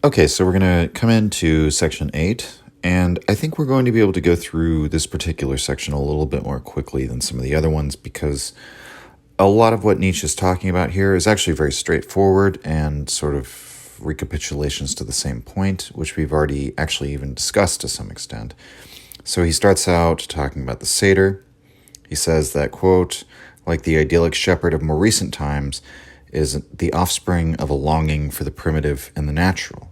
Okay, so we're going to come into section 8, and I think we're going to be able to go through this particular section a little bit more quickly than some of the other ones because a lot of what Nietzsche is talking about here is actually very straightforward and sort of recapitulations to the same point, which we've already actually even discussed to some extent. So he starts out talking about the satyr. He says that, quote, like the idyllic shepherd of more recent times, is the offspring of a longing for the primitive and the natural.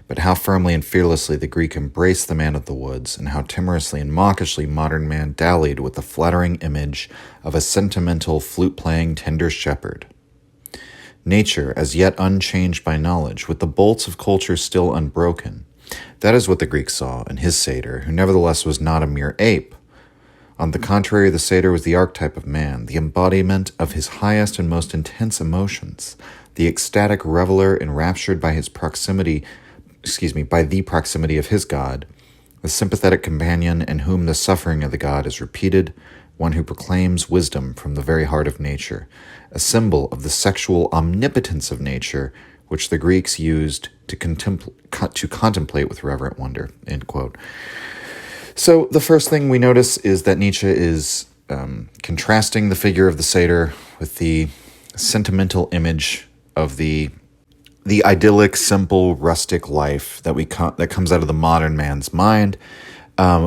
But how firmly and fearlessly the Greek embraced the man of the woods, and how timorously and mawkishly modern man dallied with the flattering image of a sentimental, flute-playing, tender shepherd. Nature, as yet unchanged by knowledge, with the bolts of culture still unbroken. That is what the Greek saw in his satyr, who nevertheless was not a mere ape. On the contrary, the satyr was the archetype of man, the embodiment of his highest and most intense emotions, the ecstatic reveler enraptured by his proximity, by the proximity of his god, the sympathetic companion in whom the suffering of the god is repeated, one who proclaims wisdom from the very heart of nature, a symbol of the sexual omnipotence of nature, which the Greeks used to contemplate with reverent wonder, end quote. So the first thing we notice is that Nietzsche is contrasting the figure of the satyr with the sentimental image of the idyllic, simple, rustic life that comes out of the modern man's mind,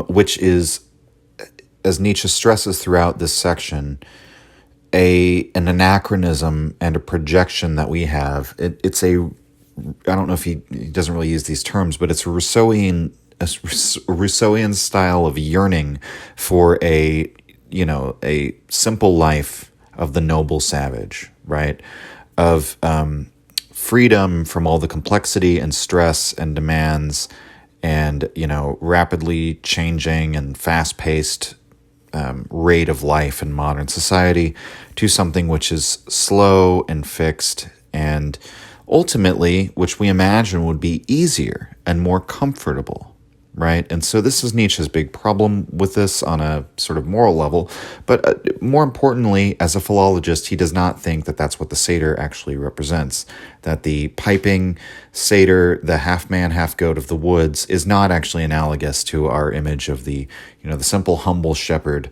which is, as Nietzsche stresses throughout this section, an anachronism and a projection that we have. It's I don't know if he doesn't really use these terms, but it's a Rousseauian style of yearning for a simple life of the noble savage, right? Of freedom from all the complexity and stress and demands and, rapidly changing and fast-paced rate of life in modern society to something which is slow and fixed and ultimately, which we imagine would be easier and more comfortable. Right? And so this is Nietzsche's big problem with this on a sort of moral level. But more importantly, as a philologist, he does not think that that's what the satyr actually represents. That the piping satyr, the half man, half goat of the woods, is not actually analogous to our image of the simple, humble shepherd,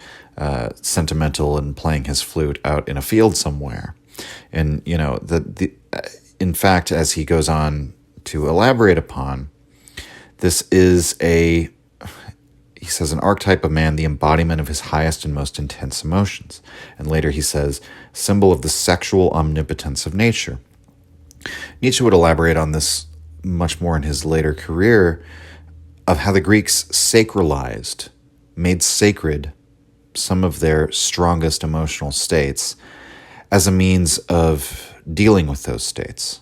sentimental and playing his flute out in a field somewhere. And, in fact, as he goes on to elaborate upon, this is he says, an archetype of man, the embodiment of his highest and most intense emotions. And later he says, symbol of the sexual omnipotence of nature. Nietzsche would elaborate on this much more in his later career of how the Greeks sacralized, made sacred some of their strongest emotional states as a means of dealing with those states.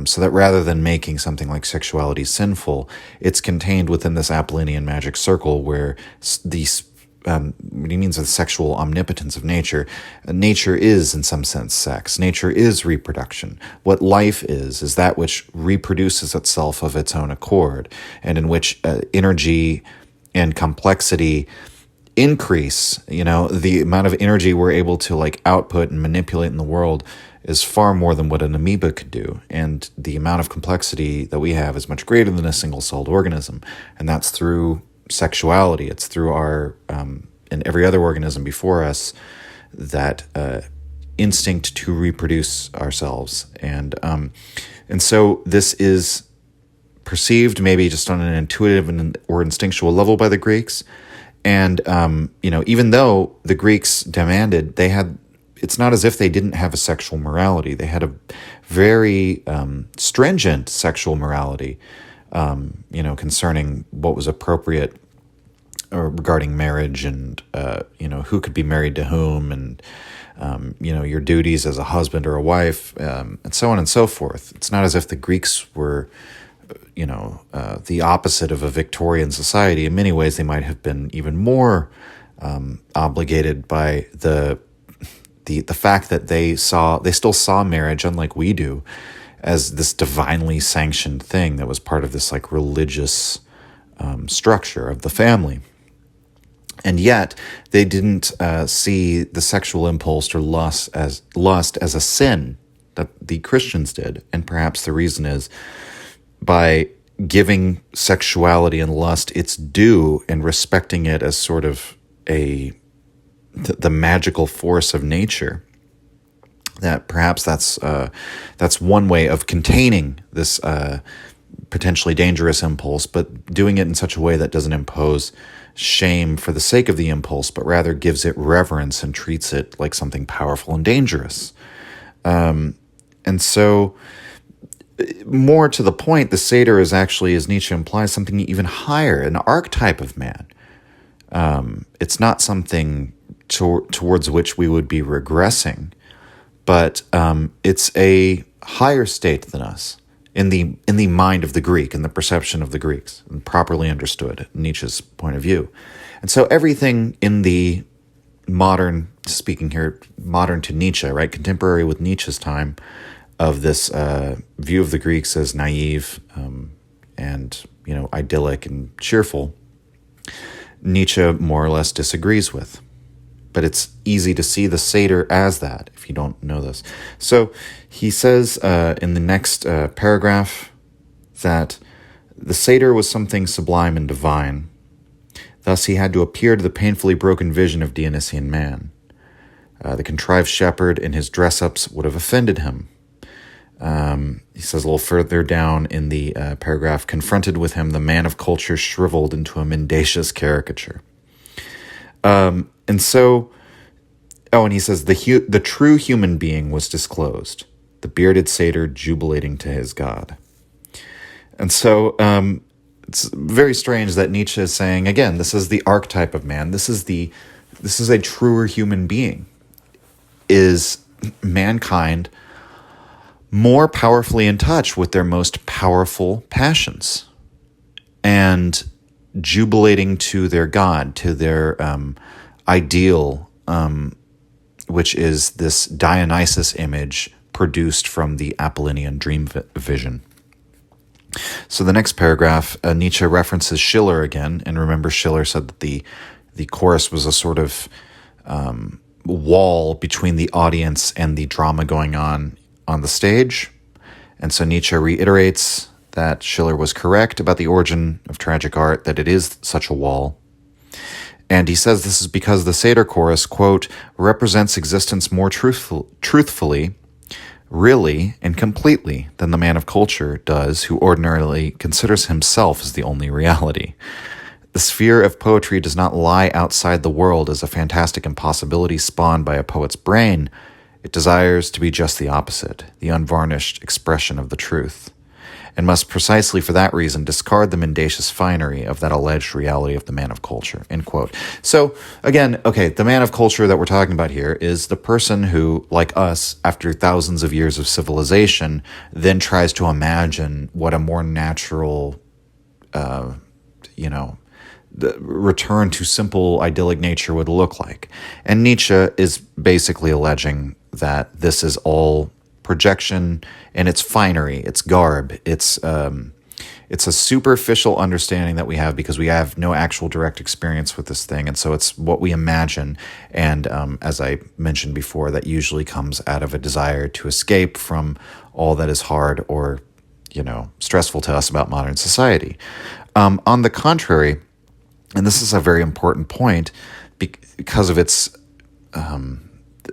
So that rather than making something like sexuality sinful, it's contained within this Apollonian magic circle where what he means with sexual omnipotence of nature. Nature is, in some sense, sex. Nature is reproduction. What life is that which reproduces itself of its own accord, and in which energy and complexity increase. The amount of energy we're able to output and manipulate in the world is far more than what an amoeba could do. And the amount of complexity that we have is much greater than a single-celled organism. And that's through sexuality. It's through our, and every other organism before us, that instinct to reproduce ourselves. And so this is perceived maybe just on an intuitive or instinctual level by the Greeks. And, even though the Greeks demanded, it's not as if they didn't have a sexual morality. They had a very stringent sexual morality, concerning what was appropriate regarding marriage and, who could be married to whom and, your duties as a husband or a wife, and so on and so forth. It's not as if the Greeks were, the opposite of a Victorian society. In many ways, they might have been even more obligated by the fact that they still saw marriage, unlike we do, as this divinely sanctioned thing that was part of this religious structure of the family. And yet they didn't see the sexual impulse or lust as a sin that the Christians did. And perhaps the reason is by giving sexuality and lust its due and respecting it as sort of the magical force of nature, that perhaps that's one way of containing this potentially dangerous impulse, but doing it in such a way that doesn't impose shame for the sake of the impulse, but rather gives it reverence and treats it like something powerful and dangerous. And so, more to the point, the satyr is actually, as Nietzsche implies, something even higher, an archetype of man. It's not something towards which we would be regressing, but it's a higher state than us in the mind of the Greek, in the perception of the Greeks, and properly understood, Nietzsche's point of view. And so everything in the modern, speaking here, modern to Nietzsche, right, contemporary with Nietzsche's time, of this view of the Greeks as naive and idyllic and cheerful, Nietzsche more or less disagrees with. But it's easy to see the satyr as that if you don't know this. So he says in the next paragraph that the satyr was something sublime and divine. Thus he had to appear to the painfully broken vision of Dionysian man. The contrived shepherd in his dress-ups would have offended him. He says a little further down in the paragraph, confronted with him, the man of culture shriveled into a mendacious caricature. And so, and he says the true human being was disclosed, the bearded satyr jubilating to his god. And so it's very strange that Nietzsche is saying, again, this is the archetype of man. This is a truer human being. Is mankind more powerfully in touch with their most powerful passions and jubilating to their god, to their ideal, which is this Dionysus image produced from the Apollonian dream vision. So the next paragraph, Nietzsche references Schiller again, and remember Schiller said that the chorus was a sort of wall between the audience and the drama going on the stage. And so Nietzsche reiterates that Schiller was correct about the origin of tragic art, that it is such a wall. And he says this is because the satyr chorus, quote, represents existence more truthfully, really, and completely than the man of culture does, who ordinarily considers himself as the only reality. The sphere of poetry does not lie outside the world as a fantastic impossibility spawned by a poet's brain. It desires to be just the opposite, the unvarnished expression of the truth, and must precisely for that reason discard the mendacious finery of that alleged reality of the man of culture, end quote. So, again, okay, the man of culture that we're talking about here is the person who, like us, after thousands of years of civilization, then tries to imagine what a more natural, the return to simple idyllic nature would look like. And Nietzsche is basically alleging that this is all projection and it's finery, it's garb, it's a superficial understanding that we have because we have no actual direct experience with this thing, and so it's what we imagine. And as I mentioned before, that usually comes out of a desire to escape from all that is hard or stressful to us about modern society. On the contrary, and this is a very important point because of its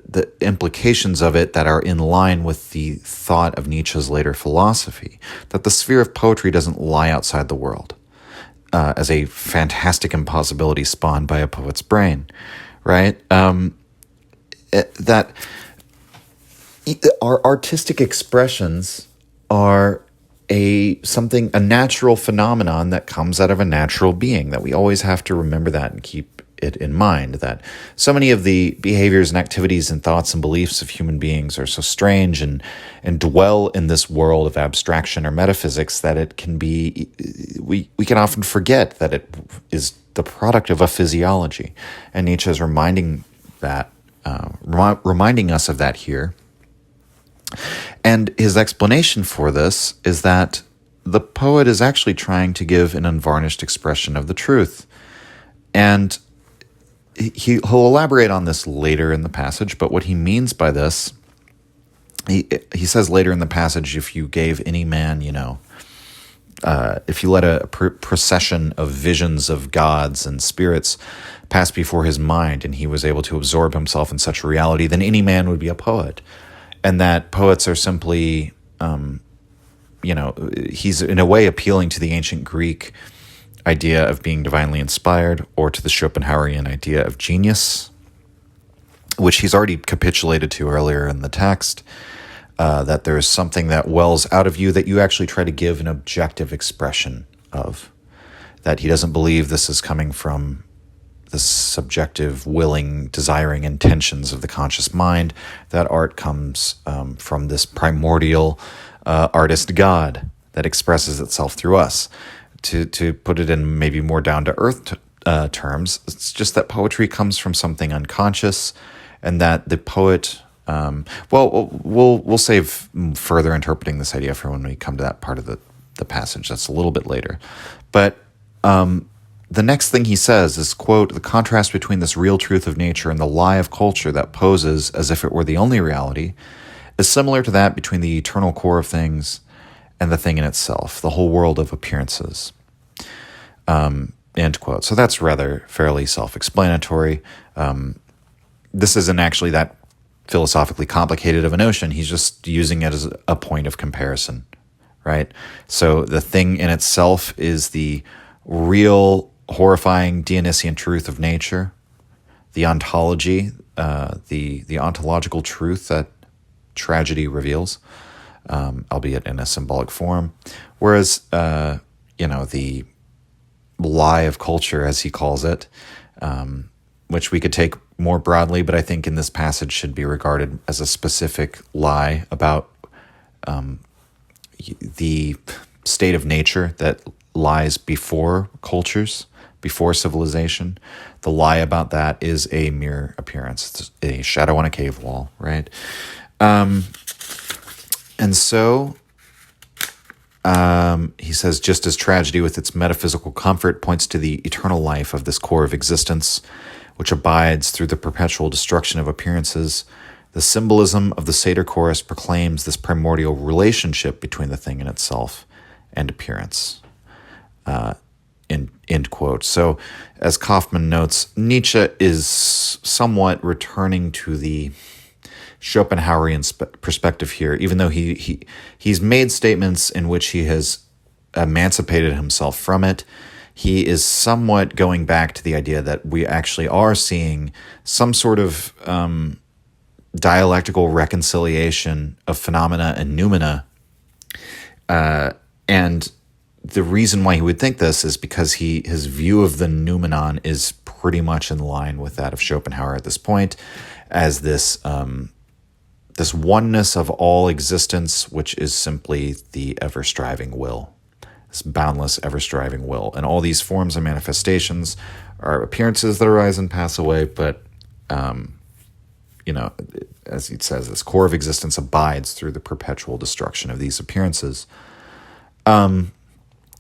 the implications of it that are in line with the thought of Nietzsche's later philosophy, that the sphere of poetry doesn't lie outside the world as a fantastic impossibility spawned by a poet's brain, right? That our artistic expressions are a natural phenomenon that comes out of a natural being, that we always have to remember that and keep it in mind, that so many of the behaviors and activities and thoughts and beliefs of human beings are so strange and dwell in this world of abstraction or metaphysics that it can be, we can often forget that it is the product of a physiology. And Nietzsche is reminding us of that here. And his explanation for this is that the poet is actually trying to give an unvarnished expression of the truth. And he'll elaborate on this later in the passage, but what he means by this, he says later in the passage, if you gave any man, if you let a procession of visions of gods and spirits pass before his mind, and he was able to absorb himself in such a reality, then any man would be a poet. And that poets are simply, he's in a way appealing to the ancient Greek idea of being divinely inspired, or to the Schopenhauerian idea of genius, which he's already capitulated to earlier in the text, that there's something that wells out of you that you actually try to give an objective expression of, that he doesn't believe this is coming from the subjective, willing, desiring intentions of the conscious mind, that art comes from this primordial artist God that expresses itself through us. To put it in maybe more down-to-earth terms, it's just that poetry comes from something unconscious, and that the poet... we'll save further interpreting this idea for when we come to that part of the passage. That's a little bit later. But the next thing he says is, quote, "The contrast between this real truth of nature and the lie of culture that poses as if it were the only reality is similar to that between the eternal core of things and the thing in itself, the whole world of appearances." End quote. So that's rather fairly self-explanatory. This isn't actually that philosophically complicated of a notion. He's just using it as a point of comparison, right? So the thing in itself is the real, horrifying Dionysian truth of nature, the ontology, the ontological truth that tragedy reveals, albeit in a symbolic form. Whereas, the lie of culture, as he calls it, which we could take more broadly, but I think in this passage should be regarded as a specific lie about the state of nature that lies before cultures, before civilization. The lie about that is a mere appearance. It's a shadow on a cave wall, right? And so he says, just as tragedy with its metaphysical comfort points to the eternal life of this core of existence, which abides through the perpetual destruction of appearances, the symbolism of the Satyr chorus proclaims this primordial relationship between the thing in itself and appearance. End quote. So, as Kaufman notes, Nietzsche is somewhat returning to the Schopenhauerian perspective here, even though he's made statements in which he has emancipated himself from it. He is somewhat going back to the idea that we actually are seeing some sort of dialectical reconciliation of phenomena and noumena. And the reason why he would think this is because his view of the noumenon is pretty much in line with that of Schopenhauer at this point, as this oneness of all existence, which is simply the ever-striving will. This boundless, ever-striving will. And all these forms and manifestations are appearances that arise and pass away, but, as he says, this core of existence abides through the perpetual destruction of these appearances.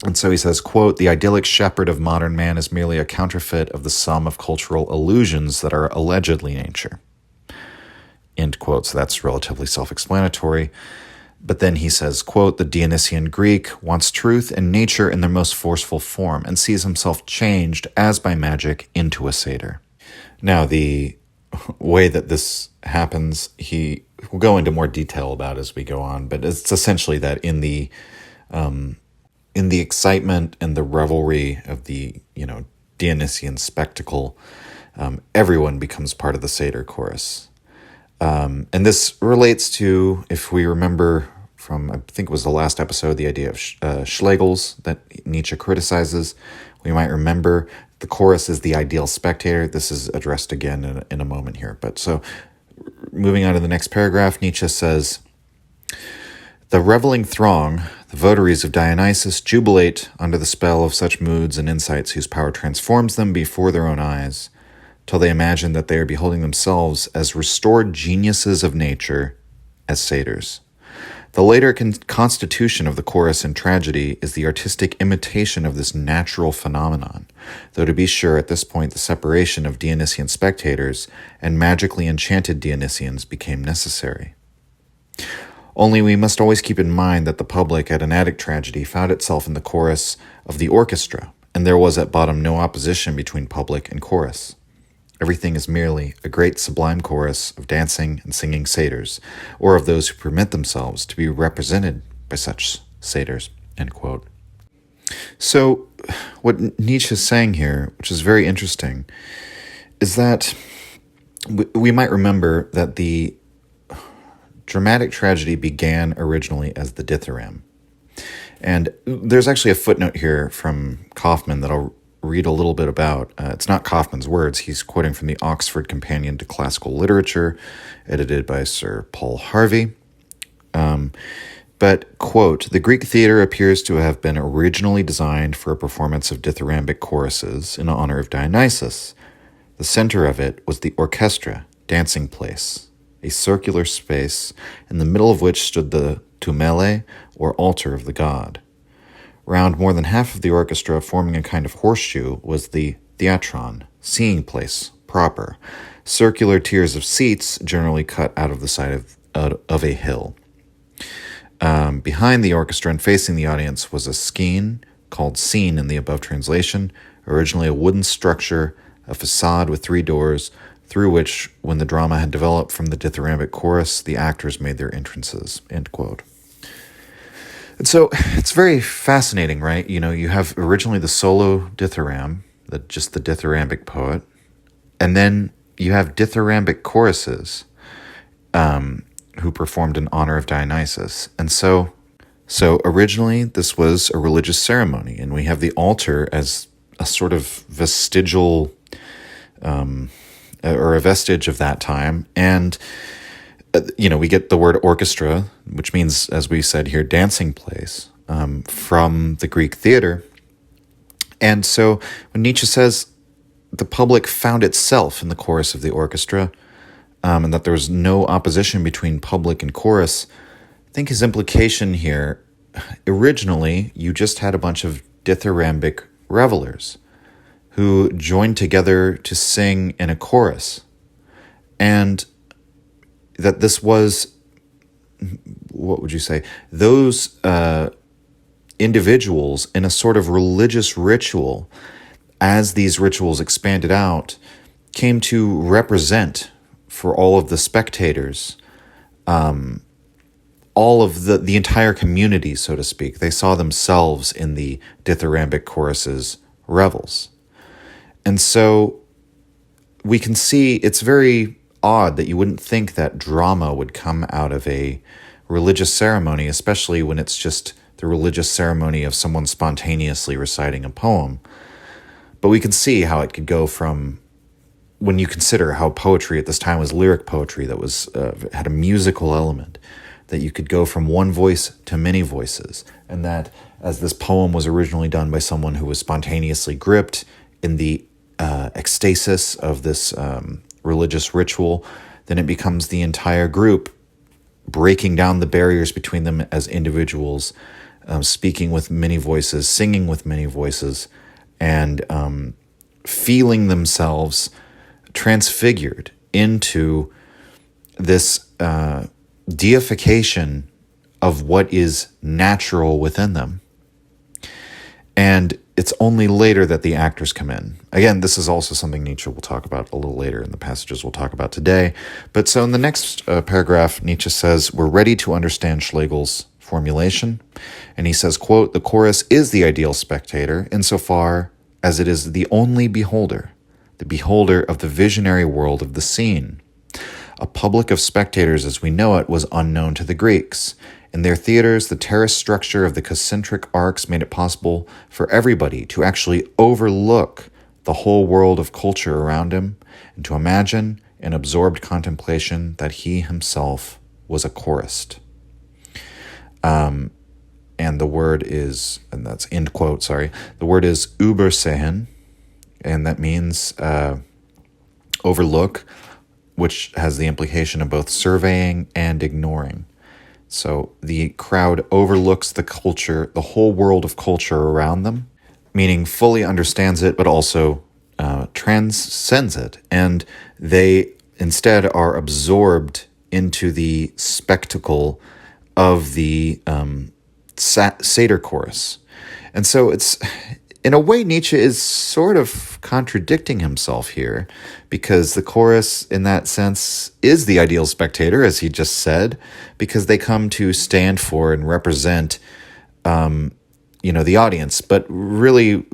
And so he says, quote, "The idyllic shepherd of modern man is merely a counterfeit of the sum of cultural illusions that are allegedly nature." End quote. So that's relatively self-explanatory. But then he says, quote, "The Dionysian Greek wants truth and nature in their most forceful form and sees himself changed as by magic into a satyr." Now, the way that this happens, he will go into more detail about as we go on, but it's essentially that in the excitement and the revelry of the, Dionysian spectacle, everyone becomes part of the satyr chorus. And this relates to, if we remember from, I think it was the last episode, the idea of Schlegel's that Nietzsche criticizes. We might remember the chorus is the ideal spectator. This is addressed again in a moment here. But so moving on to the next paragraph, Nietzsche says, "The reveling throng, the votaries of Dionysus, jubilate under the spell of such moods and insights whose power transforms them before their own eyes, till they imagine that they are beholding themselves as restored geniuses of nature, as satyrs. The later constitution of the chorus in tragedy is the artistic imitation of this natural phenomenon, though to be sure at this point the separation of Dionysian spectators and magically enchanted Dionysians became necessary. Only we must always keep in mind that the public at an Attic tragedy found itself in the chorus of the orchestra, and there was at bottom no opposition between public and chorus. Everything is merely a great sublime chorus of dancing and singing satyrs, or of those who permit themselves to be represented by such satyrs." End quote. So, what Nietzsche is saying here, which is very interesting, is that we might remember that the dramatic tragedy began originally as the dithyramb. And there's actually a footnote here from Kaufman that I'll read a little bit about. It's not Kaufman's words. He's quoting from the Oxford Companion to Classical Literature, edited by Sir Paul Harvey. But, quote, "The Greek theater appears to have been originally designed for a performance of dithyrambic choruses in honor of Dionysus. The center of it was the orchestra, dancing place, a circular space, in the middle of which stood the tumele, or altar of the god. Round more than half of the orchestra, forming a kind of horseshoe, was the theatron, seeing place proper, circular tiers of seats generally cut out of the side of a hill. Behind the orchestra and facing the audience was a skene, called scene in the above translation, originally a wooden structure, a facade with 3 doors, through which, when the drama had developed from the dithyrambic chorus, the actors made their entrances." End quote. And so it's very fascinating, right? You know, you have originally the solo dithyramb, just the dithyrambic poet, and then you have dithyrambic choruses who performed in honor of Dionysus. And so originally this was a religious ceremony, and we have the altar as a sort of vestigial or a vestige of that time. And we get the word orchestra, which means, as we said here, dancing place, from the Greek theater. And so when Nietzsche says the public found itself in the chorus of the orchestra, and that there was no opposition between public and chorus, I think his implication here, originally, you just had a bunch of dithyrambic revelers who joined together to sing in a chorus. And that this was, what would you say, those individuals in a sort of religious ritual, as these rituals expanded out, came to represent for all of the spectators, all of the entire community, so to speak. They saw themselves in the dithyrambic chorus's revels. And so we can see it's very odd that you wouldn't think that drama would come out of a religious ceremony, especially when it's just the religious ceremony of someone spontaneously reciting a poem. But we can see how it could go from, when you consider how poetry at this time was lyric poetry that was had a musical element, that you could go from one voice to many voices, and that as this poem was originally done by someone who was spontaneously gripped in the ecstasis of this religious ritual, then it becomes the entire group breaking down the barriers between them as individuals, speaking with many voices, singing with many voices, and feeling themselves transfigured into this deification of what is natural within them. And it's only later that the actors come in. Again, this is also something Nietzsche will talk about a little later in the passages we'll talk about today. But so in the next paragraph, Nietzsche says, we're ready to understand Schlegel's formulation. And he says, quote, "The chorus is the ideal spectator insofar as it is the only beholder, the beholder of the visionary world of the scene. A public of spectators as we know it was unknown to the Greeks. In their theaters, the terrace structure of the concentric arcs made it possible for everybody to actually overlook the whole world of culture around him and to imagine in absorbed contemplation that he himself was a chorist." And the word is, and that's end quote, sorry, the word is übersehen, and that means overlook, which has the implication of both surveying and ignoring. So the crowd overlooks the culture, the whole world of culture around them, meaning fully understands it, but also transcends it. And they instead are absorbed into the spectacle of the Satyr chorus. And so it's, in a way, Nietzsche is sort of contradicting himself here, because the chorus, in that sense, is the ideal spectator, as he just said, because they come to stand for and represent, the audience. But really,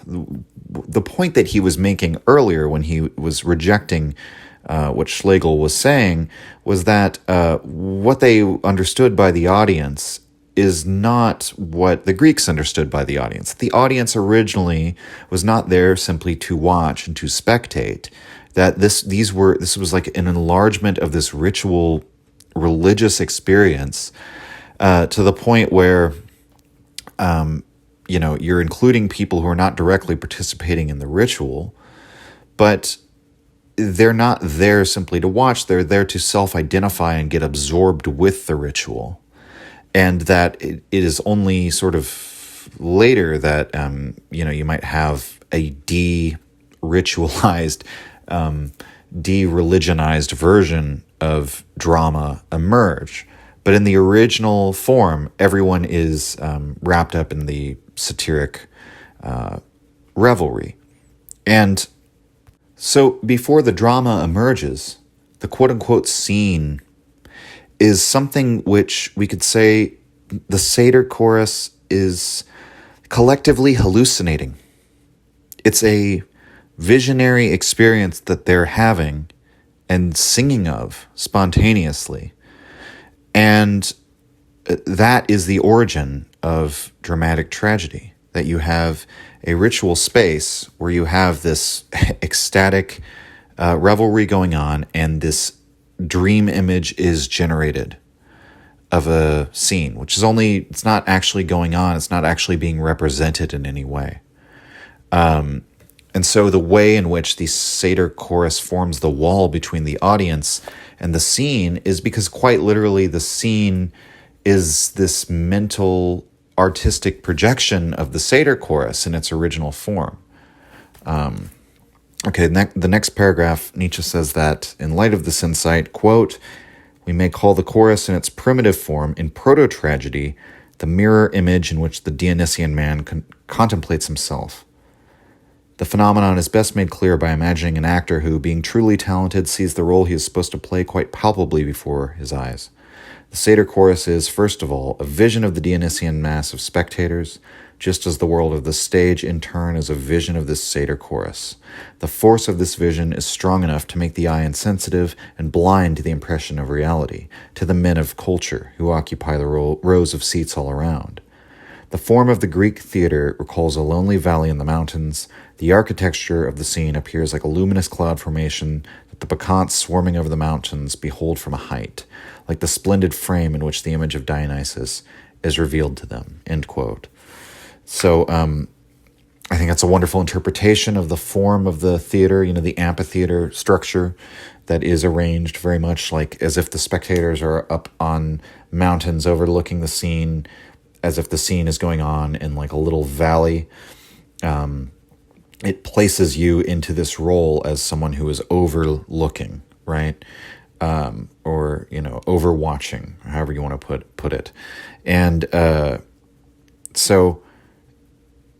the point that he was making earlier when he was rejecting what Schlegel was saying was that what they understood by the audience is not what the Greeks understood by the audience. The audience originally was not there simply to watch and to spectate. That this was like an enlargement of this ritual religious experience to the point where you're including people who are not directly participating in the ritual, but they're not there simply to watch. They're there to self-identify and get absorbed with the ritual. And that it is only sort of later that, you might have a de-ritualized, de-religionized version of drama emerge. But in the original form, everyone is wrapped up in the satiric revelry. And so before the drama emerges, the quote-unquote scene is something which we could say the Satyr chorus is collectively hallucinating. It's a visionary experience that they're having and singing of spontaneously. And that is the origin of dramatic tragedy, that you have a ritual space where you have this ecstatic revelry going on, and this dream image is generated of a scene, which is it's not actually going on. It's not actually being represented in any way. And so the way in which the Satyr chorus forms the wall between the audience and the scene is because quite literally the scene is this mental artistic projection of the Satyr chorus in its original form. The next paragraph, Nietzsche says that in light of this insight, quote, we may call the chorus in its primitive form, in proto-tragedy, the mirror image in which the Dionysian man contemplates himself. The phenomenon is best made clear by imagining an actor who, being truly talented, sees the role he is supposed to play quite palpably before his eyes. The Satyr chorus is, first of all, a vision of the Dionysian mass of spectators, just as the world of the stage, in turn, is a vision of this Satyr chorus. The force of this vision is strong enough to make the eye insensitive and blind to the impression of reality, to the men of culture who occupy the rows of seats all around. The form of the Greek theater recalls a lonely valley in the mountains. The architecture of the scene appears like a luminous cloud formation that the Bacchantes swarming over the mountains behold from a height, like the splendid frame in which the image of Dionysus is revealed to them, end quote. So I think that's a wonderful interpretation of the form of the theater, the amphitheater structure that is arranged very much like as if the spectators are up on mountains overlooking the scene, as if the scene is going on in like a little valley. It places you into this role as someone who is overlooking, right? Or, overwatching, however you want to put it. And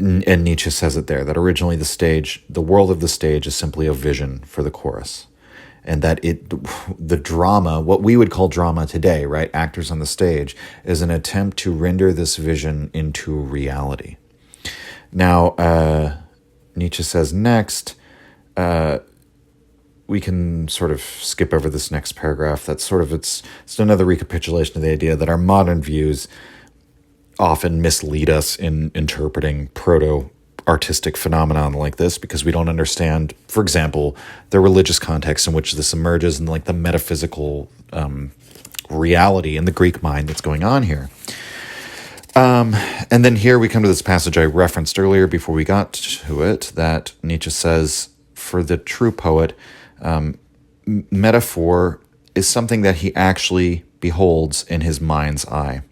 and Nietzsche says it there, that originally the world of the stage is simply a vision for the chorus. And that the drama, what we would call drama today, right, actors on the stage, is an attempt to render this vision into reality. Now, Nietzsche says next, we can sort of skip over this next paragraph. That's it's another recapitulation of the idea that our modern views often mislead us in interpreting proto-artistic phenomenon like this, because we don't understand, for example, the religious context in which this emerges and like the metaphysical reality in the Greek mind that's going on here. And then here we come to this passage I referenced earlier before we got to it, that Nietzsche says, for the true poet, metaphor is something that he actually beholds in his mind's eye.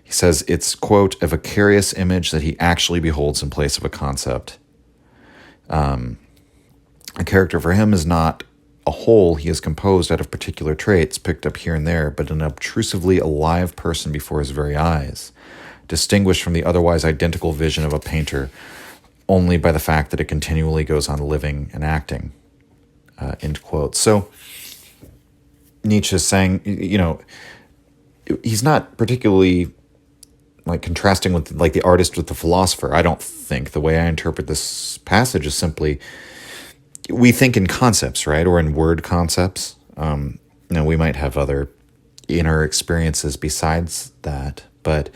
He says it's, quote, a vicarious image that he actually beholds in place of a concept. A character for him is not a whole he is composed out of particular traits picked up here and there, but an obtrusively alive person before his very eyes, distinguished from the otherwise identical vision of a painter only by the fact that it continually goes on living and acting. End quote. So Nietzsche is saying, he's not particularly like contrasting with like the artist with the philosopher. I don't think. The way I interpret this passage is simply, we think in concepts, right? Or in word concepts. We might have other inner experiences besides that, but,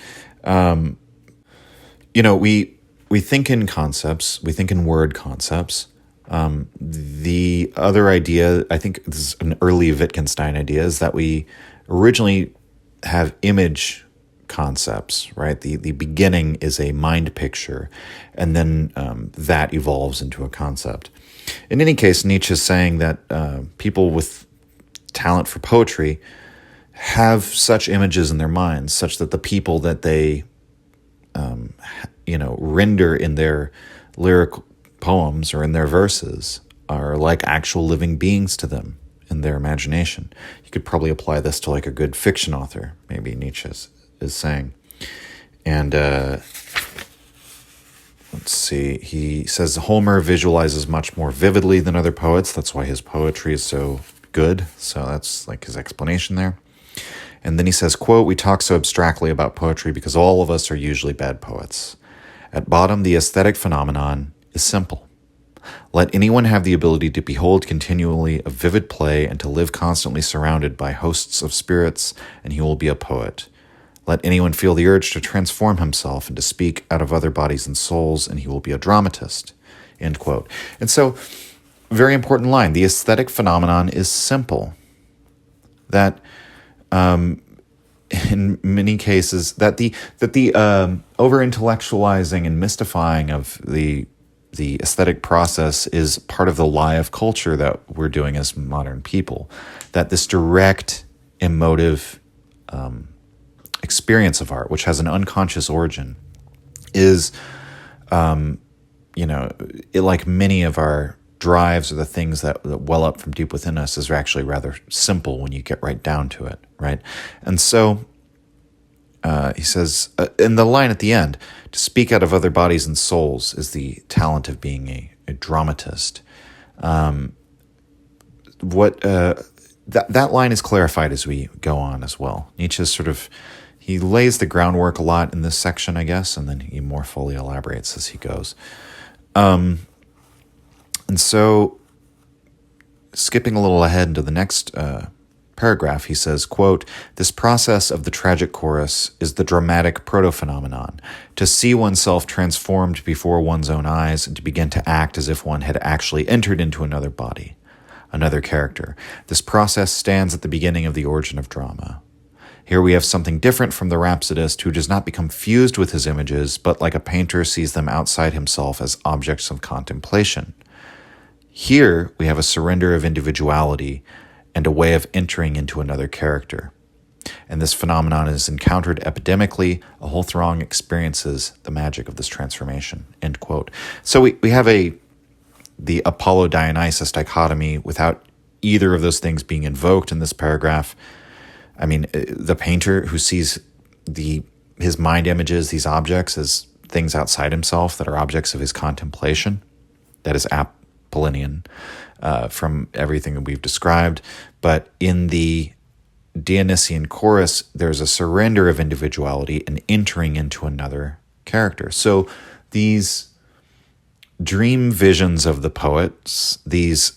we think in concepts, we think in word concepts. The other idea, I think this is an early Wittgenstein idea, is that we originally have image concepts, right? The beginning is a mind picture, and then that evolves into a concept. In any case, Nietzsche is saying that people with talent for poetry have such images in their minds, such that the people that they, render in their lyric poems or in their verses are like actual living beings to them in their imagination. You could probably apply this to like a good fiction author, maybe Nietzsche is saying. And let's see, he says Homer visualizes much more vividly than other poets. That's why his poetry is so good. So that's like his explanation there. And then he says, quote, "We talk so abstractly about poetry because all of us are usually bad poets. At bottom, the aesthetic phenomenon is simple. Let anyone have the ability to behold continually a vivid play and to live constantly surrounded by hosts of spirits, and he will be a poet. Let anyone feel the urge to transform himself and to speak out of other bodies and souls, and he will be a dramatist." End quote. And so, very important line, the aesthetic phenomenon is simple. That in many cases, that the over-intellectualizing and mystifying of the aesthetic process is part of the lie of culture that we're doing as modern people. That this direct, emotive experience of art, which has an unconscious origin, is, like many of our drives or the things that well up from deep within us, is actually rather simple when you get right down to it, right? And so he says, in the line at the end, to speak out of other bodies and souls is the talent of being a dramatist. That line is clarified as we go on as well. Nietzsche he lays the groundwork a lot in this section, I guess, and then he more fully elaborates as he goes. And so, skipping a little ahead into the next paragraph, he says, quote, "This process of the tragic chorus is the dramatic proto-phenomenon, to see oneself transformed before one's own eyes and to begin to act as if one had actually entered into another body, another character. This process stands at the beginning of the origin of drama. Here we have something different from the rhapsodist who does not become fused with his images, but like a painter sees them outside himself as objects of contemplation. Here we have a surrender of individuality and a way of entering into another character. And this phenomenon is encountered epidemically. A whole throng experiences the magic of this transformation." End quote. So we have the Apollo-Dionysus dichotomy without either of those things being invoked in this paragraph. I mean, the painter who sees his mind images, these objects, as things outside himself that are objects of his contemplation, that is Apollonian from everything that we've described. But in the Dionysian chorus, there's a surrender of individuality and entering into another character. So these dream visions of the poets, these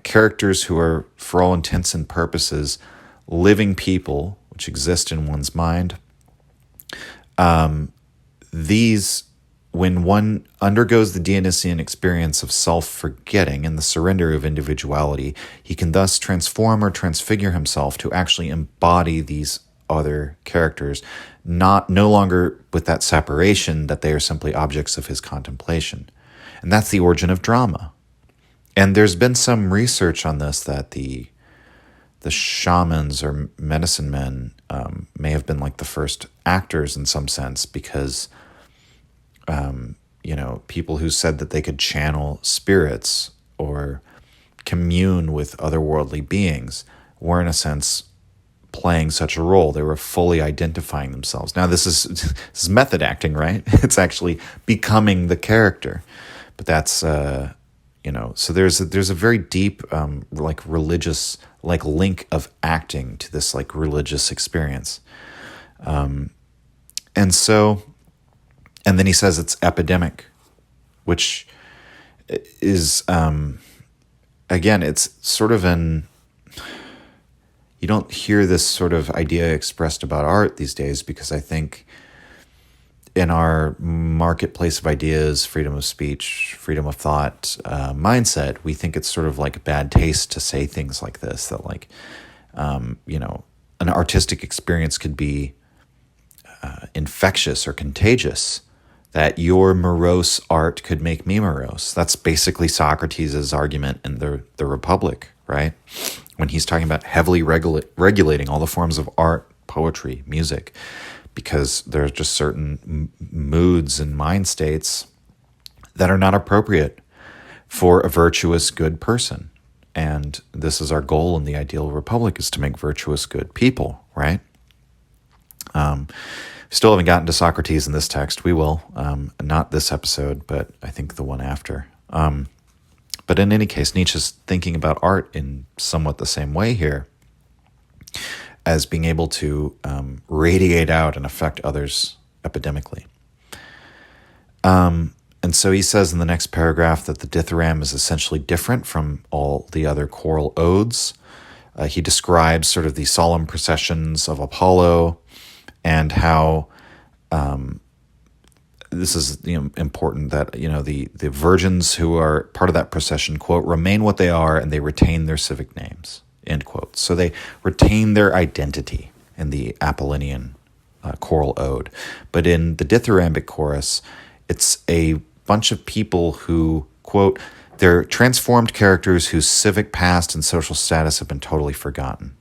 characters who are, for all intents and purposes, living people which exist in one's mind, these, when one undergoes the Dionysian experience of self-forgetting and the surrender of individuality, he can thus transform or transfigure himself to actually embody these other characters, no longer with that separation that they are simply objects of his contemplation. And that's the origin of drama. And there's been some research on this, that the shamans or medicine men may have been like the first actors in some sense, because people who said that they could channel spirits or commune with otherworldly beings were, in a sense, playing such a role. They were fully identifying themselves. Now, this is method acting, right? It's actually becoming the character. But that's, so there's a very deep, religious, link of acting to this, religious experience. And then he says it's epidemic, which is, again, it's sort of you don't hear this sort of idea expressed about art these days, because I think in our marketplace of ideas, freedom of speech, freedom of thought mindset, we think it's sort of like bad taste to say things like this, that an artistic experience could be infectious or contagious, that your morose art could make me morose. That's basically Socrates' argument in the Republic, right? When he's talking about heavily regulating all the forms of art, poetry, music, because there's just certain moods and mind states that are not appropriate for a virtuous, good person. And this is our goal in the ideal republic, is to make virtuous, good people, right? Still haven't gotten to Socrates in this text. We will. Not this episode, but I think the one after. But in any case, Nietzsche's thinking about art in somewhat the same way here, as being able to radiate out and affect others epidemically. And so he says in the next paragraph that the dithyramb is essentially different from all the other choral odes. He describes sort of the solemn processions of Apollo, and how this is important, that the virgins who are part of that procession, quote, remain what they are, and they retain their civic names, end quote. So they retain their identity in the Apollonian choral ode. But in the dithyrambic chorus, it's a bunch of people who, quote, they're transformed characters whose civic past and social status have been totally forgotten.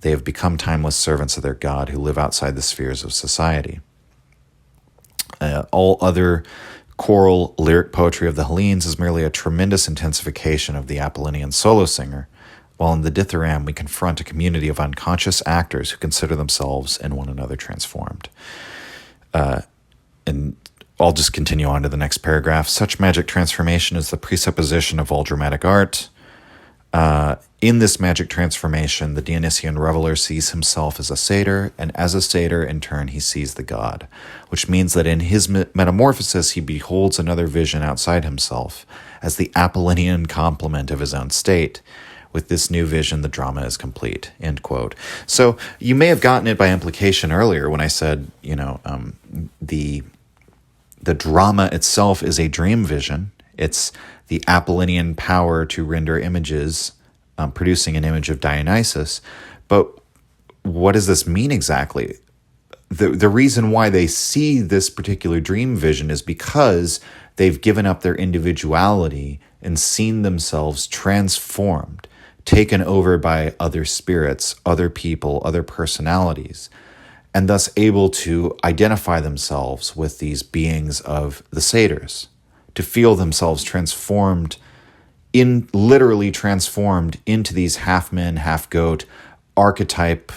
They have become timeless servants of their God who live outside the spheres of society. All other choral lyric poetry of the Hellenes is merely a tremendous intensification of the Apollonian solo singer, while in the dithyramb we confront a community of unconscious actors who consider themselves and one another transformed. And I'll just continue on to the next paragraph. Such magic transformation is the presupposition of all dramatic art. In this magic transformation, the Dionysian reveler sees himself as a satyr, and as a satyr, in turn, he sees the god, which means that in his metamorphosis, he beholds another vision outside himself, as the Apollonian complement of his own state. With this new vision, the drama is complete, end quote. So you may have gotten it by implication earlier when I said, the drama itself is a dream vision. It's the Apollonian power to render images, producing an image of Dionysus. But what does this mean exactly? The reason why they see this particular dream vision is because they've given up their individuality and seen themselves transformed, taken over by other spirits, other people, other personalities, and thus able to identify themselves with these beings of the satyrs, to feel themselves transformed, literally transformed into these half men, half goat archetypal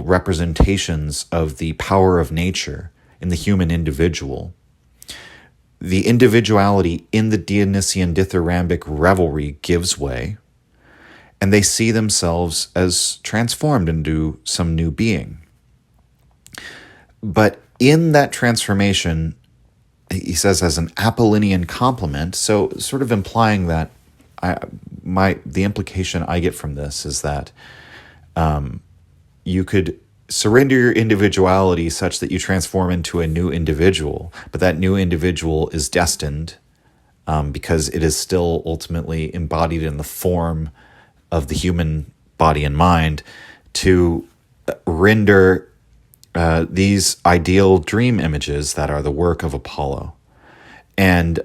representations of the power of nature in the human individual. The individuality in the Dionysian dithyrambic revelry gives way, and they see themselves as transformed into some new being. But in that transformation, he says, as an Apollonian complement, so sort of implying that the implication I get from this is that you could surrender your individuality such that you transform into a new individual, but that new individual is destined, because it is still ultimately embodied in the form of the human body and mind, to render these ideal dream images that are the work of Apollo. And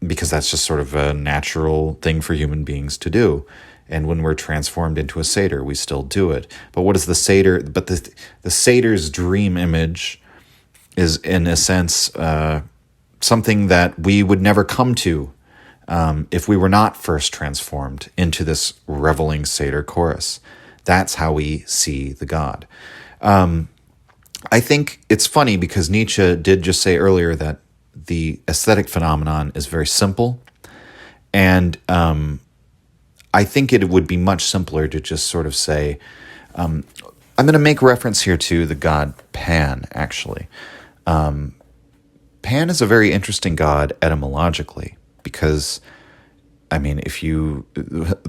because that's just sort of a natural thing for human beings to do. And when we're transformed into a satyr, we still do it. But what is the satyr? But the satyr's dream image is, in a sense, something that we would never come to if we were not first transformed into this reveling satyr chorus. That's how we see the god. I think it's funny because Nietzsche did just say earlier that the aesthetic phenomenon is very simple. And I think it would be much simpler to just sort of say, I'm going to make reference here to the god Pan, actually. Pan is a very interesting god etymologically because, I mean,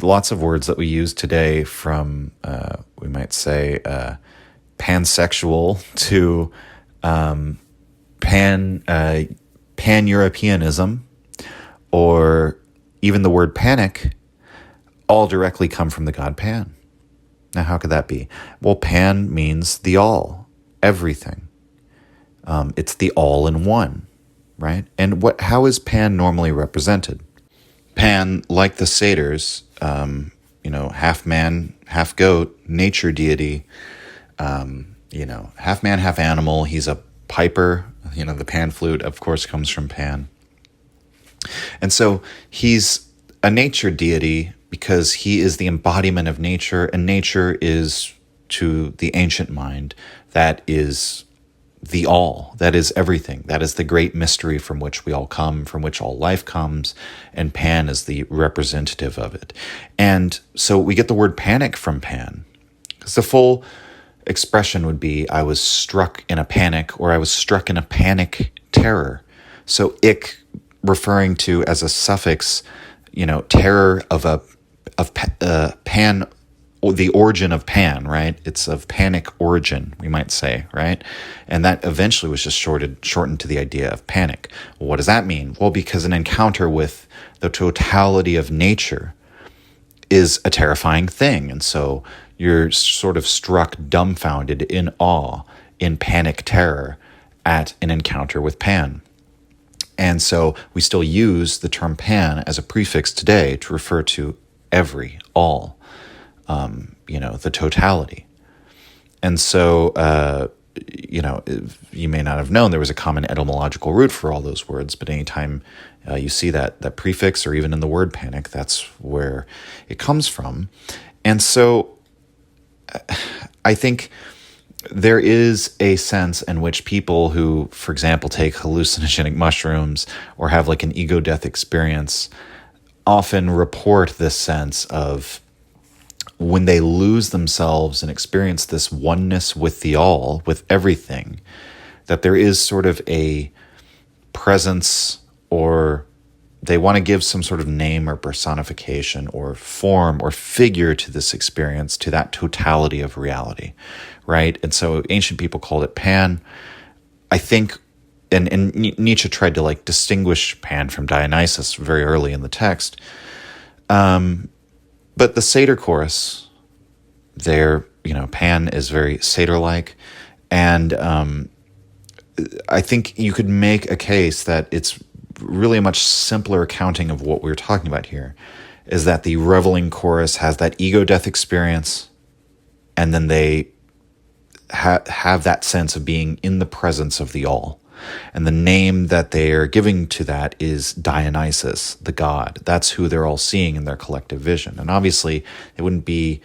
lots of words that we use today from, we might say, pansexual to pan-Europeanism, or even the word panic, all directly come from the god Pan. Now, how could that be? Well, Pan means the all, everything. It's the all in one, right? And how is Pan normally represented? Pan, like the satyrs, half man, half goat, nature deity, half man, half animal. He's a piper. The pan flute, of course, comes from Pan. And so he's a nature deity because he is the embodiment of nature, and nature is, to the ancient mind, that is the all, that is everything, that is the great mystery from which we all come, from which all life comes, and Pan is the representative of it. And so we get the word panic from Pan, because the full expression would be, I was struck in a panic, or I was struck in a panic terror. So ik, referring to as a suffix, terror of Pan, or the origin of Pan, right? It's of panic origin, we might say, right? And that eventually was just shortened to the idea of panic. Well, what does that mean? Well, because an encounter with the totality of nature is a terrifying thing. And so you're sort of struck dumbfounded in awe, in panic terror at an encounter with Pan. And so we still use the term Pan as a prefix today to refer to every, all, the totality. And so, you may not have known there was a common etymological root for all those words, but anytime you see that prefix, or even in the word panic, that's where it comes from. And so I think there is a sense in which people who, for example, take hallucinogenic mushrooms or have like an ego death experience often report this sense of when they lose themselves and experience this oneness with the all, with everything, that there is sort of a presence, or they want to give some sort of name or personification or form or figure to this experience, to that totality of reality, right? And so ancient people called it Pan. I think, and Nietzsche tried to distinguish Pan from Dionysus very early in the text. But the satyr chorus there, Pan is very satyr-like. And I think you could make a case that it's really a much simpler accounting of what we're talking about here, is that the reveling chorus has that ego death experience, and then they have that sense of being in the presence of the all. And the name that they are giving to that is Dionysus, the god. That's who they're all seeing in their collective vision. And obviously, it wouldn't be,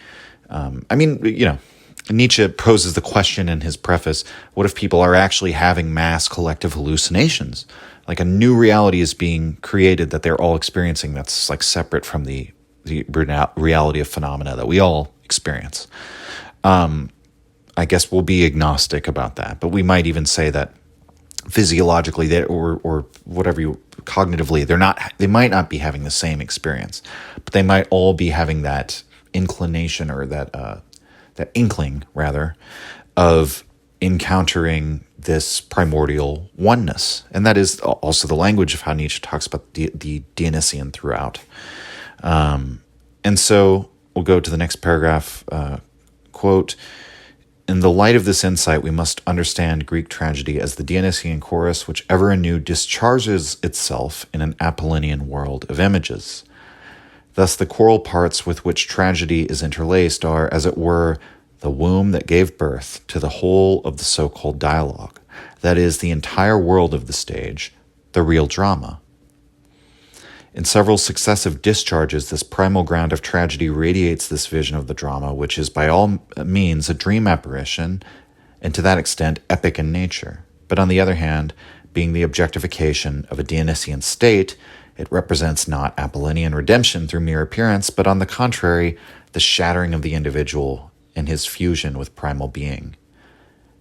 Nietzsche poses the question in his preface, what if people are actually having mass collective hallucinations? Like a new reality is being created that they're all experiencing that's separate from the reality of phenomena that we all experience. I guess we'll be agnostic about that, but we might even say that physiologically or whatever cognitively, they might not be having the same experience, but they might all be having that inclination, or that inkling rather, of encountering this primordial oneness. And that is also the language of how Nietzsche talks about the Dionysian throughout. And so we'll go to the next paragraph, quote, "In the light of this insight, we must understand Greek tragedy as the Dionysian chorus, which ever anew discharges itself in an Apollonian world of images. Thus the choral parts with which tragedy is interlaced are, as it were, the womb that gave birth to the whole of the so-called dialogue, that is, the entire world of the stage, the real drama. In several successive discharges, this primal ground of tragedy radiates this vision of the drama, which is by all means a dream apparition, and to that extent epic in nature. But on the other hand, being the objectification of a Dionysian state, it represents not Apollonian redemption through mere appearance, but on the contrary, the shattering of the individual in his fusion with primal being.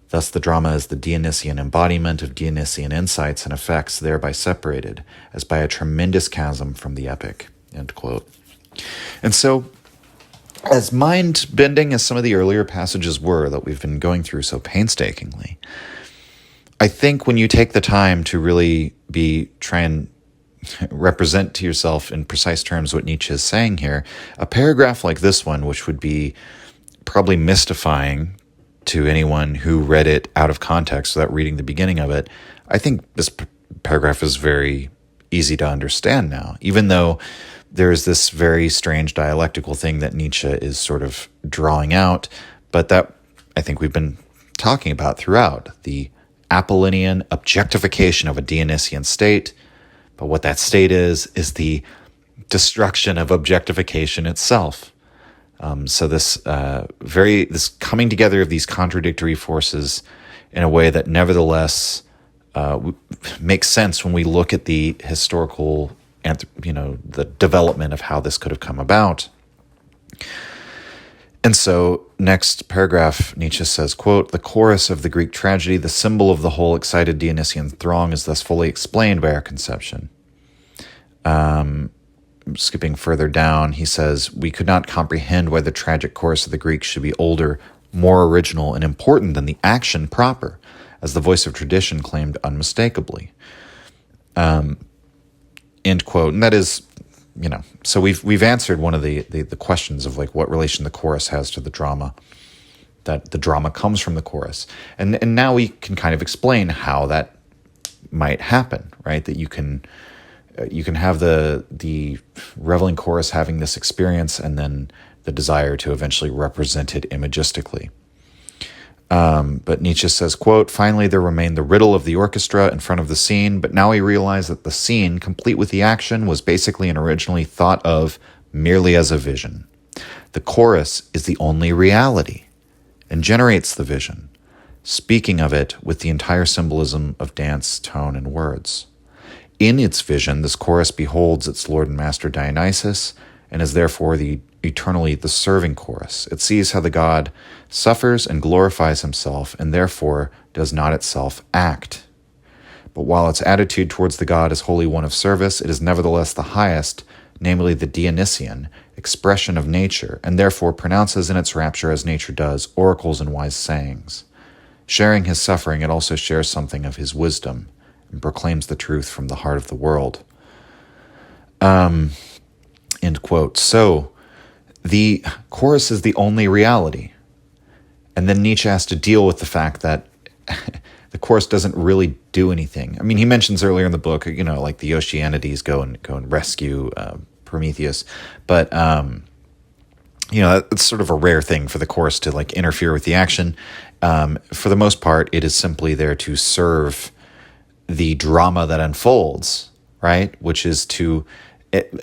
Thus the drama is the Dionysian embodiment of Dionysian insights and effects, thereby separated, as by a tremendous chasm from the epic." End quote. And so, as mind-bending as some of the earlier passages were that we've been going through so painstakingly, I think when you take the time to really try and represent to yourself in precise terms what Nietzsche is saying here, a paragraph like this one, which would be probably mystifying to anyone who read it out of context without reading the beginning of it, I think this paragraph is very easy to understand now, even though there's this very strange dialectical thing that Nietzsche is sort of drawing out, but that I think we've been talking about throughout, the Apollonian objectification of a Dionysian state. But what that state is the destruction of objectification itself. So this coming together of these contradictory forces in a way that nevertheless makes sense when we look at the historical, the development of how this could have come about. And so, next paragraph, Nietzsche says, quote, "The chorus of the Greek tragedy, the symbol of the whole excited Dionysian throng, is thus fully explained by our conception." Skipping further down, he says, "We could not comprehend why the tragic chorus of the Greeks should be older, more original, and important than the action proper, as the voice of tradition claimed unmistakably." End quote. And that is, so we've answered one of the questions of like what relation the chorus has to the drama, that the drama comes from the chorus. And now we can kind of explain how that might happen, right? That you can have the reveling chorus having this experience and then the desire to eventually represent it imagistically. But Nietzsche says, quote, "Finally, there remained the riddle of the orchestra in front of the scene, but now we realize that the scene, complete with the action, was basically and originally thought of merely as a vision. The chorus is the only reality and generates the vision, speaking of it with the entire symbolism of dance, tone, and words. In its vision, this chorus beholds its lord and master Dionysus, and is therefore eternally the serving chorus. It sees how the god suffers and glorifies himself, and therefore does not itself act. But while its attitude towards the god is wholly one of service, it is nevertheless the highest, namely the Dionysian, expression of nature, and therefore pronounces in its rapture, as nature does, oracles and wise sayings. Sharing his suffering, it also shares something of his wisdom, and proclaims the truth from the heart of the world." End quote. So, the chorus is the only reality. And then Nietzsche has to deal with the fact that the chorus doesn't really do anything. I mean, he mentions earlier in the book, like the Oceanides go and rescue Prometheus. But, it's sort of a rare thing for the chorus to like interfere with the action. For the most part, it is simply there to serve the drama that unfolds, right? Which is to,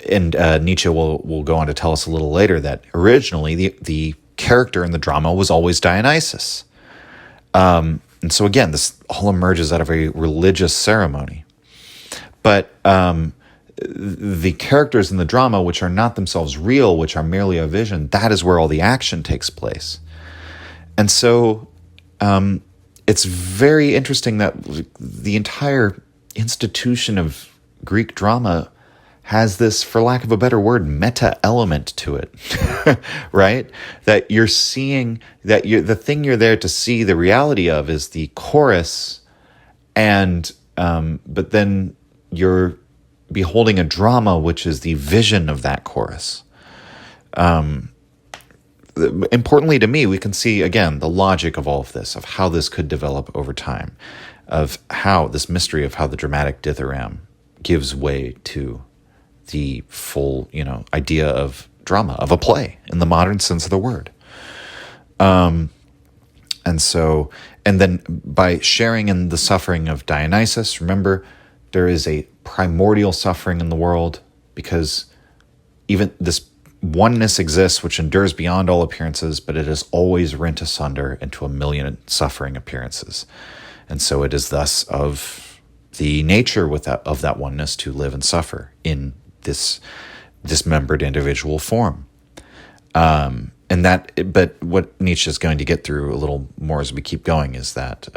and Nietzsche will go on to tell us a little later that originally the character in the drama was always Dionysus. And so again, this all emerges out of a religious ceremony. But the characters in the drama, which are not themselves real, which are merely a vision, that is where all the action takes place. And so it's very interesting that the entire institution of Greek drama has this, for lack of a better word, meta element to it, right? That you're seeing, that the thing you're there to see the reality of is the chorus, and but then you're beholding a drama, which is the vision of that chorus. Importantly to me, we can see, again, the logic of all of this, of how this could develop over time, of how this mystery of how the dramatic dithyramb gives way to the full, idea of drama, of a play in the modern sense of the word. And then by sharing in the suffering of Dionysus, remember, there is a primordial suffering in the world because even this oneness exists which endures beyond all appearances, but it is always rent asunder into a million suffering appearances. And so it is thus of the nature of that oneness to live and suffer in this dismembered individual form. But what Nietzsche is going to get through a little more as we keep going is that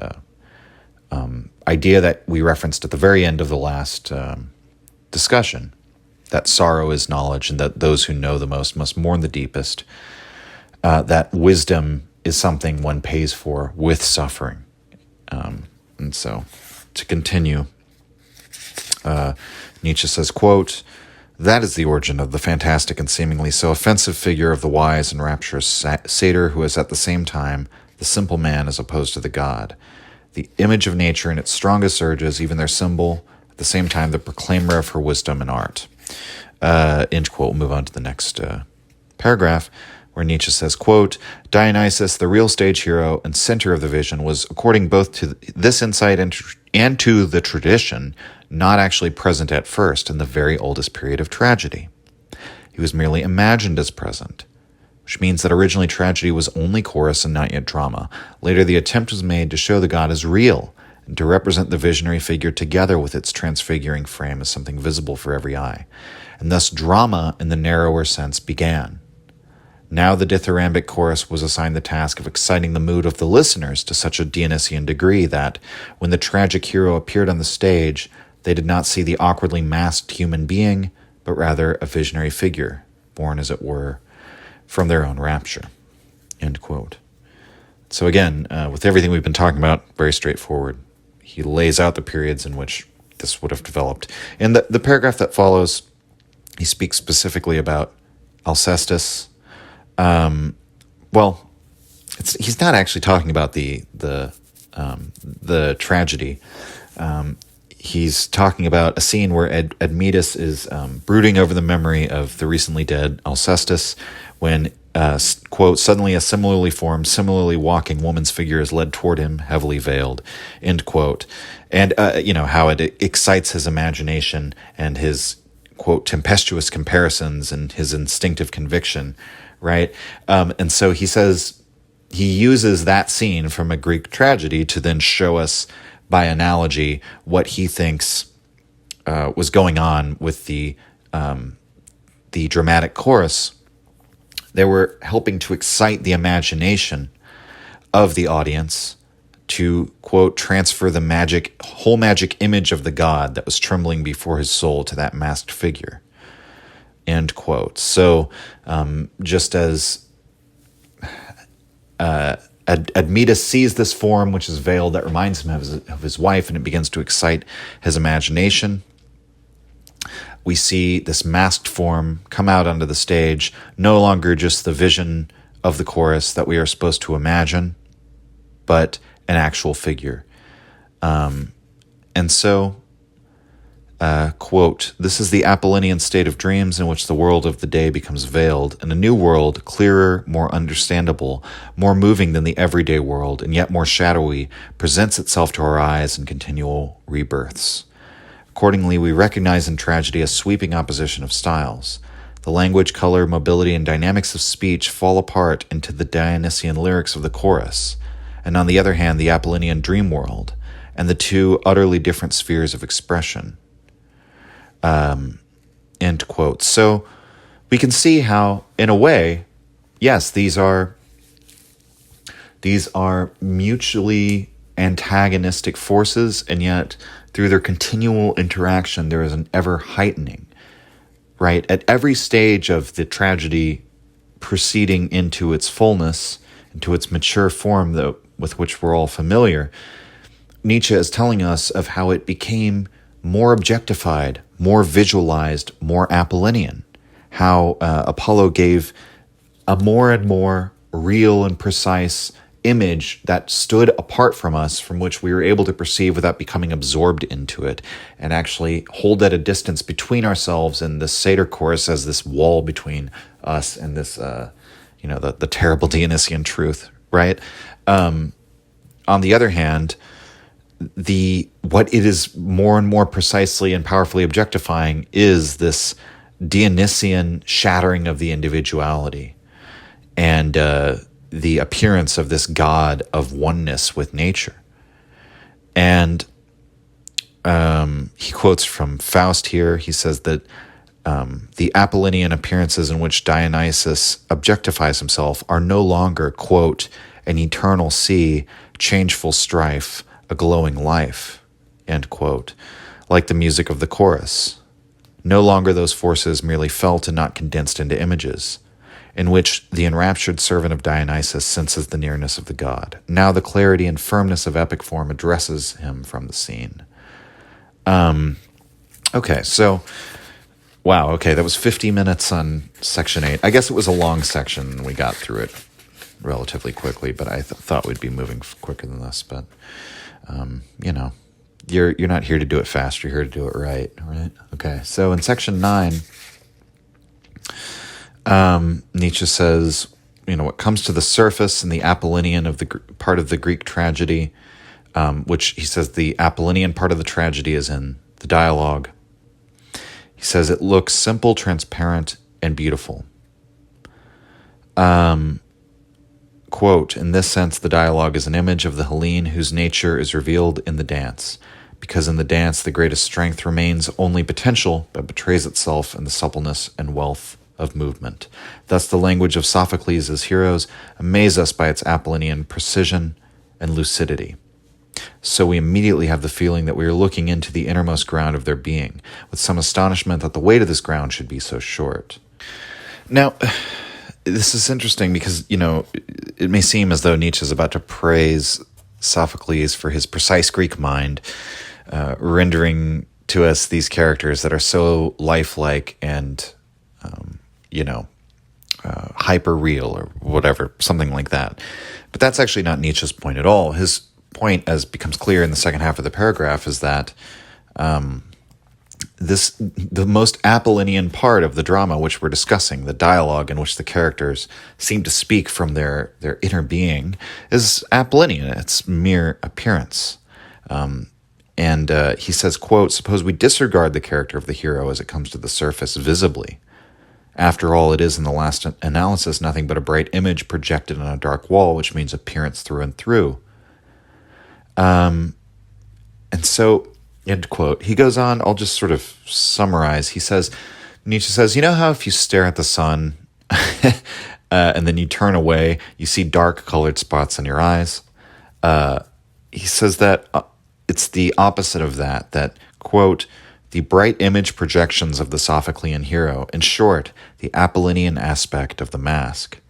idea that we referenced at the very end of the last discussion, that sorrow is knowledge and that those who know the most must mourn the deepest, that wisdom is something one pays for with suffering. And so to continue, Nietzsche says, quote, "That is the origin of the fantastic and seemingly so offensive figure of the wise and rapturous satyr who is at the same time the simple man as opposed to the god, the image of nature in its strongest urges, even their symbol, at the same time the proclaimer of her wisdom and art." End quote. We'll move on to the next paragraph, where Nietzsche says, quote, "Dionysus, the real stage hero and center of the vision, was, according both to this insight and to the tradition, not actually present at first in the very oldest period of tragedy. He was merely imagined as present, which means that originally tragedy was only chorus and not yet drama. Later, the attempt was made to show the god as real and to represent the visionary figure together with its transfiguring frame as something visible for every eye. And thus drama in the narrower sense began. Now the dithyrambic chorus was assigned the task of exciting the mood of the listeners to such a Dionysian degree that, when the tragic hero appeared on the stage, they did not see the awkwardly masked human being, but rather a visionary figure, born, as it were, from their own rapture." End quote. So again, with everything we've been talking about, very straightforward. He lays out the periods in which this would have developed. In the paragraph that follows, he speaks specifically about Alcestis. He's not actually talking about the tragedy. He's talking about a scene where Admetus is brooding over the memory of the recently dead Alcestis when, quote, "suddenly a similarly formed, similarly walking woman's figure is led toward him, heavily veiled," end quote. And, how it excites his imagination and his, quote, "tempestuous comparisons and his instinctive conviction," right? And so he says he uses that scene from a Greek tragedy to then show us, by analogy, what he thinks was going on with the dramatic chorus. They were helping to excite the imagination of the audience to, quote, "transfer the whole magic image of the god that was trembling before his soul to that masked figure," end quote. So just as Admetus sees this form, which is veiled, that reminds him of his wife, and it begins to excite his imagination, we see this masked form come out onto the stage, no longer just the vision of the chorus that we are supposed to imagine, but an actual figure. And so, quote, "This is the Apollonian state of dreams in which the world of the day becomes veiled, and a new world, clearer, more understandable, more moving than the everyday world, and yet more shadowy, presents itself to our eyes in continual rebirths. Accordingly, we recognize in tragedy a sweeping opposition of styles. The language, color, mobility, and dynamics of speech fall apart into the Dionysian lyrics of the chorus, and on the other hand, the Apollonian dream world, and the two utterly different spheres of expression." End quote. So we can see how, in a way, yes, these are mutually antagonistic forces, and yet through their continual interaction, there is an ever heightening, right? At every stage of the tragedy proceeding into its fullness, into its mature form with which we're all familiar, Nietzsche is telling us of how it became more objectified, more visualized, more Apollonian, how Apollo gave a more and more real and precise image that stood apart from us, from which we were able to perceive without becoming absorbed into it, and actually hold at a distance between ourselves and the satyr chorus as this wall between us and this, the terrible Dionysian truth, right? On the other hand, what it is more and more precisely and powerfully objectifying is this Dionysian shattering of the individuality and the appearance of this God of oneness with nature. And he quotes from Faust here. He says that the Apollonian appearances in which Dionysus objectifies himself are no longer, quote, an eternal sea, changeful strife, a glowing life, end quote, like the music of the chorus. No longer those forces merely felt and not condensed into images, in which the enraptured servant of Dionysus senses the nearness of the god. Now the clarity and firmness of epic form addresses him from the scene. Okay, so, wow, okay, that was 50 minutes on section 8. I guess it was a long section, and we got through it relatively quickly, but I thought we'd be moving quicker than this, but, you know, you're not here to do it fast, you're here to do it right? Okay, so in section 9, Nietzsche says, you know, what comes to the surface in the Apollonian of the part of the Greek tragedy, which he says the Apollonian part of the tragedy is in the dialogue. He says it looks simple, transparent, and beautiful. Quote, in this sense, the dialogue is an image of the Hellene whose nature is revealed in the dance, because in the dance the greatest strength remains only potential, but betrays itself in the suppleness and wealth of movement. Thus the language of Sophocles' heroes amazes us by its Apollonian precision and lucidity. So we immediately have the feeling that we are looking into the innermost ground of their being, with some astonishment that the weight of this ground should be so short. Now, this is interesting because, you know, it may seem as though Nietzsche is about to praise Sophocles for his precise Greek mind, rendering to us these characters that are so lifelike and, hyper real or whatever, something like that. But that's actually not Nietzsche's point at all. His point, as becomes clear in the second half of the paragraph, is that the most Apollonian part of the drama, which we're discussing, the dialogue in which the characters seem to speak from their inner being, is Apollonian. It's mere appearance. And he says, quote, suppose we disregard the character of the hero as it comes to the surface visibly. After all, it is in the last analysis nothing but a bright image projected on a dark wall, which means appearance through and through. And so, end quote. He goes on, I'll just sort of summarize. Nietzsche says, you know how if you stare at the sun and then you turn away, you see dark colored spots in your eyes? He says that it's the opposite of that, quote, the bright image projections of the Sophoclean hero, in short, the Apollonian aspect of the mask,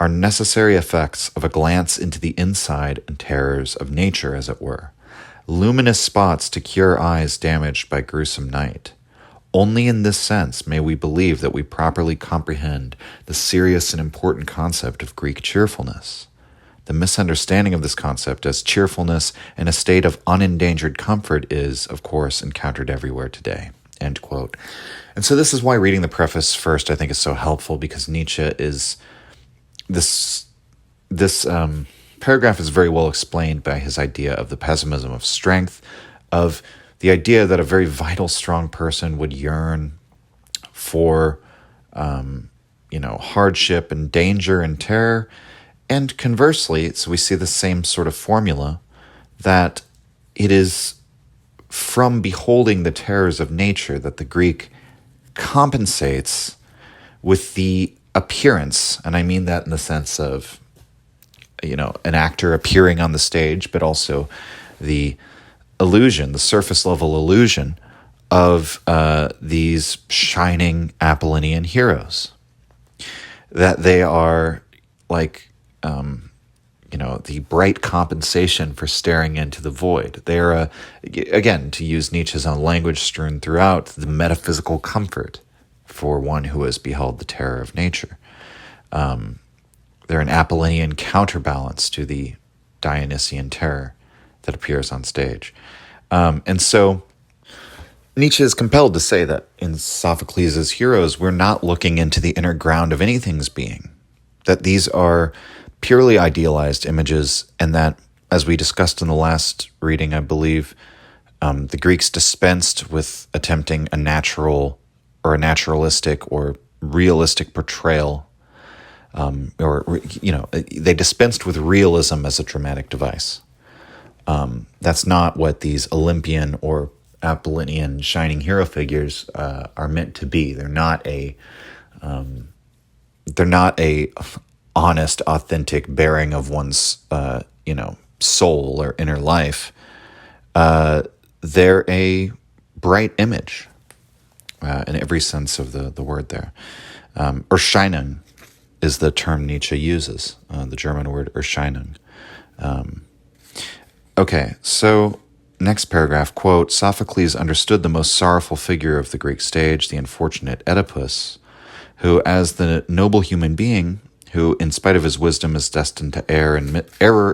are necessary effects of a glance into the inside and terrors of nature, as it were. Luminous spots to cure eyes damaged by gruesome night. Only in this sense may we believe that we properly comprehend the serious and important concept of Greek cheerfulness. The misunderstanding of this concept as cheerfulness in a state of unendangered comfort is, of course, encountered everywhere today. End quote. And so this is why reading the preface first I think is so helpful, because Nietzsche is... This paragraph is very well explained by his idea of the pessimism of strength, of the idea that a very vital, strong person would yearn for, hardship and danger and terror. And conversely, so we see the same sort of formula, that it is from beholding the terrors of nature that the Greek compensates with the appearance, and I mean that in the sense of, an actor appearing on the stage, but also the illusion, the surface level illusion of these shining Apollonian heroes. That they are like, the bright compensation for staring into the void. They are, again, to use Nietzsche's own language strewn throughout, the metaphysical comfort for one who has beheld the terror of nature. They're an Apollonian counterbalance to the Dionysian terror that appears on stage. And so Nietzsche is compelled to say that in Sophocles' heroes, we're not looking into the inner ground of anything's being, that these are purely idealized images, and that, as we discussed in the last reading, I believe, the Greeks dispensed with attempting a natural or a naturalistic or realistic portrayal, they dispensed with realism as a dramatic device. That's not what these Olympian or Apollonian shining hero figures are meant to be. They're not a honest, authentic bearing of one's soul or inner life. They're a bright image in every sense of the word there. Erscheinung is the term Nietzsche uses, the German word Erscheinung. Okay, so next paragraph, quote, Sophocles understood the most sorrowful figure of the Greek stage, the unfortunate Oedipus, who, as the noble human being, who, in spite of his wisdom, is destined to error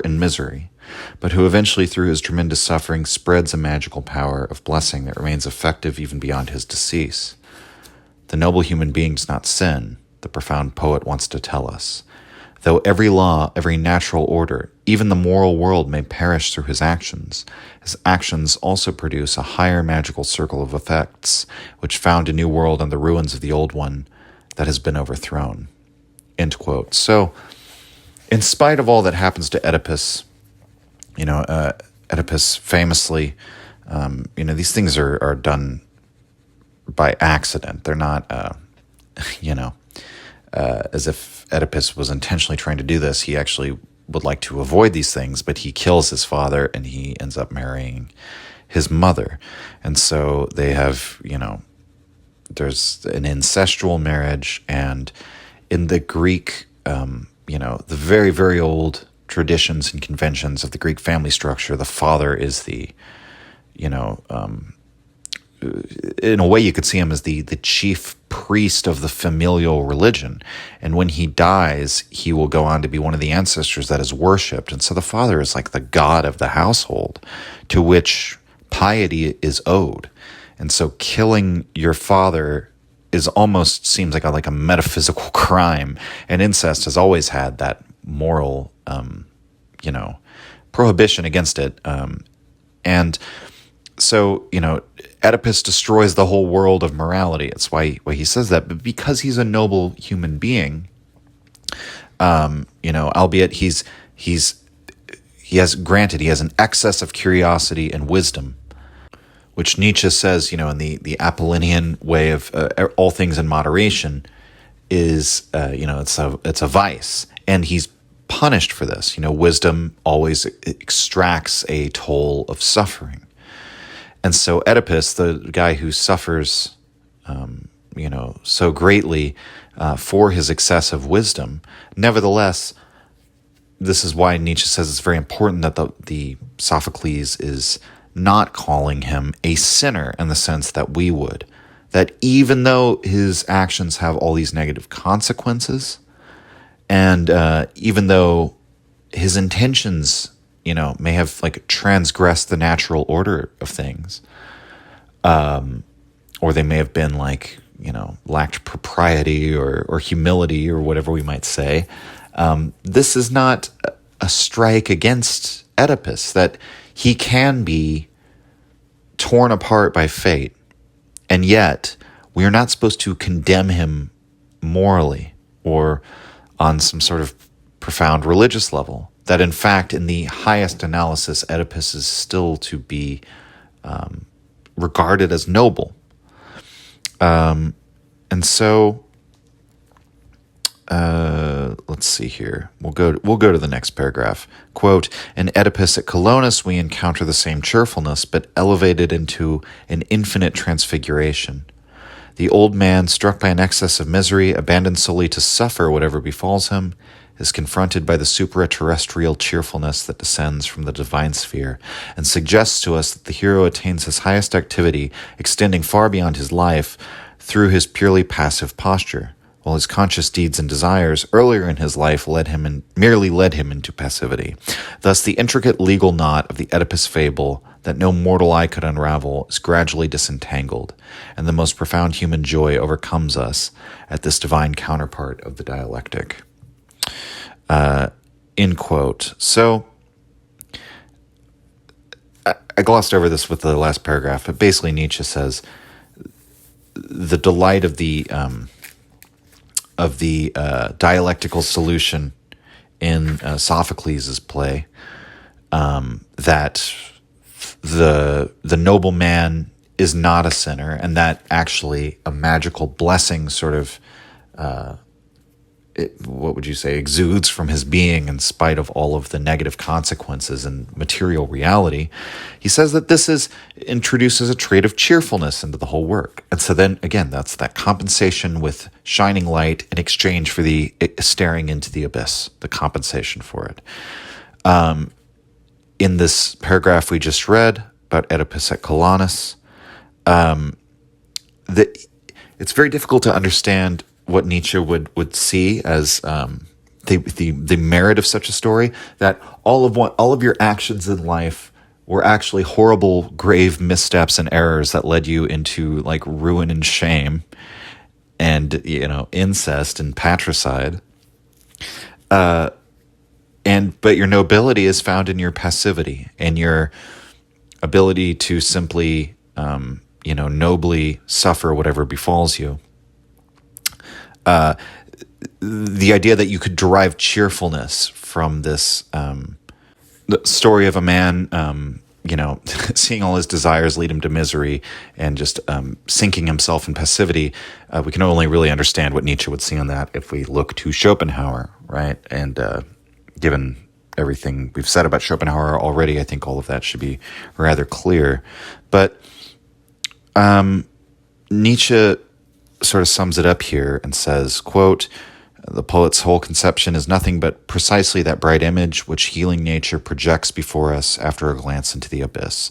and misery, but who eventually, through his tremendous suffering, spreads a magical power of blessing that remains effective even beyond his decease. The noble human being does not sin, the profound poet wants to tell us. Though every law, every natural order, even the moral world may perish through his actions also produce a higher magical circle of effects, which found a new world on the ruins of the old one that has been overthrown. End quote. So, in spite of all that happens to Oedipus, Oedipus famously, these things are done by accident. They're not, as if Oedipus was intentionally trying to do this. He actually would like to avoid these things, but he kills his father and he ends up marrying his mother. And so they have, there's an incestual marriage, and in the Greek, the very, very old traditions and conventions of the Greek family structure, the father is the, in a way you could see him as the chief priest of the familial religion. And when he dies, he will go on to be one of the ancestors that is worshipped. And so the father is like the god of the household to which piety is owed. And so killing your father almost seems like a metaphysical crime. And incest has always had that moral, prohibition against it. And so, Oedipus destroys the whole world of morality. It's why he says that. But because he's a noble human being, albeit he has an excess of curiosity and wisdom, which Nietzsche says, in the Apollonian way of all things in moderation is, it's a vice. And he's punished for this. Wisdom always extracts a toll of suffering. And so Oedipus, the guy who suffers, so greatly for his excessive wisdom, nevertheless, this is why Nietzsche says it's very important that the Sophocles is not calling him a sinner in the sense that we would. That even though his actions have all these negative consequences, and even though his intentions may have transgressed the natural order of things, or they may have been lacked propriety or humility or whatever we might say. This is not a strike against Oedipus, that he can be torn apart by fate, and yet we are not supposed to condemn him morally or on some sort of profound religious level. That in fact, in the highest analysis, Oedipus is still to be regarded as noble. And so, let's see here. We'll go to the next paragraph. Quote, in Oedipus at Colonus, we encounter the same cheerfulness, but elevated into an infinite transfiguration. The old man, struck by an excess of misery, abandoned solely to suffer whatever befalls him, is confronted by the supraterrestrial cheerfulness that descends from the divine sphere and suggests to us that the hero attains his highest activity, extending far beyond his life, through his purely passive posture, while his conscious deeds and desires earlier in his life merely led him into passivity. Thus, the intricate legal knot of the Oedipus fable that no mortal eye could unravel is gradually disentangled, and the most profound human joy overcomes us at this divine counterpart of the dialectic. End quote. So, I glossed over this with the last paragraph, but basically Nietzsche says the delight of the dialectical solution in Sophocles' play, that the noble man is not a sinner, and that actually a magical blessing sort of, what would you say, exudes from his being in spite of all of the negative consequences and material reality. He says that this introduces a trait of cheerfulness into the whole work. And so then, again, that's that compensation with shining light in exchange for the staring into the abyss, the compensation for it. In this paragraph we just read about Oedipus at Colonus, it's very difficult to understand what Nietzsche would see as the merit of such a story, that all of your actions in life were actually horrible, grave missteps and errors that led you into like ruin and shame and, incest and patricide. But your nobility is found in your passivity and your ability to simply, nobly suffer whatever befalls you. The idea that you could derive cheerfulness from this the story of a man, seeing all his desires lead him to misery and just sinking himself in passivity, we can only really understand what Nietzsche would see on that if we look to Schopenhauer, right? And given everything we've said about Schopenhauer already, I think all of that should be rather clear. But Nietzsche sort of sums it up here and says, quote, "The poet's whole conception is nothing but precisely that bright image which healing nature projects before us after a glance into the abyss.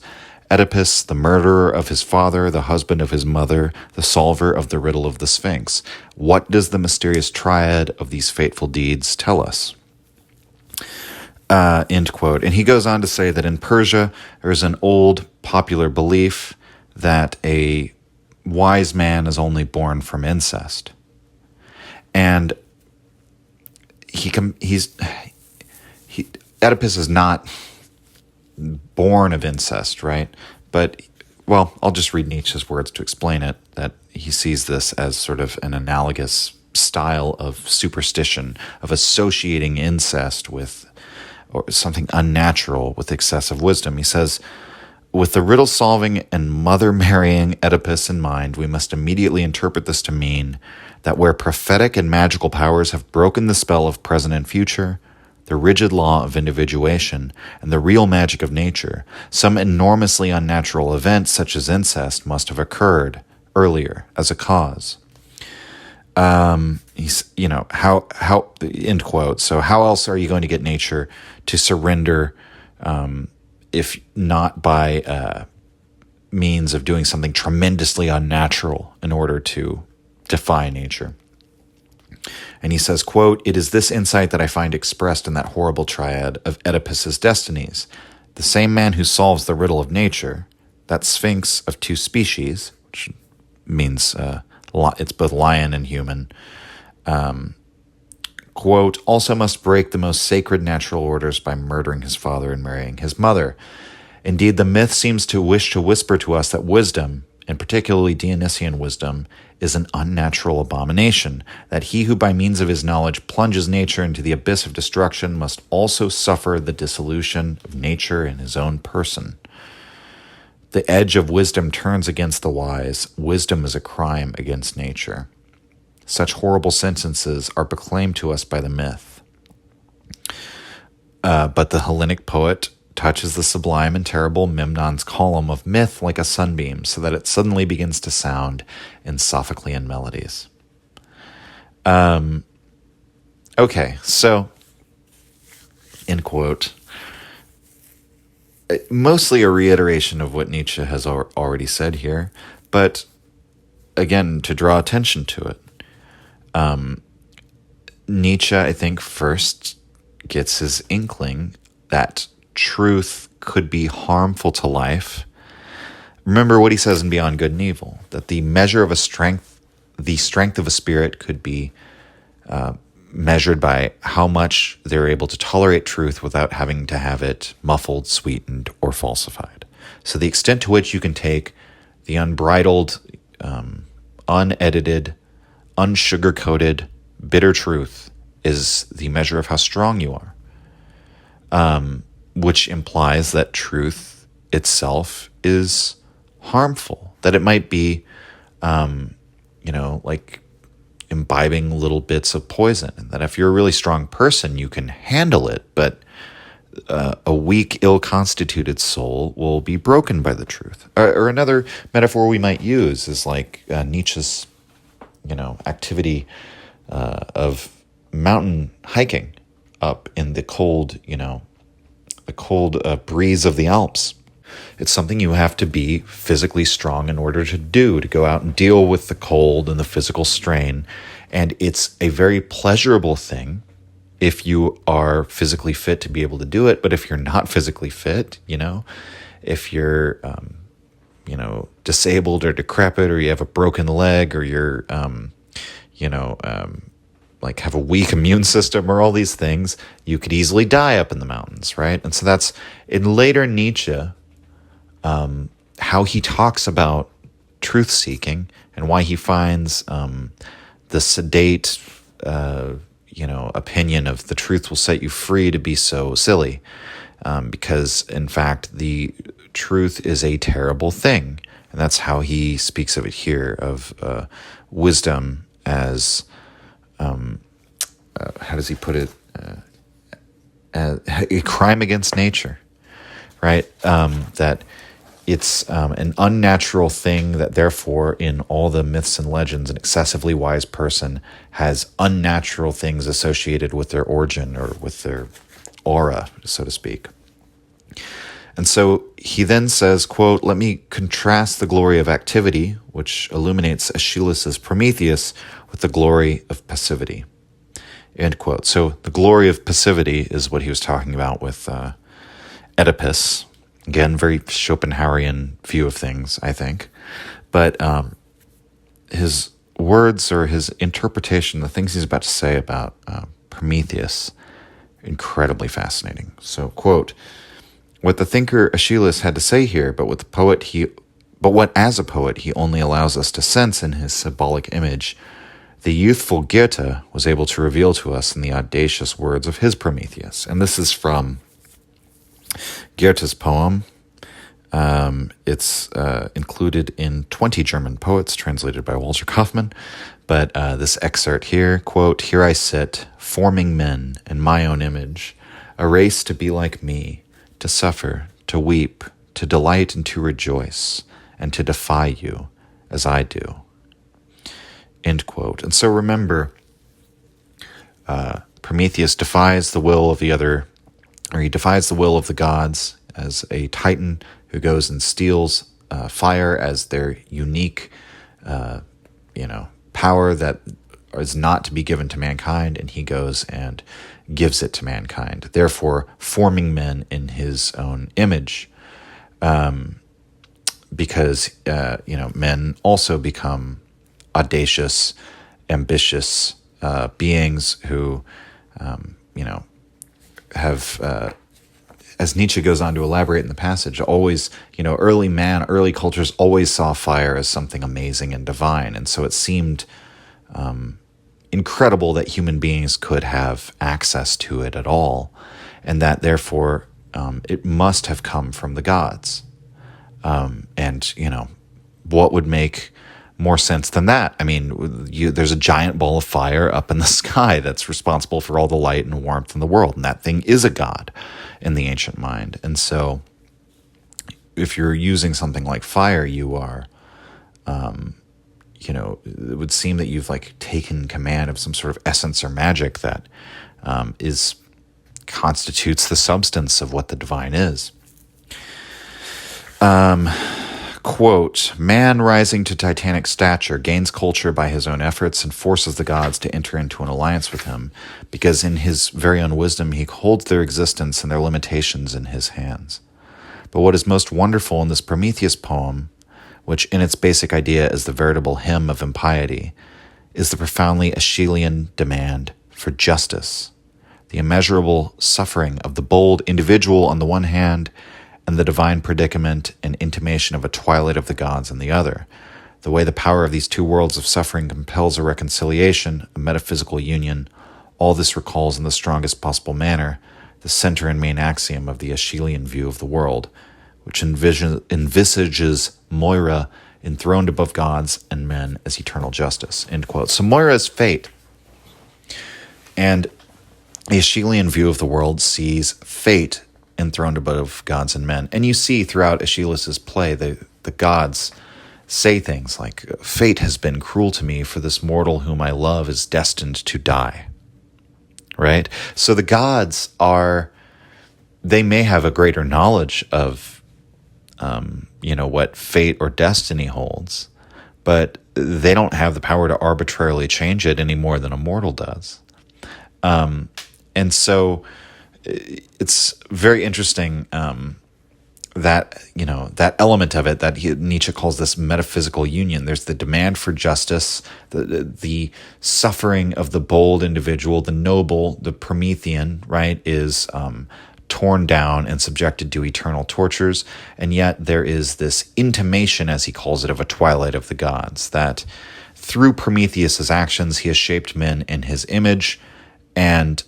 Oedipus, the murderer of his father, the husband of his mother, the solver of the riddle of the Sphinx. What does the mysterious triad of these fateful deeds tell us?" End quote. And he goes on to say that in Persia, there is an old popular belief that a wise man is only born from incest. And Oedipus is not born of incest, right? But, well, I'll just read Nietzsche's words to explain it, that he sees this as sort of an analogous style of superstition, of associating incest with, or something unnatural with excessive wisdom. He says, "With the riddle-solving and mother-marrying Oedipus in mind, we must immediately interpret this to mean that where prophetic and magical powers have broken the spell of present and future, the rigid law of individuation, and the real magic of nature, some enormously unnatural event such as incest must have occurred earlier as a cause." He's, how, end quote. So how else are you going to get nature to surrender, if not by means of doing something tremendously unnatural in order to defy nature? And he says, quote, "It is this insight that I find expressed in that horrible triad of Oedipus's destinies. The same man who solves the riddle of nature, that sphinx of two species," which means it's both lion and human, quote, "also must break the most sacred natural orders by murdering his father and marrying his mother. Indeed, the myth seems to wish to whisper to us that wisdom, and particularly Dionysian wisdom, is an unnatural abomination, that he who by means of his knowledge plunges nature into the abyss of destruction must also suffer the dissolution of nature in his own person. The edge of wisdom turns against the wise. Wisdom is a crime against nature. Such horrible sentences are proclaimed to us by the myth. But the Hellenic poet touches the sublime and terrible Memnon's column of myth like a sunbeam, so that it suddenly begins to sound in Sophoclean melodies." Okay, so, end quote. Mostly a reiteration of what Nietzsche has already said here, but again, to draw attention to it. Nietzsche, I think, first gets his inkling that truth could be harmful to life. Remember what he says in Beyond Good and Evil, that the measure of the strength of a spirit could be measured by how much they're able to tolerate truth without having to have it muffled, sweetened, or falsified. So the extent to which you can take the unbridled, unedited, unsugar-coated, bitter truth is the measure of how strong you are, which implies that truth itself is harmful, that it might be, like imbibing little bits of poison, and that if you're a really strong person, you can handle it, but a weak, ill-constituted soul will be broken by the truth. Or another metaphor we might use is like Nietzsche's, activity of mountain hiking up in the cold, breeze of the Alps. It's something you have to be physically strong in order to do, to go out and deal with the cold and the physical strain. And it's a very pleasurable thing if you are physically fit to be able to do it. But if you're not physically fit, if you're, disabled or decrepit, or you have a broken leg, or you're, have a weak immune system, or all these things, you could easily die up in the mountains, right? And so that's, in later Nietzsche, how he talks about truth-seeking and why he finds the sedate, opinion of the truth will set you free to be so silly, because, in fact, the truth is a terrible thing. And that's how he speaks of it here, of wisdom as, how does he put it, a crime against nature, right? That it's an unnatural thing, that therefore in all the myths and legends, an excessively wise person has unnatural things associated with their origin or with their aura, so to speak. And so he then says, quote, "Let me contrast the glory of activity, which illuminates Aeschylus's Prometheus, with the glory of passivity." End quote. So the glory of passivity is what he was talking about with Oedipus. Again, very Schopenhauerian view of things, I think. But his words, or his interpretation, the things he's about to say about Prometheus, incredibly fascinating. So, quote, "What the thinker Aeschylus had to say here, but what as a poet he only allows us to sense in his symbolic image, the youthful Goethe was able to reveal to us in the audacious words of his Prometheus." And this is from Goethe's poem. It's included in 20 German Poets, translated by Walter Kaufmann. But this excerpt here, quote, "Here I sit, forming men in my own image, a race to be like me, to suffer, to weep, to delight and to rejoice, and to defy you as I do." End quote. And so remember, Prometheus defies the will of the other, or he defies the will of the gods as a titan who goes and steals fire as their unique, power that is not to be given to mankind, and he goes and gives it to mankind, therefore forming men in his own image, because men also become audacious, ambitious beings who, have, as Nietzsche goes on to elaborate in the passage, always, early cultures always saw fire as something amazing and divine. And so it seemed incredible that human beings could have access to it at all, and that therefore it must have come from the gods. And what would make more sense than that? I mean, there's a giant ball of fire up in the sky that's responsible for all the light and warmth in the world, and that thing is a god in the ancient mind. And so if you're using something like fire, you are, it would seem that you've taken command of some sort of essence or magic that constitutes the substance of what the divine is. Quote, "Man rising to titanic stature gains culture by his own efforts and forces the gods to enter into an alliance with him, because in his very own wisdom he holds their existence and their limitations in his hands. But what is most wonderful in this Prometheus poem, which in its basic idea is the veritable hymn of impiety, is the profoundly Aeschylean demand for justice, the immeasurable suffering of the bold individual on the one hand, and the divine predicament and intimation of a twilight of the gods on the other. The way the power of these two worlds of suffering compels a reconciliation, a metaphysical union, all this recalls in the strongest possible manner the center and main axiom of the Aeschylean view of the world, which envisages Moira enthroned above gods and men as eternal justice. End quote. So Moira is fate. And the Aeschylean view of the world sees fate enthroned above gods and men. And you see throughout Aeschylus's play, the gods say things like, fate has been cruel to me, for this mortal whom I love is destined to die. Right? So the gods they may have a greater knowledge of, what fate or destiny holds, but they don't have the power to arbitrarily change it any more than a mortal does. And so it's very interesting that element of it that Nietzsche calls this metaphysical union. There's the demand for justice, the suffering of the bold individual, the noble, the Promethean, right, is torn down and subjected to eternal tortures. And yet there is this intimation, as he calls it, of a twilight of the gods, that through Prometheus's actions, he has shaped men in his image. And,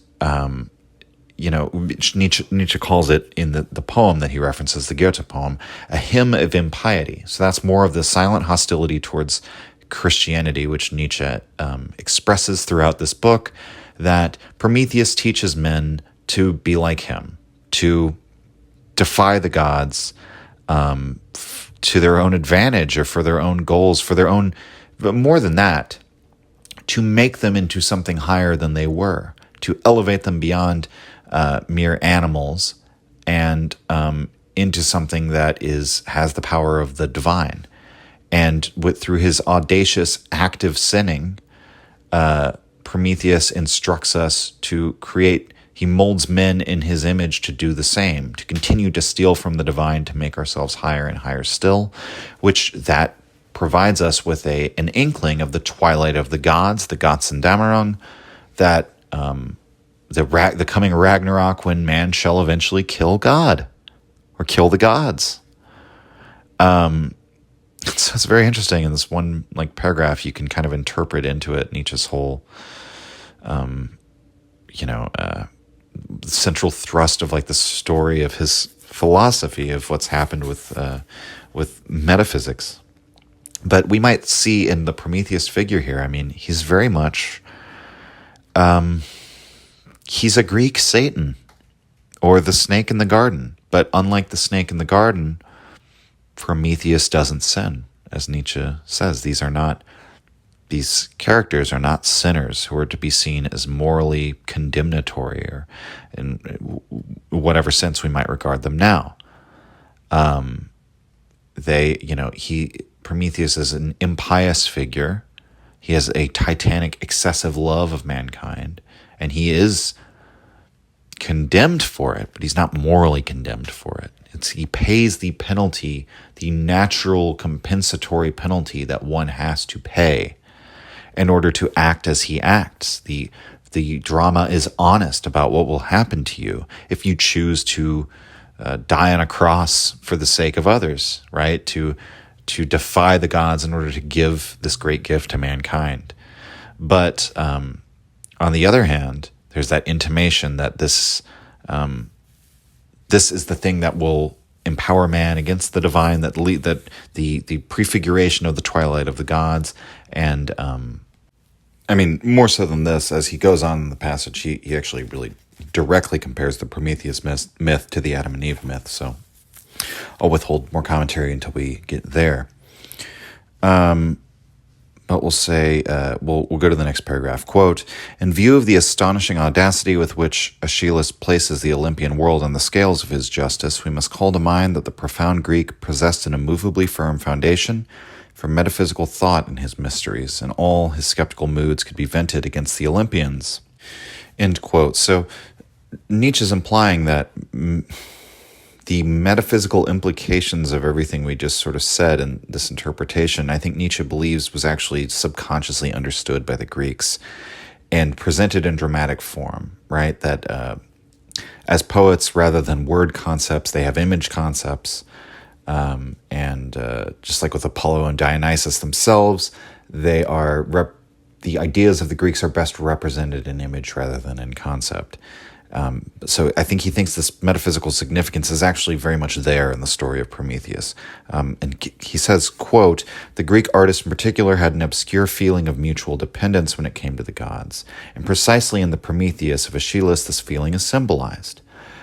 Nietzsche calls it in the poem that he references, the Goethe poem, a hymn of impiety. So that's more of the silent hostility towards Christianity, which Nietzsche expresses throughout this book, that Prometheus teaches men to be like him, to defy the gods to their own advantage or for their own goals, for their own, but more than that, to make them into something higher than they were, to elevate them beyond mere animals and into something that has the power of the divine. And through his audacious active sinning, Prometheus instructs us to create. He molds men in his image to do the same, to continue to steal from the divine, to make ourselves higher and higher still, which that provides us with an inkling of the twilight of the gods, the Götterdämmerung, that the coming Ragnarok, when man shall eventually kill God or kill the gods. So it's very interesting. In this one paragraph, you can kind of interpret into it Nietzsche's whole, central thrust of the story of his philosophy of what's happened with metaphysics. But we might see in the Prometheus figure here, he's very much, he's a Greek Satan or the snake in the garden. But unlike the snake in the garden, Prometheus doesn't sin. As Nietzsche says, these characters are not sinners who are to be seen as morally condemnatory or in whatever sense we might regard them now. Prometheus is an impious figure. He has a titanic, excessive love of mankind, and he is condemned for it, but he's not morally condemned for it. He pays the penalty, the natural compensatory penalty that one has to pay in order to act as he acts. The drama is honest about what will happen to you if you choose to die on a cross for the sake of others, right? To defy the gods in order to give this great gift to mankind. But on the other hand, there's that intimation that this is the thing that will empower man against the divine, that the prefiguration of the twilight of the gods. And more so than this, as he goes on in the passage, he actually really directly compares the Prometheus myth to the Adam and Eve myth. So I'll withhold more commentary until we get there. But we'll say, we'll go to the next paragraph. Quote, in view of the astonishing audacity with which Aeschylus places the Olympian world on the scales of his justice, we must call to mind that the profound Greek possessed an immovably firm foundation for metaphysical thought in his mysteries, and all his skeptical moods could be vented against the Olympians. End quote. So Nietzsche's implying that the metaphysical implications of everything we just sort of said in this interpretation, I think Nietzsche believes was actually subconsciously understood by the Greeks and presented in dramatic form, right? That as poets, rather than word concepts, they have image concepts. And just like with Apollo and Dionysus themselves, they are the ideas of the Greeks are best represented in image rather than in concept. So I think he thinks this metaphysical significance is actually very much there in the story of Prometheus. And he says, quote, "The Greek artist in particular had an obscure feeling of mutual dependence when it came to the gods. And precisely in the Prometheus of Aeschylus, this feeling is symbolized.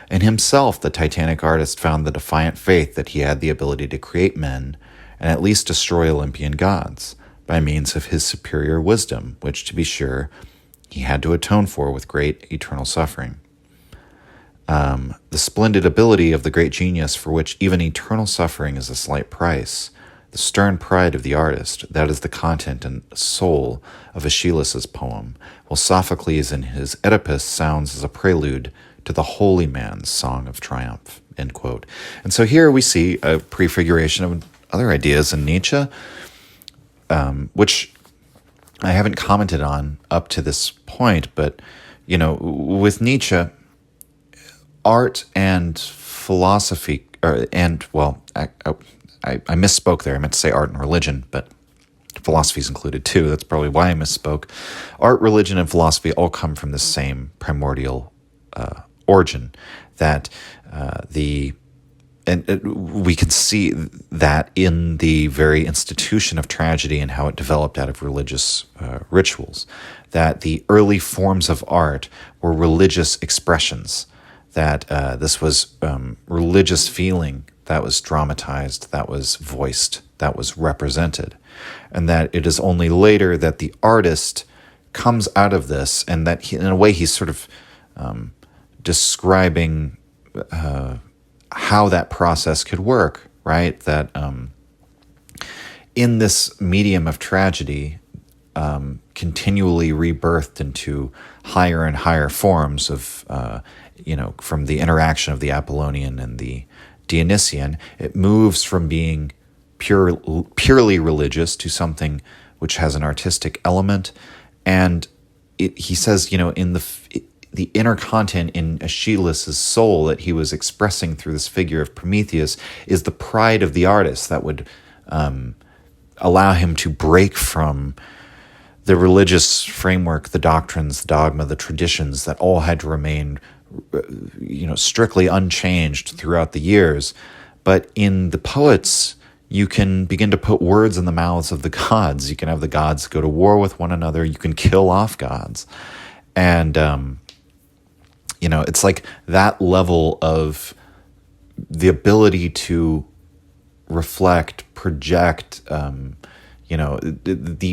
In himself, the Titanic artist found the defiant faith that he had the ability to create men and at least destroy Olympian gods by means of his superior wisdom, which, to be sure, he had to atone for with great eternal suffering. The splendid ability of the great genius for which even eternal suffering is a slight price, the stern pride of the artist, that is the content and soul of Aeschylus's poem, while Sophocles in his Oedipus sounds as a prelude to the holy man's song of triumph," end quote. And so here we see a prefiguration of other ideas in Nietzsche, which I haven't commented on up to this point, but, with Nietzsche, art and philosophy, I misspoke there. I meant to say art and religion, but philosophy is included too. That's probably why I misspoke. Art, religion, and philosophy all come from the same primordial origin. That we can see that in the very institution of tragedy and how it developed out of religious rituals. That the early forms of art were religious expressions. That this was religious feeling that was dramatized, that was voiced, that was represented. And that it is only later that the artist comes out of this, and that in a way he's sort of describing how that process could work, right? That in this medium of tragedy, continually rebirthed into higher and higher forms of, from the interaction of the Apollonian and the Dionysian, it moves from being purely religious to something which has an artistic element. And he says, in the inner content in Aeschylus' soul that he was expressing through this figure of Prometheus is the pride of the artist that would allow him to break from the religious framework, the doctrines, the dogma, the traditions that all had to remain, strictly unchanged throughout the years. But in the poets, you can begin to put words in the mouths of the gods. You can have the gods go to war with one another. You can kill off gods. And, it's like that level of the ability to reflect, project, the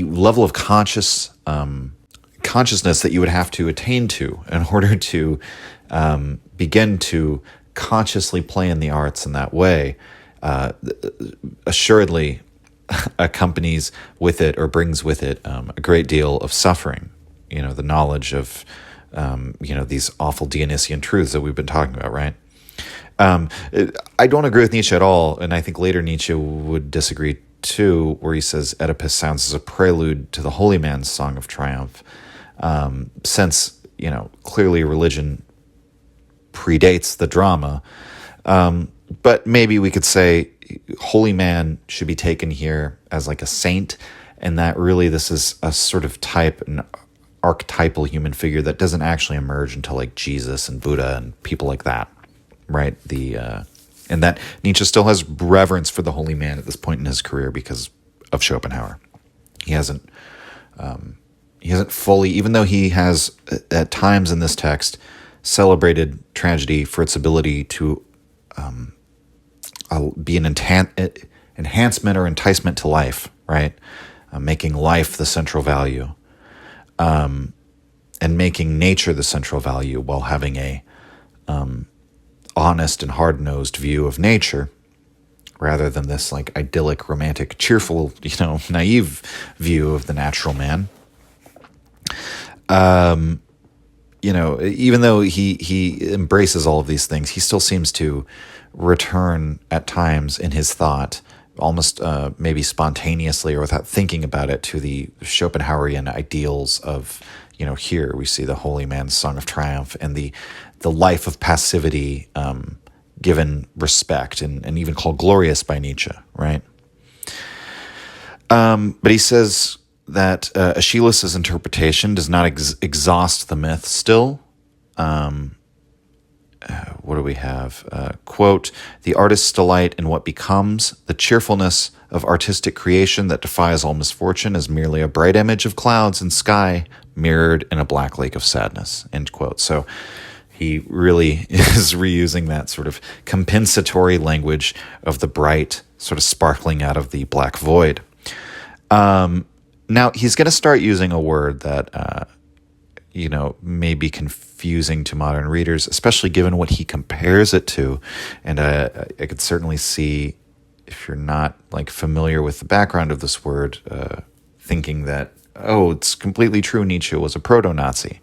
level of consciousness that you would have to attain to in order to begin to consciously play in the arts in that way, assuredly accompanies with it or brings with it a great deal of suffering. The knowledge of these awful Dionysian truths that we've been talking about, right? I don't agree with Nietzsche at all, and I think later Nietzsche would disagree too, where he says Oedipus sounds as a prelude to the holy man's song of triumph, since clearly religion predates the drama. But maybe we could say holy man should be taken here as like a saint, and that really this is a sort of an archetypal human figure that doesn't actually emerge until like Jesus and Buddha and people like that, right? And that Nietzsche still has reverence for the holy man at this point in his career because of Schopenhauer. He hasn't fully, even though he has at times in this text celebrated tragedy for its ability to be an enhancement or enticement to life, right? Making life the central value, and making nature the central value while having a honest and hard-nosed view of nature, rather than this like idyllic, romantic, cheerful, naive view of the natural man. Even though he embraces all of these things, he still seems to return at times in his thought, almost maybe spontaneously or without thinking about it, to the Schopenhauerian ideals of, here we see the holy man's song of triumph and the life of passivity given respect and even called glorious by Nietzsche, right? But he says that Aeschylus's interpretation does not exhaust the myth still. What do we have? Quote, the artist's delight in what becomes, the cheerfulness of artistic creation that defies all misfortune is merely a bright image of clouds and sky mirrored in a black lake of sadness, end quote. So he really is reusing that sort of compensatory language of the bright sort of sparkling out of the black void. Now, he's going to start using a word that, may be confusing to modern readers, especially given what he compares it to. And I could certainly see, if you're not familiar with the background of this word, thinking that, it's completely true Nietzsche was a proto-Nazi.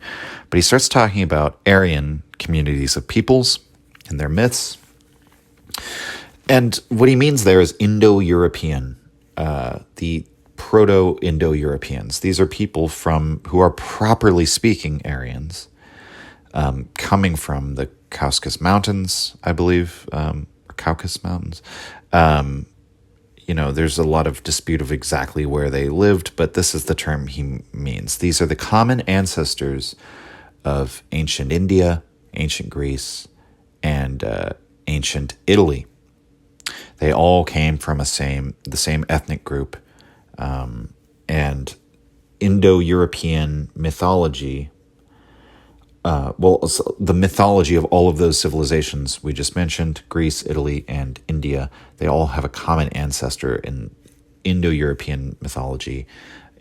But he starts talking about Aryan communities of peoples and their myths. And what he means there is Indo-European, the Proto-Indo-Europeans. These are people who are properly speaking Aryans, coming from the Caucasus Mountains, I believe, or Caucasus Mountains. There's a lot of dispute of exactly where they lived, but this is the term he means. These are the common ancestors of ancient India, ancient Greece, and ancient Italy. They all came from the same ethnic group. And Indo-European mythology, the mythology of all of those civilizations we just mentioned, Greece, Italy, and India, they all have a common ancestor in Indo-European mythology.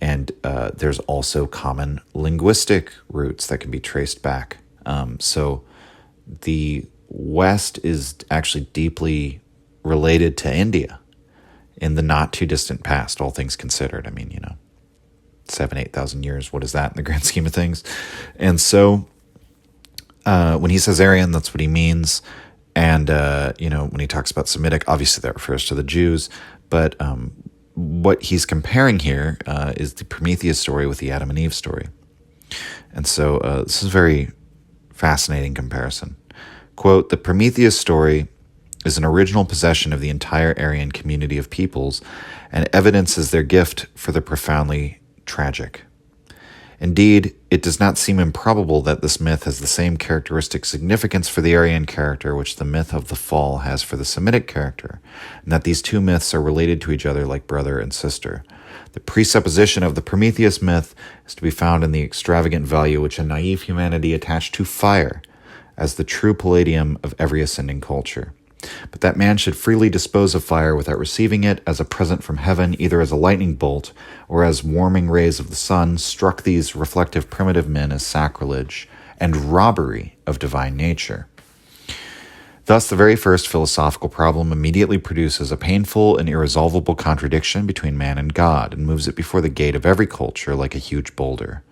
And there's also common linguistic roots that can be traced back. So the West is actually deeply related to India in the not too distant past, all things considered. 7,000-8,000 years, what is that in the grand scheme of things? And so when he says Aryan, that's what he means. And, when he talks about Semitic, obviously that refers to the Jews. But what he's comparing here is the Prometheus story with the Adam and Eve story. And so this is a very fascinating comparison. Quote, the Prometheus story is an original possession of the entire Aryan community of peoples and evidences their gift for the profoundly tragic. Indeed, it does not seem improbable that this myth has the same characteristic significance for the Aryan character which the myth of the fall has for the Semitic character, and that these two myths are related to each other like brother and sister. The presupposition of the Prometheus myth is to be found in the extravagant value which a naive humanity attached to fire as the true palladium of every ascending culture. But that man should freely dispose of fire without receiving it as a present from heaven, either as a lightning bolt or as warming rays of the sun, struck these reflective primitive men as sacrilege and robbery of divine nature. Thus, the very first philosophical problem immediately produces a painful and irresolvable contradiction between man and God, and moves it before the gate of every culture like a huge boulder.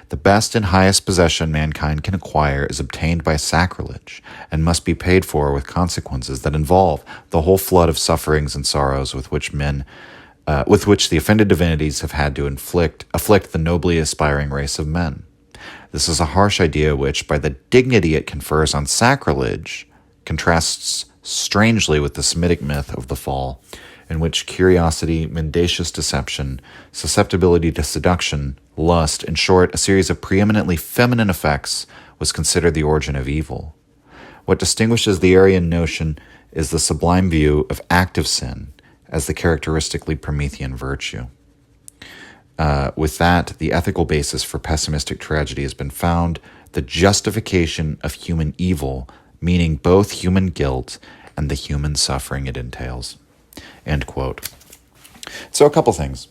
The best and highest possession mankind can acquire is obtained by sacrilege, and must be paid for with consequences that involve the whole flood of sufferings and sorrows with which the offended divinities have had to afflict the nobly aspiring race of men. This is a harsh idea which, by the dignity it confers on sacrilege, contrasts strangely with the Semitic myth of the fall, in which curiosity, mendacious deception, susceptibility to seduction, lust, in short, a series of preeminently feminine effects, was considered the origin of evil. What distinguishes the Aryan notion is the sublime view of active sin as the characteristically Promethean virtue. With that, the ethical basis for pessimistic tragedy has been found, the justification of human evil, meaning both human guilt and the human suffering it entails. End quote. So a couple things.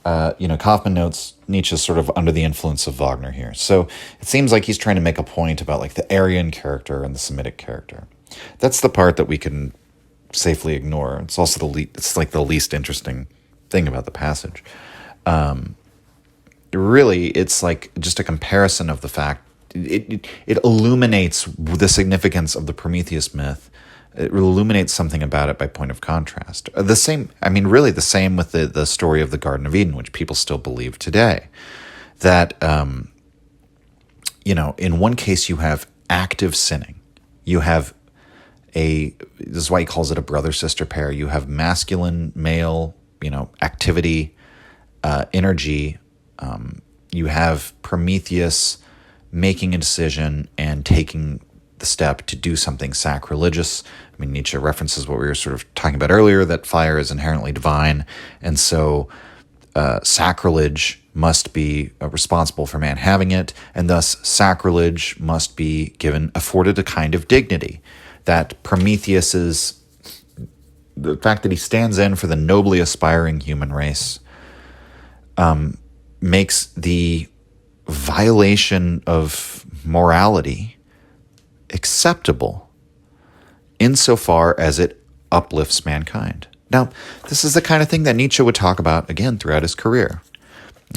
Kaufman notes Nietzsche's sort of under the influence of Wagner here. So it seems like he's trying to make a point about the Aryan character and the Semitic character. That's the part that we can safely ignore. It's also the least interesting thing about the passage. Really, it's just a comparison of the fact it illuminates the significance of the Prometheus myth. It illuminates something about it by point of contrast. The same with the story of the Garden of Eden, which people still believe today. That, in one case you have active sinning. You have this is why he calls it a brother-sister pair. You have masculine, male, activity, energy. You have Prometheus making a decision and taking the step to do something sacrilegious. I mean, Nietzsche references what we were sort of talking about earlier, that fire is inherently divine. And so sacrilege must be responsible for man having it, and thus sacrilege must be afforded a kind of dignity. That the fact that he stands in for the nobly aspiring human race makes the violation of morality acceptable insofar as it uplifts mankind. Now, this is the kind of thing that Nietzsche would talk about, again, throughout his career.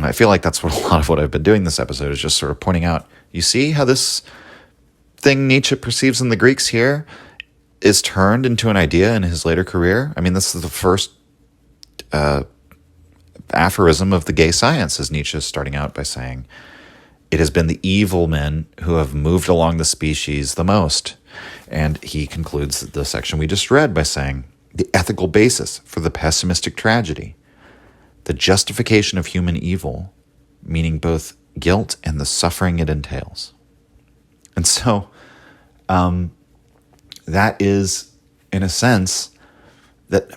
I feel like that's what a lot of what I've been doing this episode is just sort of pointing out, you see how this thing Nietzsche perceives in the Greeks here is turned into an idea in his later career? I mean, this is the first aphorism of the gay science, as Nietzsche is starting out by saying, it has been the evil men who have moved along the species the most. And he concludes the section we just read by saying, the ethical basis for the pessimistic tragedy, the justification of human evil, meaning both guilt and the suffering it entails. And so that is, in a sense, that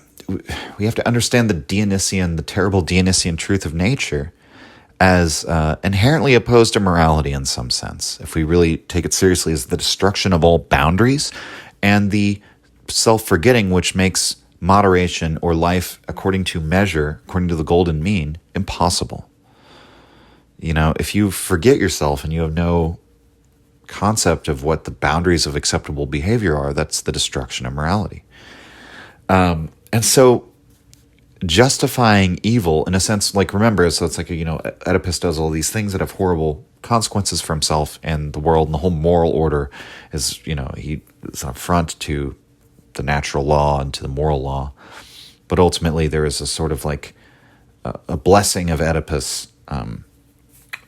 we have to understand the terrible Dionysian truth of nature as inherently opposed to morality in some sense. If we really take it seriously, as the destruction of all boundaries and the self-forgetting which makes moderation or life according to measure, according to the golden mean, impossible. If you forget yourself and you have no concept of what the boundaries of acceptable behavior are, that's the destruction of morality. And so justifying evil, in a sense, remember, so it's Oedipus does all these things that have horrible consequences for himself and the world, and the whole moral order is, he is an affront to the natural law and to the moral law. But ultimately there is a sort of a blessing of Oedipus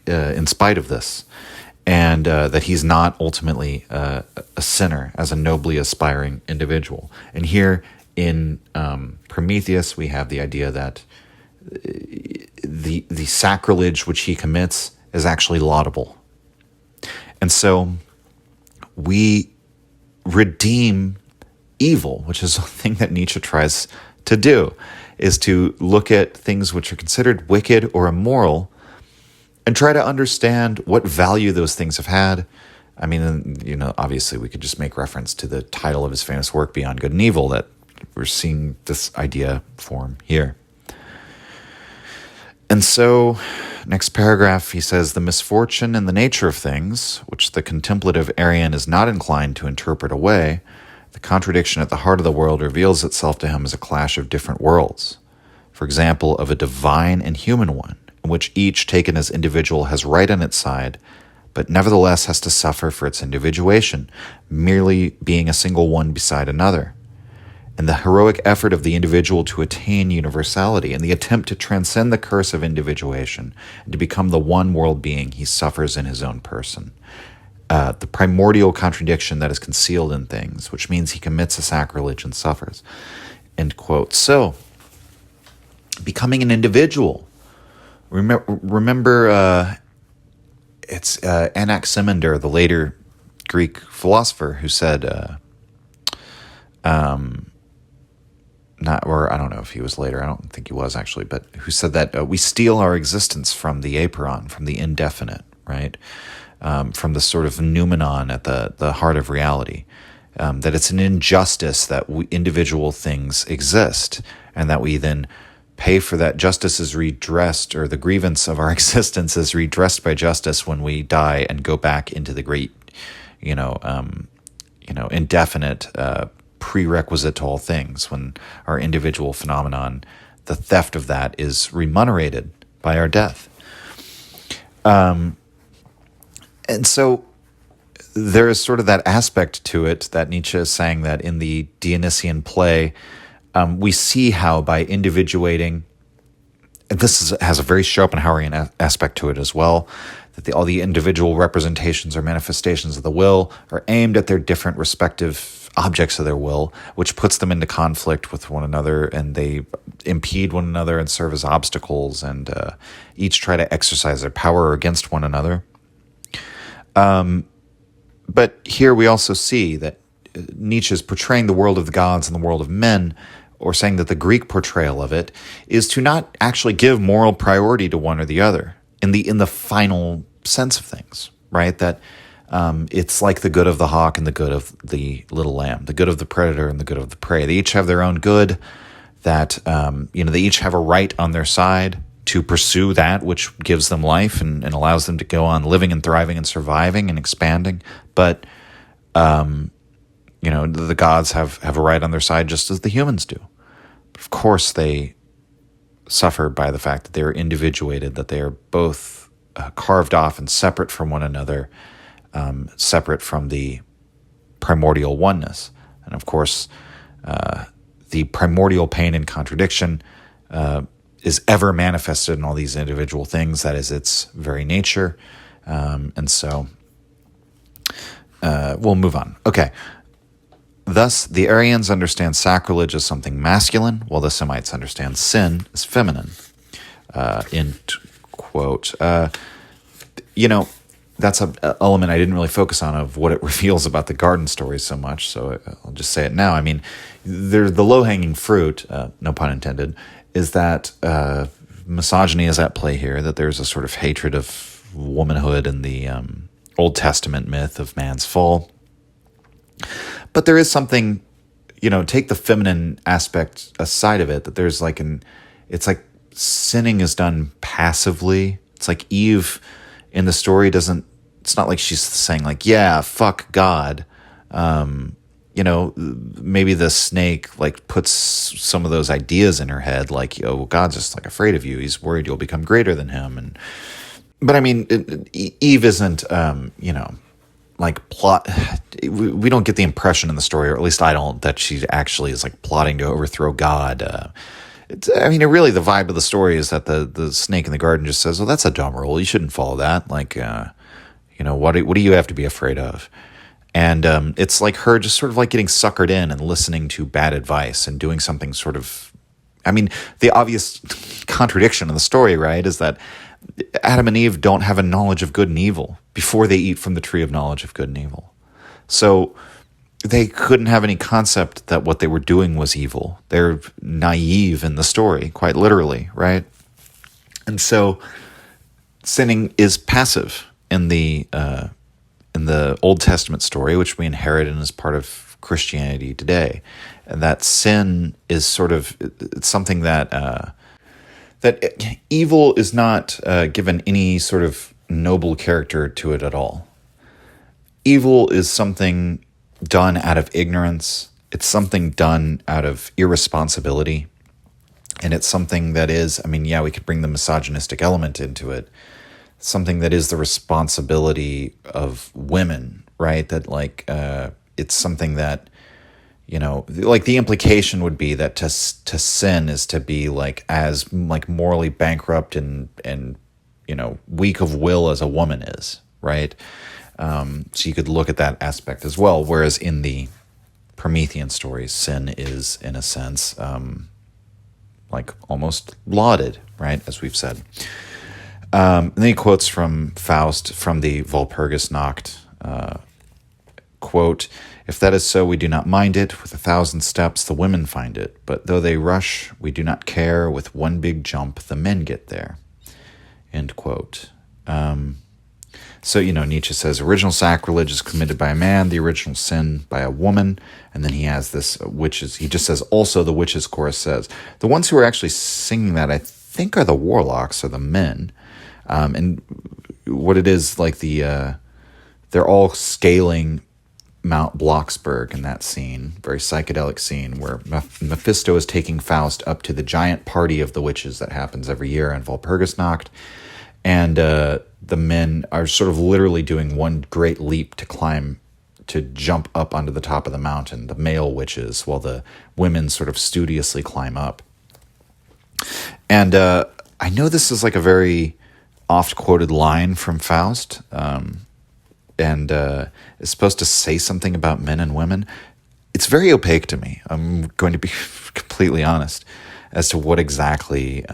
in spite of this, and that he's not ultimately a sinner as a nobly aspiring individual. And here in Prometheus, we have the idea that the sacrilege which he commits is actually laudable. And so we redeem evil, which is a thing that Nietzsche tries to do, is to look at things which are considered wicked or immoral and try to understand what value those things have had. I mean, obviously we could just make reference to the title of his famous work, Beyond Good and Evil, that we're seeing this idea form here. And so, next paragraph, he says, the misfortune and the nature of things, which the contemplative Aryan is not inclined to interpret away, the contradiction at the heart of the world reveals itself to him as a clash of different worlds. For example, of a divine and human one, in which each, taken as individual, has right on its side, but nevertheless has to suffer for its individuation, merely being a single one beside another. And the heroic effort of the individual to attain universality, and the attempt to transcend the curse of individuation, and to become the one world being he suffers in his own person. The primordial contradiction that is concealed in things, which means he commits a sacrilege and suffers. End quote. So, becoming an individual. Remember it's Anaximander, the later Greek philosopher, who said, I don't know if he was later, I don't think he was actually, but who said that we steal our existence from the aperon, from the indefinite, right? From the sort of noumenon at the heart of reality. That it's an injustice that individual things exist, and that we then pay for that. Justice is redressed, or the grievance of our existence is redressed by justice when we die and go back into the great, indefinite prerequisite to all things, when our individual phenomenon, the theft of that, is remunerated by our death. And so there is sort of that aspect to it that Nietzsche is saying that in the Dionysian play, we see how by individuating, and this has a very Schopenhauerian aspect to it as well, that all the individual representations or manifestations of the will are aimed at their different respective objects of their will, which puts them into conflict with one another, and they impede one another and serve as obstacles, and each try to exercise their power against one another. But here we also see that Nietzsche is portraying the world of the gods and the world of men, or saying that the Greek portrayal of it is to not actually give moral priority to one or the other in the final sense of things, right? That it's like the good of the hawk and the good of the little lamb, the good of the predator and the good of the prey. They each have their own good, that they each have a right on their side to pursue that which gives them life and allows them to go on living and thriving and surviving and expanding. But the gods have a right on their side just as the humans do. Of course, they suffer by the fact that they are individuated, that they are both carved off and separate from one another, separate from the primordial oneness. And of course, the primordial pain and contradiction is ever manifested in all these individual things. That is its very nature. And so we'll move on. Okay. Thus, the Aryans understand sacrilege as something masculine, while the Semites understand sin as feminine. End quote. That's an element I didn't really focus on of what it reveals about the garden stories so much, so I'll just say it now. I mean, the low-hanging fruit, no pun intended, is that misogyny is at play here, that there's a sort of hatred of womanhood in the Old Testament myth of man's fall. But there is something, take the feminine aspect aside of it, that there's it's like sinning is done passively. It's like Eve in the story it's not like she's saying yeah, fuck God. Maybe the snake puts some of those ideas in her head, God's just afraid of you. He's worried you'll become greater than him. But I mean, Eve isn't, plot. We don't get the impression in the story, or at least I don't, that she actually is plotting to overthrow God. Really, the vibe of the story is that the snake in the garden just says, "Well, that's a dumb rule. You shouldn't follow that. What do you have to be afraid of?" And it's her just sort of getting suckered in and listening to bad advice and doing something sort of. The obvious contradiction in the story, right, is that Adam and Eve don't have a knowledge of good and evil before they eat from the tree of knowledge of good and evil. So they couldn't have any concept that what they were doing was evil. They're naive in the story, quite literally, right? And so sinning is passive in the Old Testament story, which we inherit and is part of Christianity today. And that sin is sort of, it's something that evil is not given any sort of noble character to it at all. Evil is something done out of ignorance. It's something done out of irresponsibility. And it's something that is, we could bring the misogynistic element into it. Something that is the responsibility of women, right? That it's something that, the implication would be that to sin is to be as morally bankrupt and weak of will as a woman is, right? So you could look at that aspect as well. Whereas in the Promethean stories, sin is, in a sense, almost lauded, right? As we've said. And then he quotes from Faust from the Walpurgis Nacht, quote, "If that is so, we do not mind it. With 1,000 steps, the women find it. But though they rush, we do not care. With one big jump, the men get there." End quote. So, Nietzsche says, original sacrilege is committed by a man, the original sin by a woman. And then he has this witches. He just says, also the witches chorus says, the ones who are actually singing that, I think, are the warlocks or the men. And what it is, they're all scaling Mount Blocksberg in that scene, very psychedelic scene where Mephisto is taking Faust up to the giant party of the witches that happens every year in Walpurgisnacht. And the men are sort of literally doing one great leap to jump up onto the top of the mountain, the male witches, while the women sort of studiously climb up. And I know this is a very oft-quoted line from Faust, and is supposed to say something about men and women. it's very opaque to me. I'm going to be completely honest as to what exactly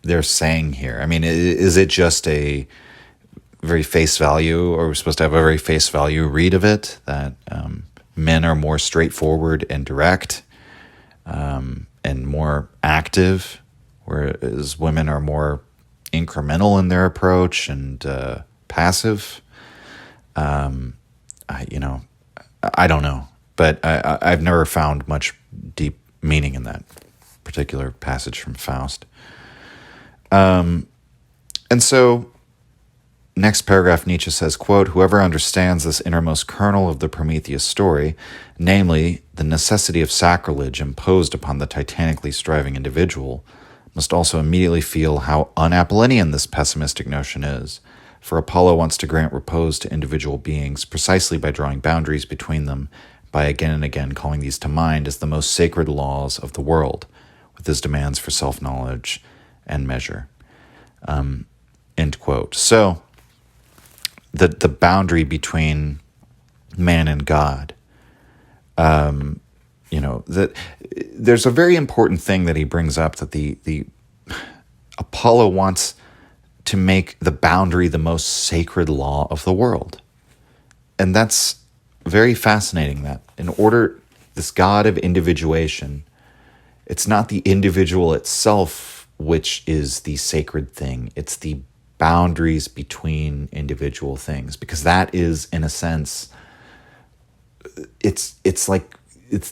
they're saying here. I mean, is it just a very face value, or we're supposed to have a very face value read of it, that men are more straightforward and direct and more active, whereas women are more incremental in their approach and passive? I don't know, but I've never found much deep meaning in that particular passage from Faust. And so, next paragraph, Nietzsche says, quote, "Whoever understands this innermost kernel of the Prometheus story, namely the necessity of sacrilege imposed upon the titanically striving individual, must also immediately feel how un-Apollonian this pessimistic notion is. For Apollo wants to grant repose to individual beings precisely by drawing boundaries between them, by again and again calling these to mind as the most sacred laws of the world, with his demands for self-knowledge and measure." End quote. So, the boundary between man and God, that there's a very important thing that he brings up, that the Apollo wants to make the boundary the most sacred law of the world. And that's very fascinating, that in order, this God of individuation, it's not the individual itself which is the sacred thing. It's the boundaries between individual things, because that is, in a sense, it's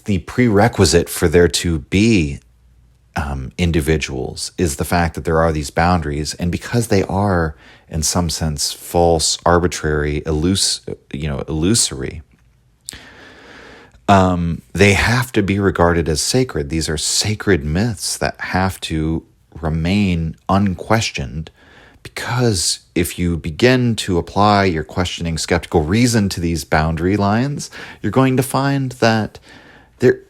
the prerequisite for there to be individuals, is the fact that there are these boundaries. And because they are, in some sense, false, arbitrary, illusory, they have to be regarded as sacred. These are sacred myths that have to remain unquestioned, because if you begin to apply your questioning, skeptical reason to these boundary lines, you're going to find that there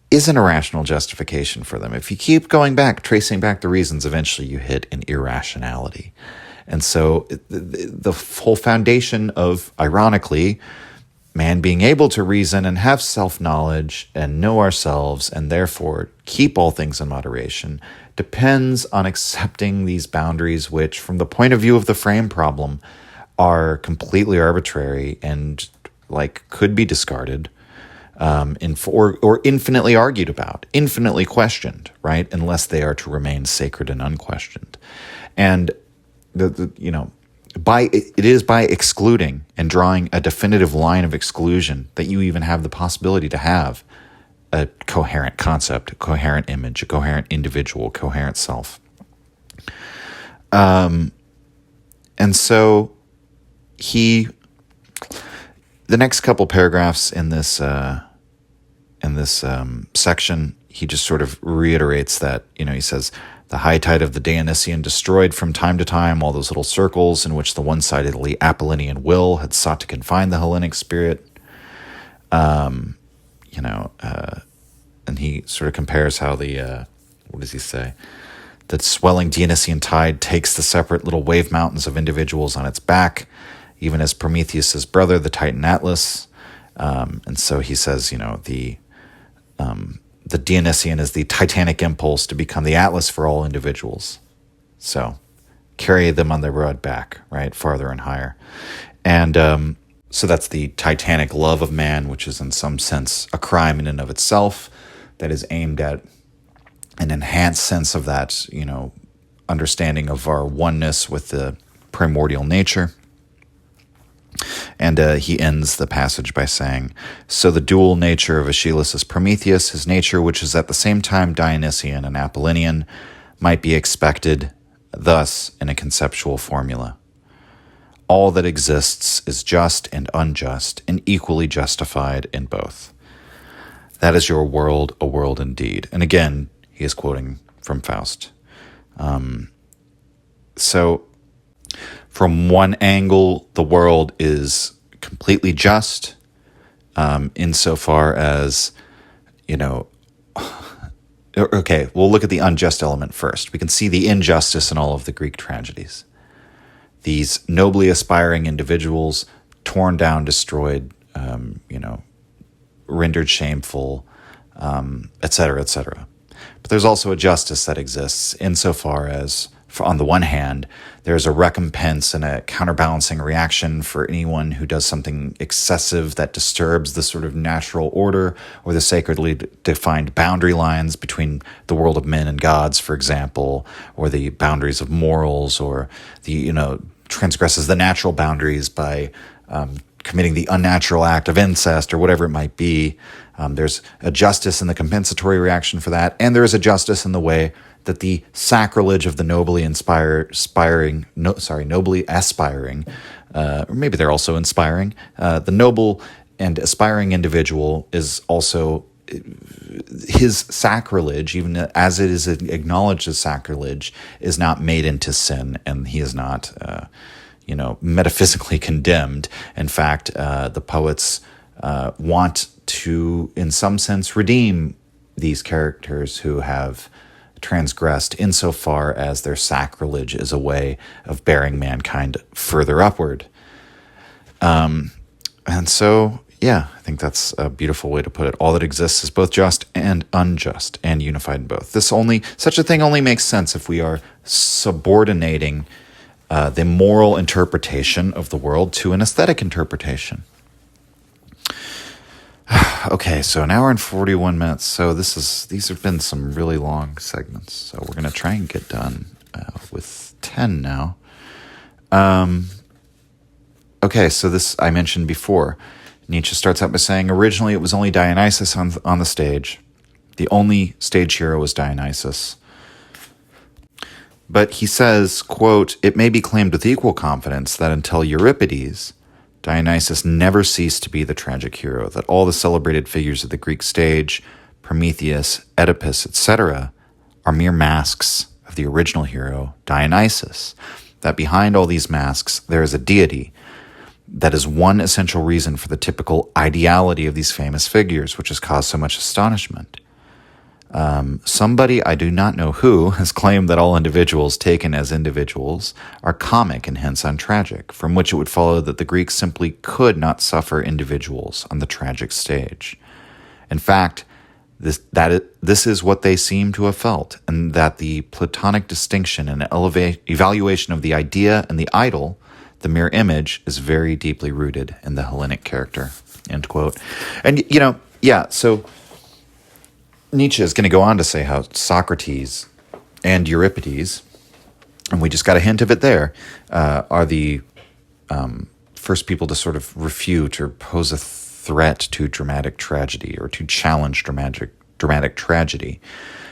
isn't a rational justification for them. If you keep going back, tracing back the reasons, eventually you hit an irrationality. And so the whole foundation of, ironically, man being able to reason and have self-knowledge and know ourselves and therefore keep all things in moderation depends on accepting these boundaries, which, from the point of view of the frame problem, are completely arbitrary and could be discarded, or infinitely argued about, infinitely questioned, right? Unless they are to remain sacred and unquestioned. And it is by excluding and drawing a definitive line of exclusion that you even have the possibility to have a coherent concept, a coherent image, a coherent individual, coherent self. And so the next couple paragraphs in this section, he just sort of reiterates that, he says, "The high tide of the Dionysian destroyed from time to time all those little circles in which the one-sidedly Apollonian will had sought to confine the Hellenic spirit." And he sort of compares how what does he say? That swelling Dionysian tide takes the separate little wave mountains of individuals on its back, even as Prometheus's brother, the Titan Atlas. And so he says, the Dionysian is the titanic impulse to become the Atlas for all individuals. So carry them on their broad back, right, farther and higher. And so that's the titanic love of man, which is in some sense a crime in and of itself, that is aimed at an enhanced sense of that, understanding of our oneness with the primordial nature. And he ends the passage by saying, "So the dual nature of Aeschylus' Prometheus, his nature which is at the same time Dionysian and Apollonian, might be expected thus in a conceptual formula. All that exists is just and unjust, and equally justified in both. That is your world, a world indeed." And again, he is quoting from Faust. So from one angle, the world is completely just, insofar as, okay, we'll look at the unjust element first. We can see the injustice in all of the Greek tragedies. These nobly aspiring individuals, torn down, destroyed, rendered shameful, etc., etc. But there's also a justice that exists insofar as, on the one hand, there's a recompense and a counterbalancing reaction for anyone who does something excessive that disturbs the sort of natural order or the sacredly defined boundary lines between the world of men and gods, for example, or the boundaries of morals, or transgresses the natural boundaries by committing the unnatural act of incest or whatever it might be. There's a justice in the compensatory reaction for that, and there is a justice in the way that the sacrilege of the nobly aspiring, or maybe they're also inspiring, the noble and aspiring individual is also his sacrilege, even as it is acknowledged as sacrilege, is not made into sin, and he is not, metaphysically condemned. In fact, the poets want to, in some sense, redeem these characters who have transgressed insofar as their sacrilege is a way of bearing mankind further upward. And so, I think that's a beautiful way to put it. All that exists is both just and unjust, and unified in both. Such a thing only makes sense if we are subordinating the moral interpretation of the world to an aesthetic interpretation. Okay, so an hour and 41 minutes. So these have been some really long segments. So we're going to try and get done with 10 now. Okay, so this I mentioned before. Nietzsche starts out by saying, originally it was only Dionysus on the stage. The only stage hero was Dionysus. But he says, quote, "It may be claimed with equal confidence that until Euripides, Dionysus never ceased to be the tragic hero, that all the celebrated figures of the Greek stage, Prometheus, Oedipus, etc., are mere masks of the original hero, Dionysus, that behind all these masks there is a deity. That is one essential reason for the typical ideality of these famous figures, which has caused so much astonishment. Somebody, I do not know who, has claimed that all individuals taken as individuals are comic and hence untragic, from which it would follow that the Greeks simply could not suffer individuals on the tragic stage. In fact, this is what they seem to have felt, and that the Platonic distinction and evaluation of the idea and the idol, the mere image, is very deeply rooted in the Hellenic character." End quote. And, so Nietzsche is going to go on to say how Socrates and Euripides, and we just got a hint of it there, are the first people to sort of refute or pose a threat to dramatic tragedy, or to challenge dramatic tragedy.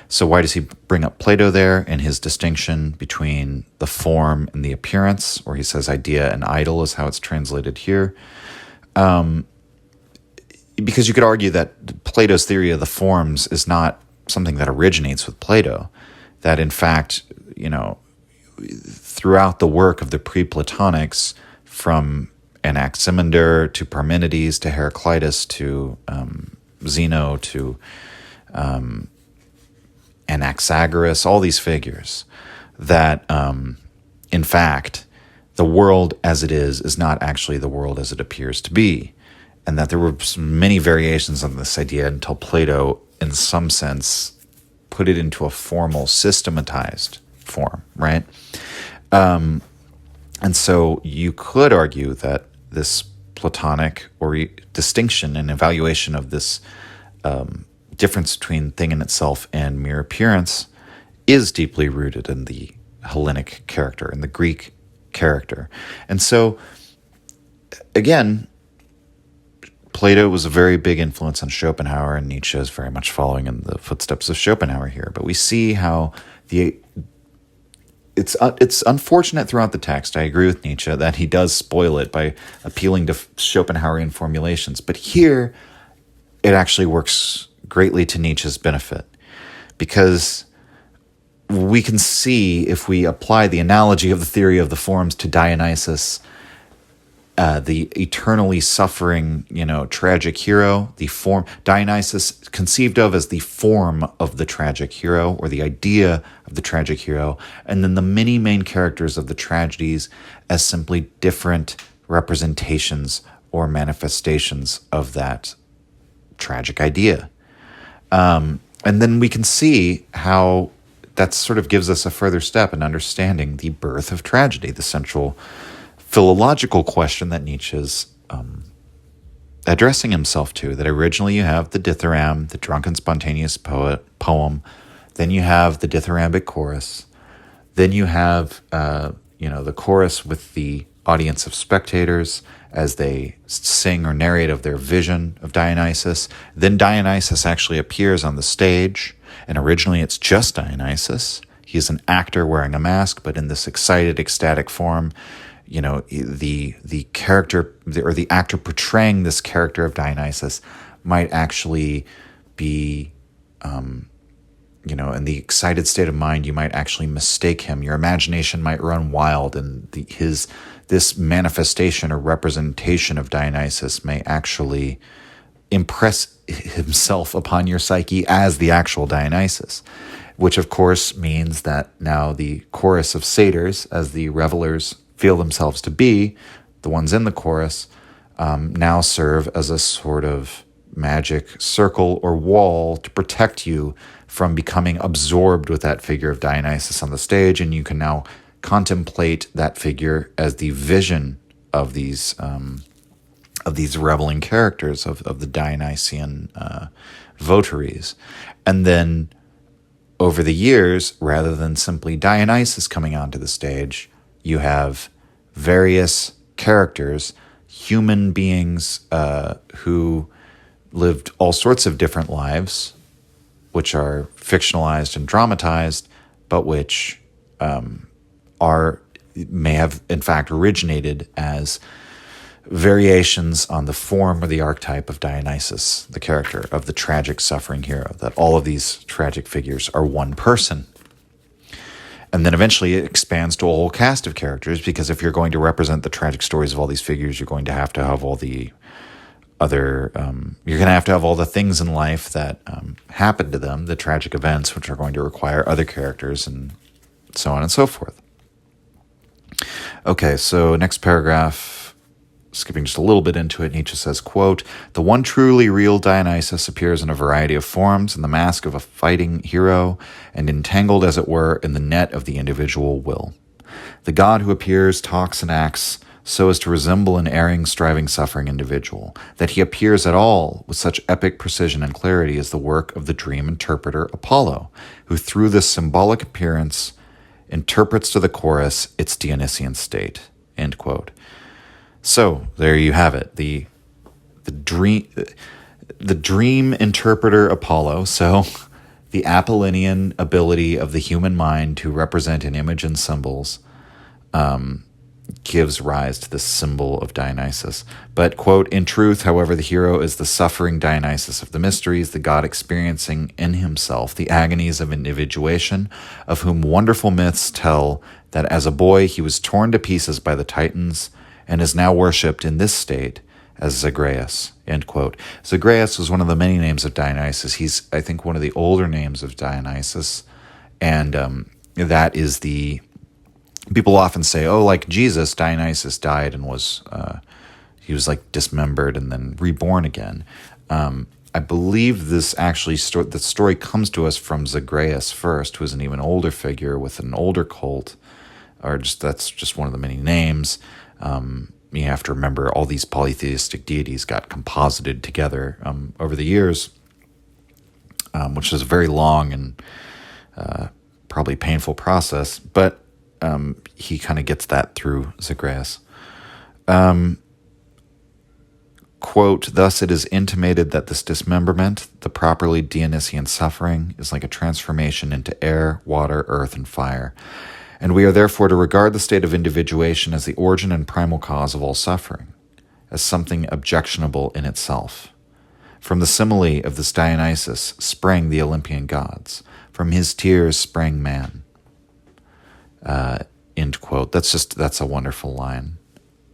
So why does he bring up Plato there and his distinction between the form and the appearance, or he says idea and idol is how it's translated here? Because you could argue that Plato's theory of the forms is not something that originates with Plato, that in fact, throughout the work of the pre-Platonics, from Anaximander to Parmenides to Heraclitus to Zeno to Anaxagoras, all these figures, that in fact, the world as it is not actually the world as it appears to be. And that there were many variations on this idea until Plato, in some sense, put it into a formal, systematized form, right? And so you could argue that this Platonic or distinction and evaluation of this difference between thing in itself and mere appearance is deeply rooted in the Hellenic character, in the Greek character. And so, again, Plato was a very big influence on Schopenhauer, and Nietzsche is very much following in the footsteps of Schopenhauer here. But we see how it's unfortunate throughout the text. I agree with Nietzsche that he does spoil it by appealing to Schopenhauerian formulations. But here, it actually works greatly to Nietzsche's benefit, because we can see, if we apply the analogy of the theory of the forms to Dionysus, the eternally suffering, tragic hero, the form, Dionysus conceived of as the form of the tragic hero, or the idea of the tragic hero, and then the many main characters of the tragedies as simply different representations or manifestations of that tragic idea. And then we can see how that sort of gives us a further step in understanding the birth of tragedy, the central philological question that Nietzsche's addressing himself to. That originally you have the dithyramb, the drunken spontaneous poem, then you have the dithyrambic chorus, then you have the chorus with the audience of spectators as they sing or narrate of their vision of Dionysus. Then Dionysus actually appears on the stage, and originally it's just Dionysus. He's an actor wearing a mask, but in this excited, ecstatic form. The character or the actor portraying this character of Dionysus might actually be, in the excited state of mind, you might actually mistake him. Your imagination might run wild, and this manifestation or representation of Dionysus may actually impress himself upon your psyche as the actual Dionysus, which of course means that now the chorus of satyrs, as the revelers feel themselves to be, the ones in the chorus, now serve as a sort of magic circle or wall to protect you from becoming absorbed with that figure of Dionysus on the stage, and you can now contemplate that figure as the vision of these reveling characters of the Dionysian votaries. And then over the years, rather than simply Dionysus coming onto the stage, you have various characters, human beings who lived all sorts of different lives, which are fictionalized and dramatized, but which may have in fact originated as variations on the form or the archetype of Dionysus, the character of the tragic suffering hero, that all of these tragic figures are one person. And then eventually it expands to a whole cast of characters, because if you're going to represent the tragic stories of all these figures, you're going to have all the other, you're going to have all the things in life that happen to them, the tragic events, which are going to require other characters, and so on and so forth. Okay, so next paragraph, skipping just a little bit into it, Nietzsche says, quote, "The one truly real Dionysus appears in a variety of forms in the mask of a fighting hero and entangled, as it were, in the net of the individual will. The god who appears talks and acts so as to resemble an erring, striving, suffering individual. That he appears at all with such epic precision and clarity is the work of the dream interpreter Apollo, who through this symbolic appearance interprets to the chorus its Dionysian state." End quote. So there you have it, the dream interpreter Apollo. So the Apollonian ability of the human mind to represent an image and symbols gives rise to the symbol of Dionysus. But, quote, "In truth, however, the hero is the suffering Dionysus of the mysteries, the god experiencing in himself the agonies of individuation, of whom wonderful myths tell that as a boy he was torn to pieces by the Titans and is now worshipped in this state as Zagreus." End quote. Zagreus was one of the many names of Dionysus. He's, I think, one of the older names of Dionysus, and that is the... People often say, oh, like Jesus, Dionysus died and he was like dismembered and then reborn again. I believe this actually, the story comes to us from Zagreus first, who is an even older figure with an older cult, that's just one of the many names. You have to remember all these polytheistic deities got composited together over the years, which is a very long and probably painful process, but he kind of gets that through Zagreus. Quote, "Thus it is intimated that this dismemberment, the properly Dionysian suffering, is like a transformation into air, water, earth, and fire. And we are therefore to regard the state of individuation as the origin and primal cause of all suffering, as something objectionable in itself. From the simile of this Dionysus sprang the Olympian gods. From his tears sprang man." End quote. That's a wonderful line,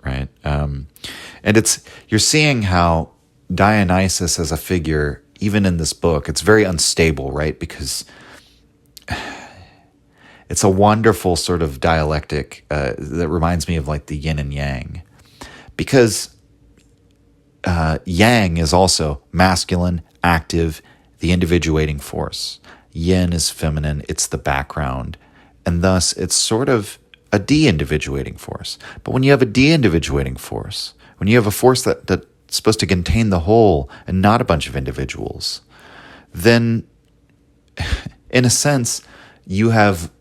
right? And you're seeing how Dionysus as a figure, even in this book, it's very unstable, right? Because it's a wonderful sort of dialectic that reminds me of like the yin and yang. Because Yang is also masculine, active, the individuating force. Yin is feminine, it's the background. And thus, it's sort of a de-individuating force. But when you have a de-individuating force, when you have a force that's supposed to contain the whole and not a bunch of individuals, then, in a sense, you have...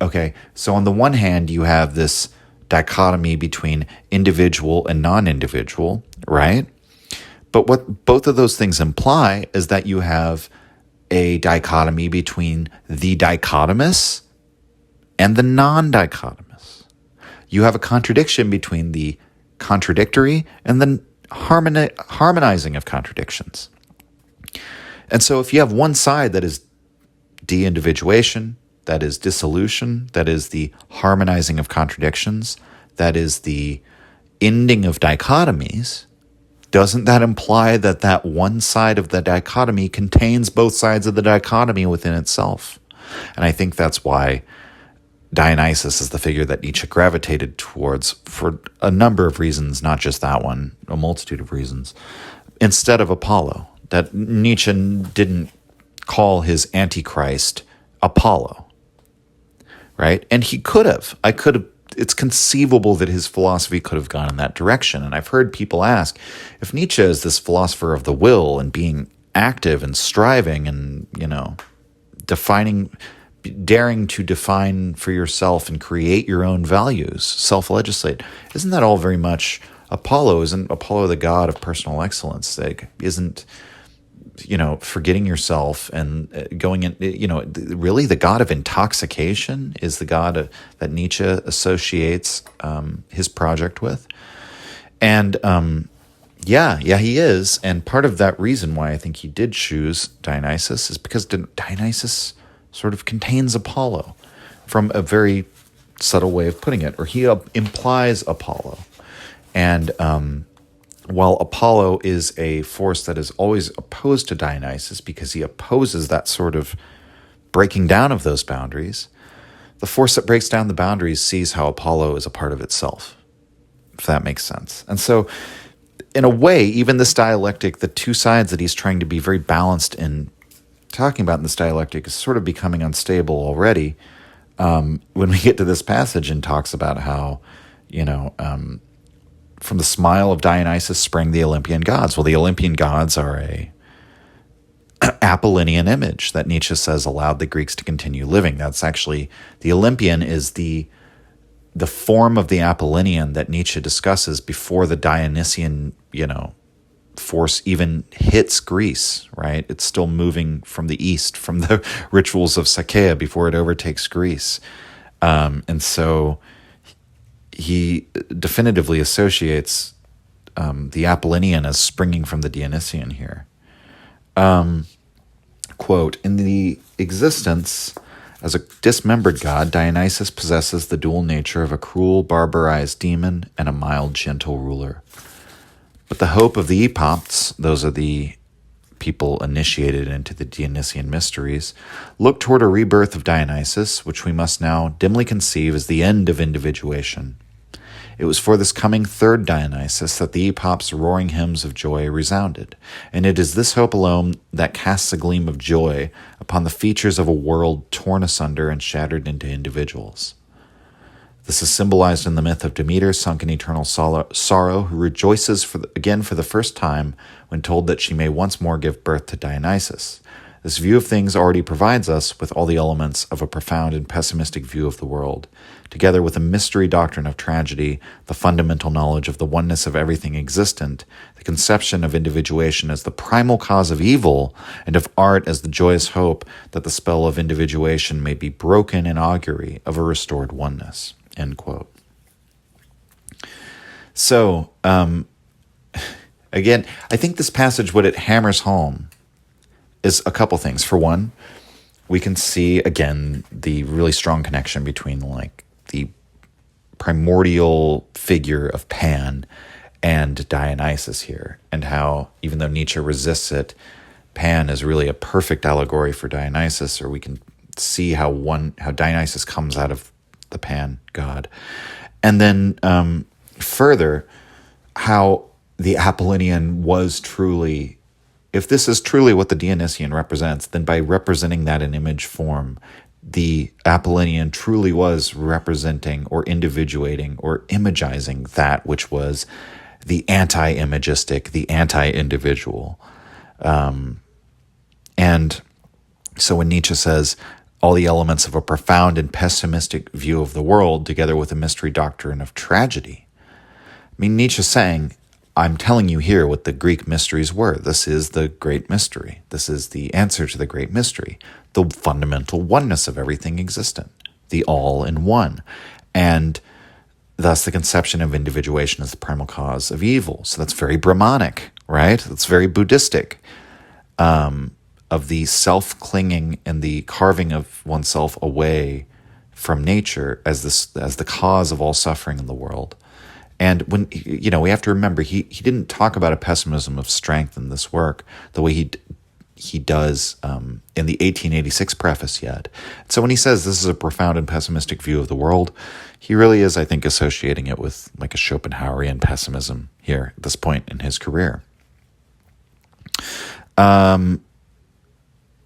Okay, so on the one hand, you have this dichotomy between individual and non-individual, right? But what both of those things imply is that you have a dichotomy between the dichotomous and the non-dichotomous. You have a contradiction between the contradictory and the harmonizing of contradictions. And so if you have one side that is de-individuation, that is dissolution, that is the harmonizing of contradictions, that is the ending of dichotomies, doesn't that imply that that one side of the dichotomy contains both sides of the dichotomy within itself? And I think that's why Dionysus is the figure that Nietzsche gravitated towards for a number of reasons, not just that one, a multitude of reasons, instead of Apollo. That Nietzsche didn't call his Antichrist Apollo, right? And he could have. It's conceivable that his philosophy could have gone in that direction. And I've heard people ask, if Nietzsche is this philosopher of the will and being active and striving and, daring to define for yourself and create your own values, self-legislate, isn't that all very much Apollo? Isn't Apollo the god of personal excellence? Isn't, forgetting yourself and going in, really the god of intoxication is the god that Nietzsche associates his project with. And yeah, he is. And part of that reason why I think he did choose Dionysus is because Dionysus sort of contains Apollo from a very subtle way of putting it, or he implies Apollo. And while Apollo is a force that is always opposed to Dionysus because he opposes that sort of breaking down of those boundaries, the force that breaks down the boundaries sees how Apollo is a part of itself, if that makes sense. And so, in a way, even this dialectic, the two sides that he's trying to be very balanced in talking about in this dialectic is sort of becoming unstable already when we get to this passage and talks about how, from the smile of Dionysus sprang the Olympian gods. Well, the Olympian gods are a Apollonian image that Nietzsche says allowed the Greeks to continue living. That's actually, the Olympian is the form of the Apollonian that Nietzsche discusses before the Dionysian, force even hits Greece, right? It's still moving from the east, from the rituals of Satyr before it overtakes Greece. And so he definitively associates the Apollonian as springing from the Dionysian here. Quote, in the existence as a dismembered god, Dionysus possesses the dual nature of a cruel, barbarized demon and a mild, gentle ruler. But the hope of the Epopts, those are the people initiated into the Dionysian mysteries, look toward a rebirth of Dionysus, which we must now dimly conceive as the end of individuation. It was for this coming third Dionysus that the Epop's roaring hymns of joy resounded, and it is this hope alone that casts a gleam of joy upon the features of a world torn asunder and shattered into individuals. This is symbolized in the myth of Demeter, sunk in eternal sorrow, who rejoices for the first time when told that she may once more give birth to Dionysus. This view of things already provides us with all the elements of a profound and pessimistic view of the world, together with a mystery doctrine of tragedy, the fundamental knowledge of the oneness of everything existent, the conception of individuation as the primal cause of evil, and of art as the joyous hope that the spell of individuation may be broken in augury of a restored oneness. End quote. So, again, I think this passage, what it hammers home is a couple things. For one, we can see, again, the really strong connection between, the primordial figure of Pan and Dionysus here, and how, even though Nietzsche resists it, Pan is really a perfect allegory for Dionysus, or we can see how Dionysus comes out of the Pan god. And then further, how the Apollonian was truly, if this is truly what the Dionysian represents, then by representing that in image form, the Apollonian truly was representing or individuating or imagizing that which was the anti-imagistic, the anti-individual. And so when Nietzsche says all the elements of a profound and pessimistic view of the world together with a mystery doctrine of tragedy, I mean, Nietzsche's saying, I'm telling you here what the Greek mysteries were. This is the great mystery. This is the answer to the great mystery, the fundamental oneness of everything existent, the all in one. And thus the conception of individuation as the primal cause of evil. So that's very Brahmanic, right? That's very Buddhistic, of the self-clinging and the carving of oneself away from nature as the cause of all suffering in the world. And when, we have to remember, he didn't talk about a pessimism of strength in this work the way he does in the 1886 preface yet. So when he says this is a profound and pessimistic view of the world, he really is, I think, associating it with like a Schopenhauerian pessimism here at this point in his career.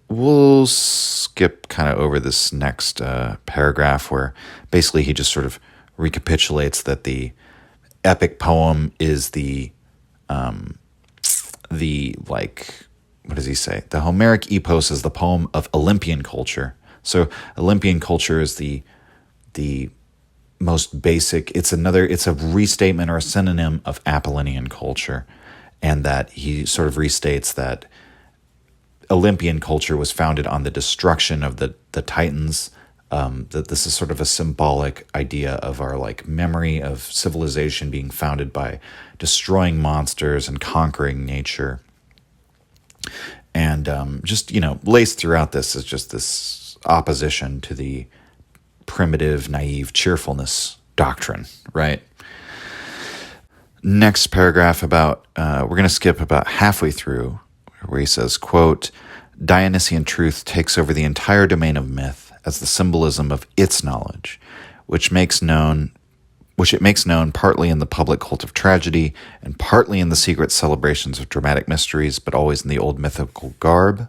We'll skip kind of over this next paragraph where basically he just sort of recapitulates that the epic poem is the what does he say? The Homeric epos is the poem of Olympian culture. So Olympian culture is the most basic. It's a restatement or a synonym of Apollonian culture, and that he sort of restates that Olympian culture was founded on the destruction of the Titans. That this is sort of a symbolic idea of our like memory of civilization being founded by destroying monsters and conquering nature. And just, laced throughout this is just this opposition to the primitive, naive cheerfulness doctrine, right? Next paragraph we're going to skip about halfway through, where he says, quote, Dionysian truth takes over the entire domain of myth as the symbolism of its knowledge, which it makes known partly in the public cult of tragedy and partly in the secret celebrations of dramatic mysteries, but always in the old mythical garb.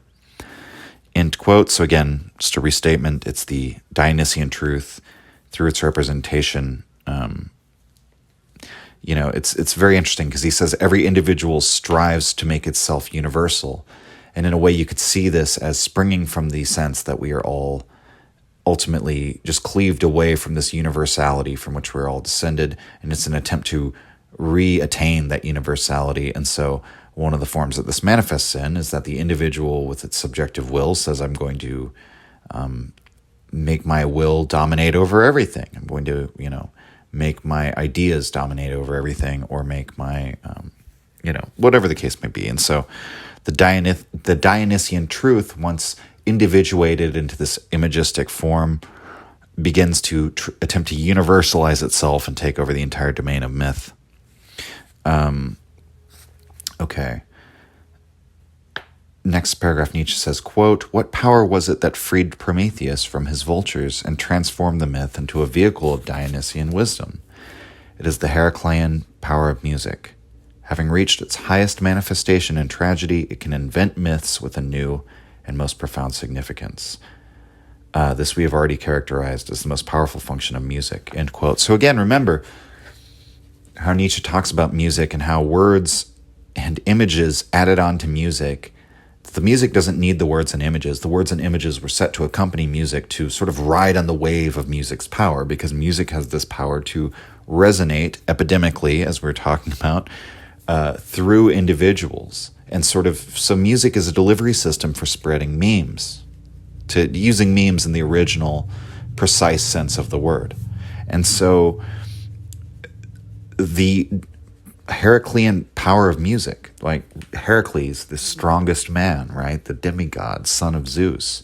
End quote. So again, just a restatement, it's the Dionysian truth through its representation. It's very interesting because he says every individual strives to make itself universal. And in a way, you could see this as springing from the sense that we are all ultimately just cleaved away from this universality from which we're all descended. And it's an attempt to re-attain that universality. And so one of the forms that this manifests in is that the individual with its subjective will says, I'm going to make my will dominate over everything. I'm going to, make my ideas dominate over everything, or make my, whatever the case may be. And so the Dionysian truth, once individuated into this imagistic form, begins to attempt to universalize itself and take over the entire domain of myth. Okay. Next paragraph, Nietzsche says, quote, what power was it that freed Prometheus from his vultures and transformed the myth into a vehicle of Dionysian wisdom? It is the Heraclean power of music. Having reached its highest manifestation in tragedy, it can invent myths with a new and most profound significance. This we have already characterized as the most powerful function of music, end quote. So again, remember how Nietzsche talks about music and how words and images added on to music. The music doesn't need the words and images. The words and images were set to accompany music to sort of ride on the wave of music's power, because music has this power to resonate epidemically, as we're talking about, through individuals. And so music is a delivery system for spreading memes, to using memes in the original precise sense of the word. And so the Heraclean power of music, like Heracles, the strongest man, right? The demigod, son of Zeus.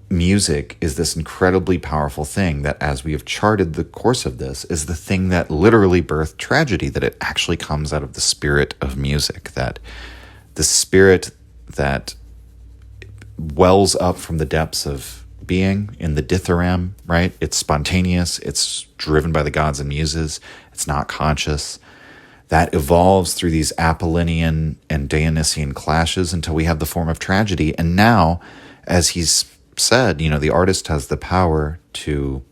Music is this incredibly powerful thing that, as we have charted the course of this, is the thing that literally birthed tragedy, that it actually comes out of the spirit of music, that the spirit that wells up from the depths of being in the dithyrambic, right? It's spontaneous, it's driven by the gods and muses, it's not conscious. that evolves through these Apollonian and Dionysian clashes until we have the form of tragedy. And now, as he's said, the artist has the power to,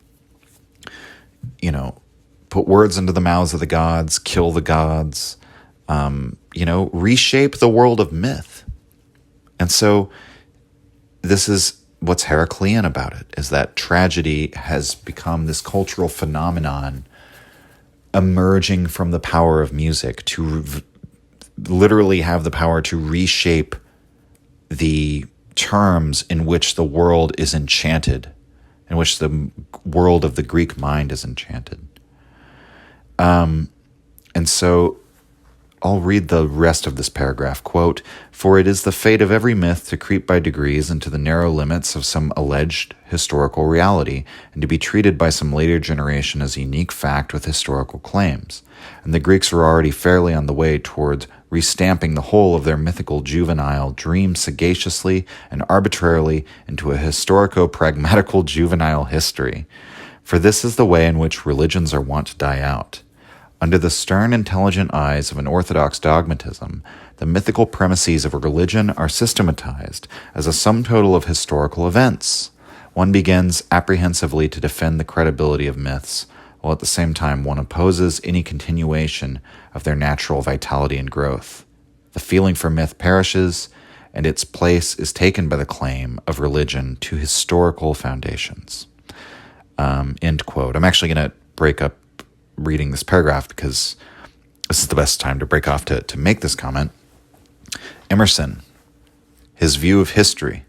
put words into the mouths of the gods, kill the gods, reshape the world of myth. And so this is what's Heraclean about it, is that tragedy has become this cultural phenomenon emerging from the power of music to literally have the power to reshape the terms in which the world is enchanted, in which the world of the Greek mind is enchanted. And so I'll read the rest of this paragraph. Quote, "For it is the fate of every myth to creep by degrees into the narrow limits of some alleged historical reality, and to be treated by some later generation as a unique fact with historical claims. And the Greeks were already fairly on the way towards restamping the whole of their mythical juvenile dream sagaciously and arbitrarily into a historico-pragmatical juvenile history. For this is the way in which religions are wont to die out. Under the stern, intelligent eyes of an orthodox dogmatism, the mythical premises of a religion are systematized as a sum total of historical events. One begins apprehensively to defend the credibility of myths, while at the same time one opposes any continuation of their natural vitality and growth. The feeling for myth perishes, and its place is taken by the claim of religion to historical foundations." End quote. I'm actually going to break up reading this paragraph because this is the best time to break off to make this comment. Emerson, his view of history.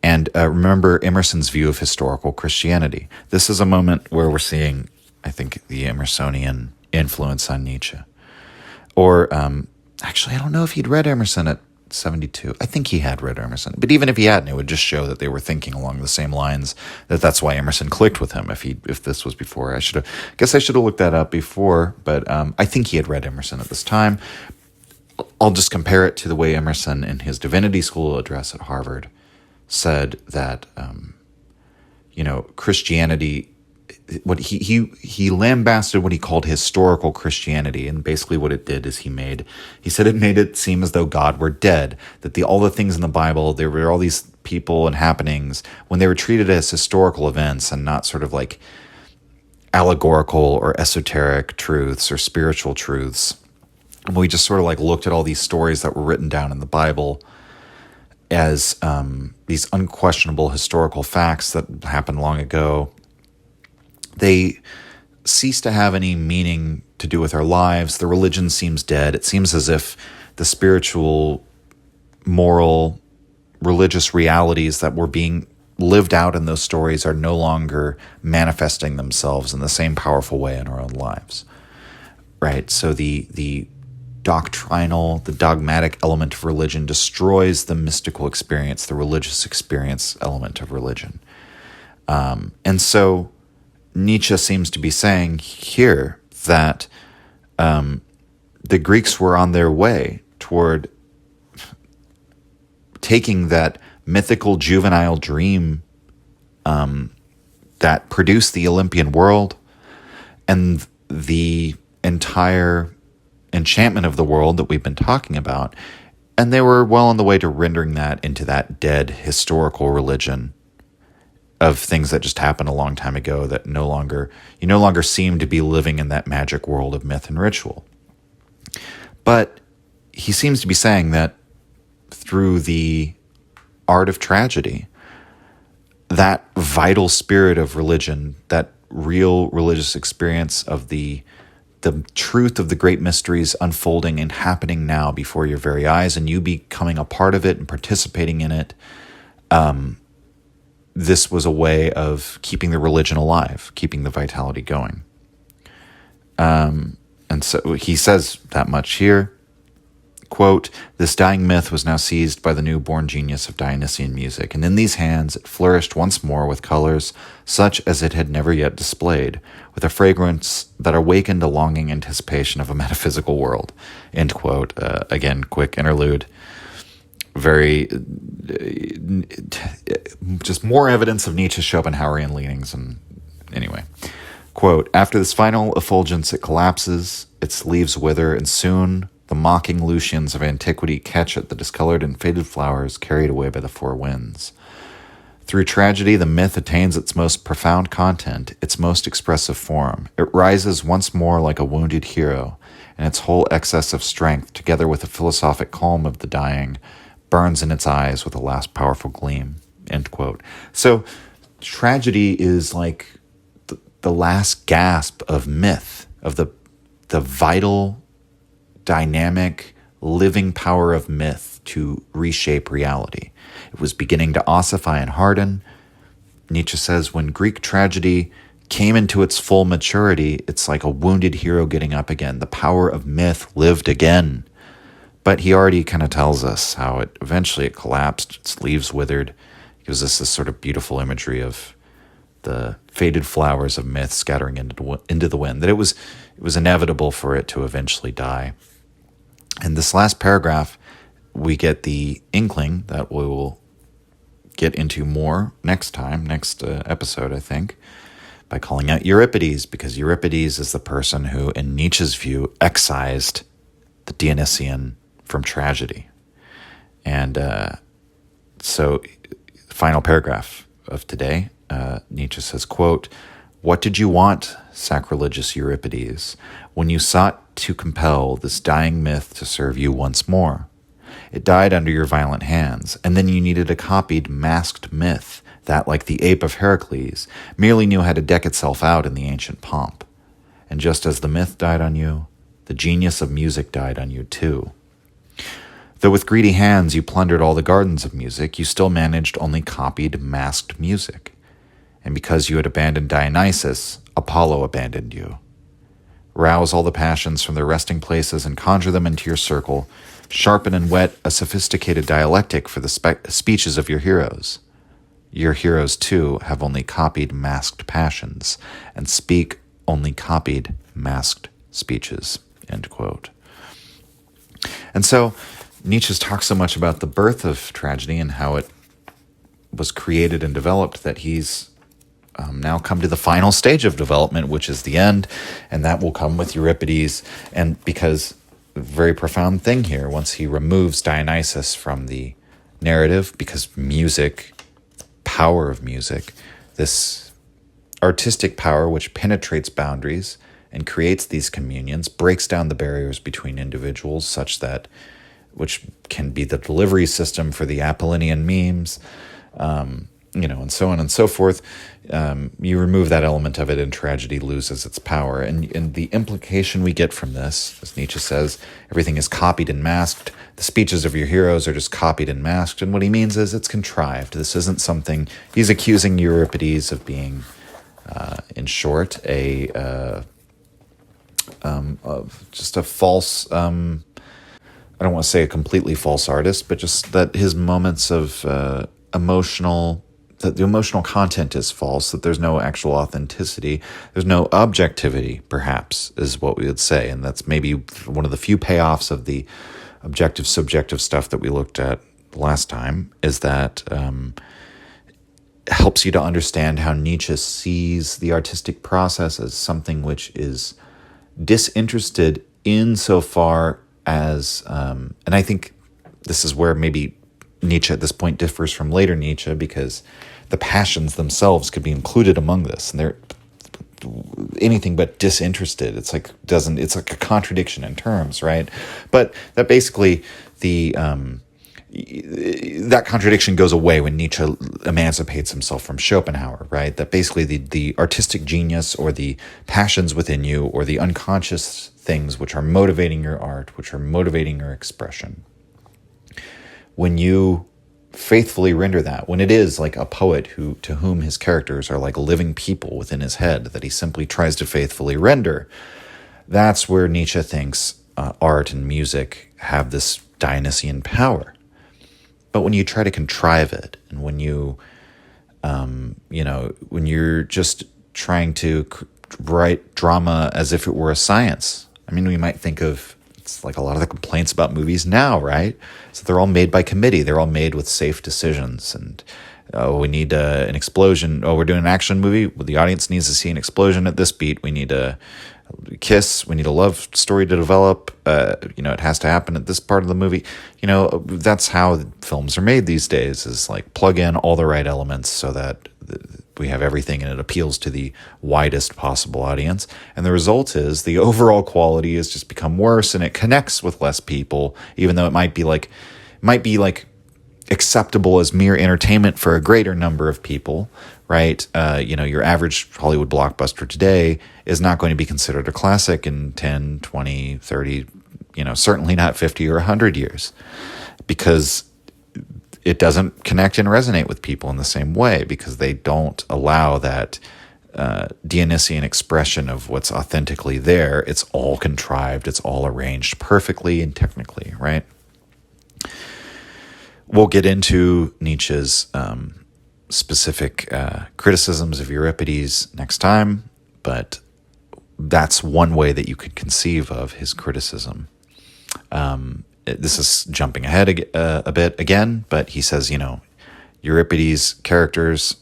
And remember Emerson's view of historical Christianity. This is a moment where we're seeing, I think, the Emersonian influence on Nietzsche. Or, actually, I don't know if he'd read Emerson at 72. I think he had read Emerson. But even if he hadn't, it would just show that they were thinking along the same lines, that's why Emerson clicked with him. If this was before, I guess I should have looked that up before, but I think he had read Emerson at this time. I'll just compare it to the way Emerson in his divinity school address at Harvard said that, Christianity, what he lambasted what he called historical Christianity, and basically what it did is he said it made it seem as though God were dead, that all the things in the Bible, there were all these people and happenings, when they were treated as historical events and not sort of like allegorical or esoteric truths or spiritual truths. We just sort of like looked at all these stories that were written down in the Bible as these unquestionable historical facts that happened long ago. They cease to have any meaning to do with our lives. The religion seems dead. It seems as if the spiritual, moral, religious realities that were being lived out in those stories are no longer manifesting themselves in the same powerful way in our own lives. Right? So the doctrinal, the dogmatic element of religion destroys the mystical experience, the religious experience element of religion. And so Nietzsche seems to be saying here that the Greeks were on their way toward taking that mythical juvenile dream that produced the Olympian world and the entire enchantment of the world that we've been talking about, and they were well on the way to rendering that into that dead historical religion of things that just happened a long time ago that you no longer seem to be living in that magic world of myth and ritual. But he seems to be saying that through the art of tragedy, that vital spirit of religion, that real religious experience of the truth of the great mysteries unfolding and happening now before your very eyes, and you becoming a part of it and participating in it, this was a way of keeping the religion alive, keeping the vitality going. And so he says that much here. Quote, "This dying myth was now seized by the newborn genius of Dionysian music, and in these hands it flourished once more with colors such as it had never yet displayed, with a fragrance that awakened a longing anticipation of a metaphysical world." End quote. Again, quick interlude. Very, just more evidence of Nietzsche's Schopenhauerian leanings. And anyway, quote, "After this final effulgence, it collapses, its leaves wither, and soon the mocking Lucians of antiquity catch at the discolored and faded flowers carried away by the four winds. Through tragedy, the myth attains its most profound content, its most expressive form. It rises once more like a wounded hero, and its whole excess of strength, together with the philosophic calm of the dying, burns in its eyes with a last powerful gleam. End quote. So tragedy is like the last gasp of myth, of the vital, dynamic, living power of myth to reshape reality. It was beginning to ossify and harden. Nietzsche says when Greek tragedy came into its full maturity, it's like a wounded hero getting up again. The power of myth lived again. But he already kind of tells us how eventually it collapsed, its leaves withered. He gives us this sort of beautiful imagery of the faded flowers of myth scattering into the wind, that it was inevitable for it to eventually die. And this last paragraph, we get the inkling that we will get into more next episode, I think, by calling out Euripides, because Euripides is the person who, in Nietzsche's view, excised the Dionysian from tragedy. And so, final paragraph of today, Nietzsche says, quote, "What did you want, sacrilegious Euripides, when you sought to compel this dying myth to serve you once more? It died under your violent hands, and then you needed a copied, masked myth that, like the ape of Heracles, merely knew how to deck itself out in the ancient pomp. And just as the myth died on you, the genius of music died on you too. Though with greedy hands you plundered all the gardens of music, you still managed only copied, masked music. And because you had abandoned Dionysus, Apollo abandoned you. Rouse all the passions from their resting places and conjure them into your circle. Sharpen and whet a sophisticated dialectic for the speeches of your heroes. Your heroes, too, have only copied masked passions and speak only copied masked speeches." End quote. And so Nietzsche talks so much about the birth of tragedy and how it was created and developed that he's now come to the final stage of development, which is the end, and that will come with Euripides. And because a very profound thing here, once he removes Dionysus from the narrative, because music, power of music, this artistic power which penetrates boundaries and creates these communions, breaks down the barriers between individuals such that, which can be the delivery system for the Apollonian memes, and so on and so forth. You remove that element of it and tragedy loses its power. And the implication we get from this, as Nietzsche says, everything is copied and masked. The speeches of your heroes are just copied and masked. And what he means is it's contrived. This isn't something, he's accusing Euripides of being, in short, just a false, I don't want to say a completely false artist, but just that his moments of that the emotional content is false, that there's no actual authenticity, there's no objectivity, perhaps, is what we would say. And that's maybe one of the few payoffs of the objective-subjective stuff that we looked at last time, is that helps you to understand how Nietzsche sees the artistic process as something which is disinterested insofar as, and I think this is where maybe Nietzsche at this point differs from later Nietzsche, because the passions themselves could be included among this, and they're anything but disinterested. It's like a contradiction in terms, right? But that basically that contradiction goes away when Nietzsche emancipates himself from Schopenhauer, right? That basically the artistic genius or the passions within you or the unconscious things which are motivating your art, which are motivating your expression, when you faithfully render that, when it is like a poet to whom his characters are like living people within his head that he simply tries to faithfully render, that's where Nietzsche thinks art and music have this Dionysian power. But when you try to contrive it, and when you, when you're just trying to write drama as if it were a science, I mean, we might think of, it's like a lot of the complaints about movies now, right? So they're all made by committee. They're all made with safe decisions. And we need an explosion. Oh, we're doing an action movie. Well, the audience needs to see an explosion at this beat. We need a kiss. We need a love story to develop. It has to happen at this part of the movie. That's how films are made these days, is like plug in all the right elements so that we have everything and it appeals to the widest possible audience. And the result is the overall quality has just become worse, and it connects with less people, even though it might be like acceptable as mere entertainment for a greater number of people, right? Your average Hollywood blockbuster today is not going to be considered a classic in 10, 20, 30, certainly not 50 or 100 years, because it doesn't connect and resonate with people in the same way, because they don't allow that Dionysian expression of what's authentically there. It's all contrived. It's all arranged perfectly and technically, right? We'll get into Nietzsche's specific criticisms of Euripides next time, but that's one way that you could conceive of his criticism. This is jumping ahead a bit again, but he says, Euripides' characters,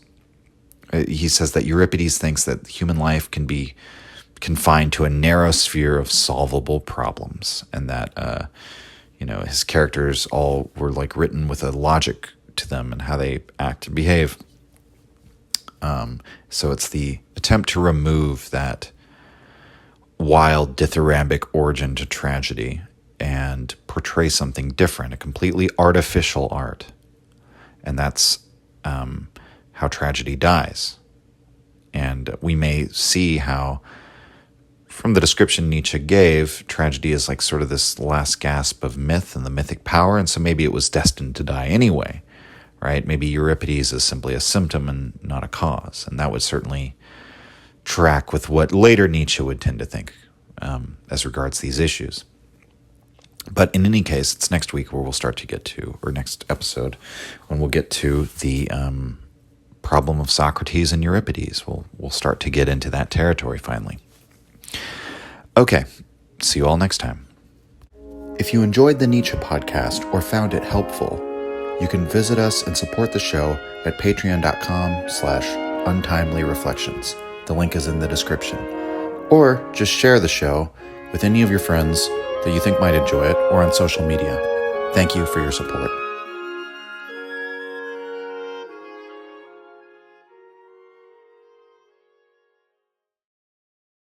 he says that Euripides thinks that human life can be confined to a narrow sphere of solvable problems, and that his characters all were like written with a logic to them and how they act and behave. So it's the attempt to remove that wild dithyrambic origin to tragedy and portray something different, a completely artificial art. And that's how tragedy dies. And we may see how, from the description Nietzsche gave, tragedy is like sort of this last gasp of myth and the mythic power, and so maybe it was destined to die anyway, right? Maybe Euripides is simply a symptom and not a cause, and that would certainly track with what later Nietzsche would tend to think as regards these issues. But in any case, it's next week where we'll start to get to, or next episode, when we'll get to the problem of Socrates and Euripides. We'll start to get into that territory finally. Okay, see you all next time. If you enjoyed the Nietzsche podcast or found it helpful, you can visit us and support the show at patreon.com/untimelyreflections. The link is in the description. Or just share the show with any of your friends that you think might enjoy it, or on social media. Thank you for your support.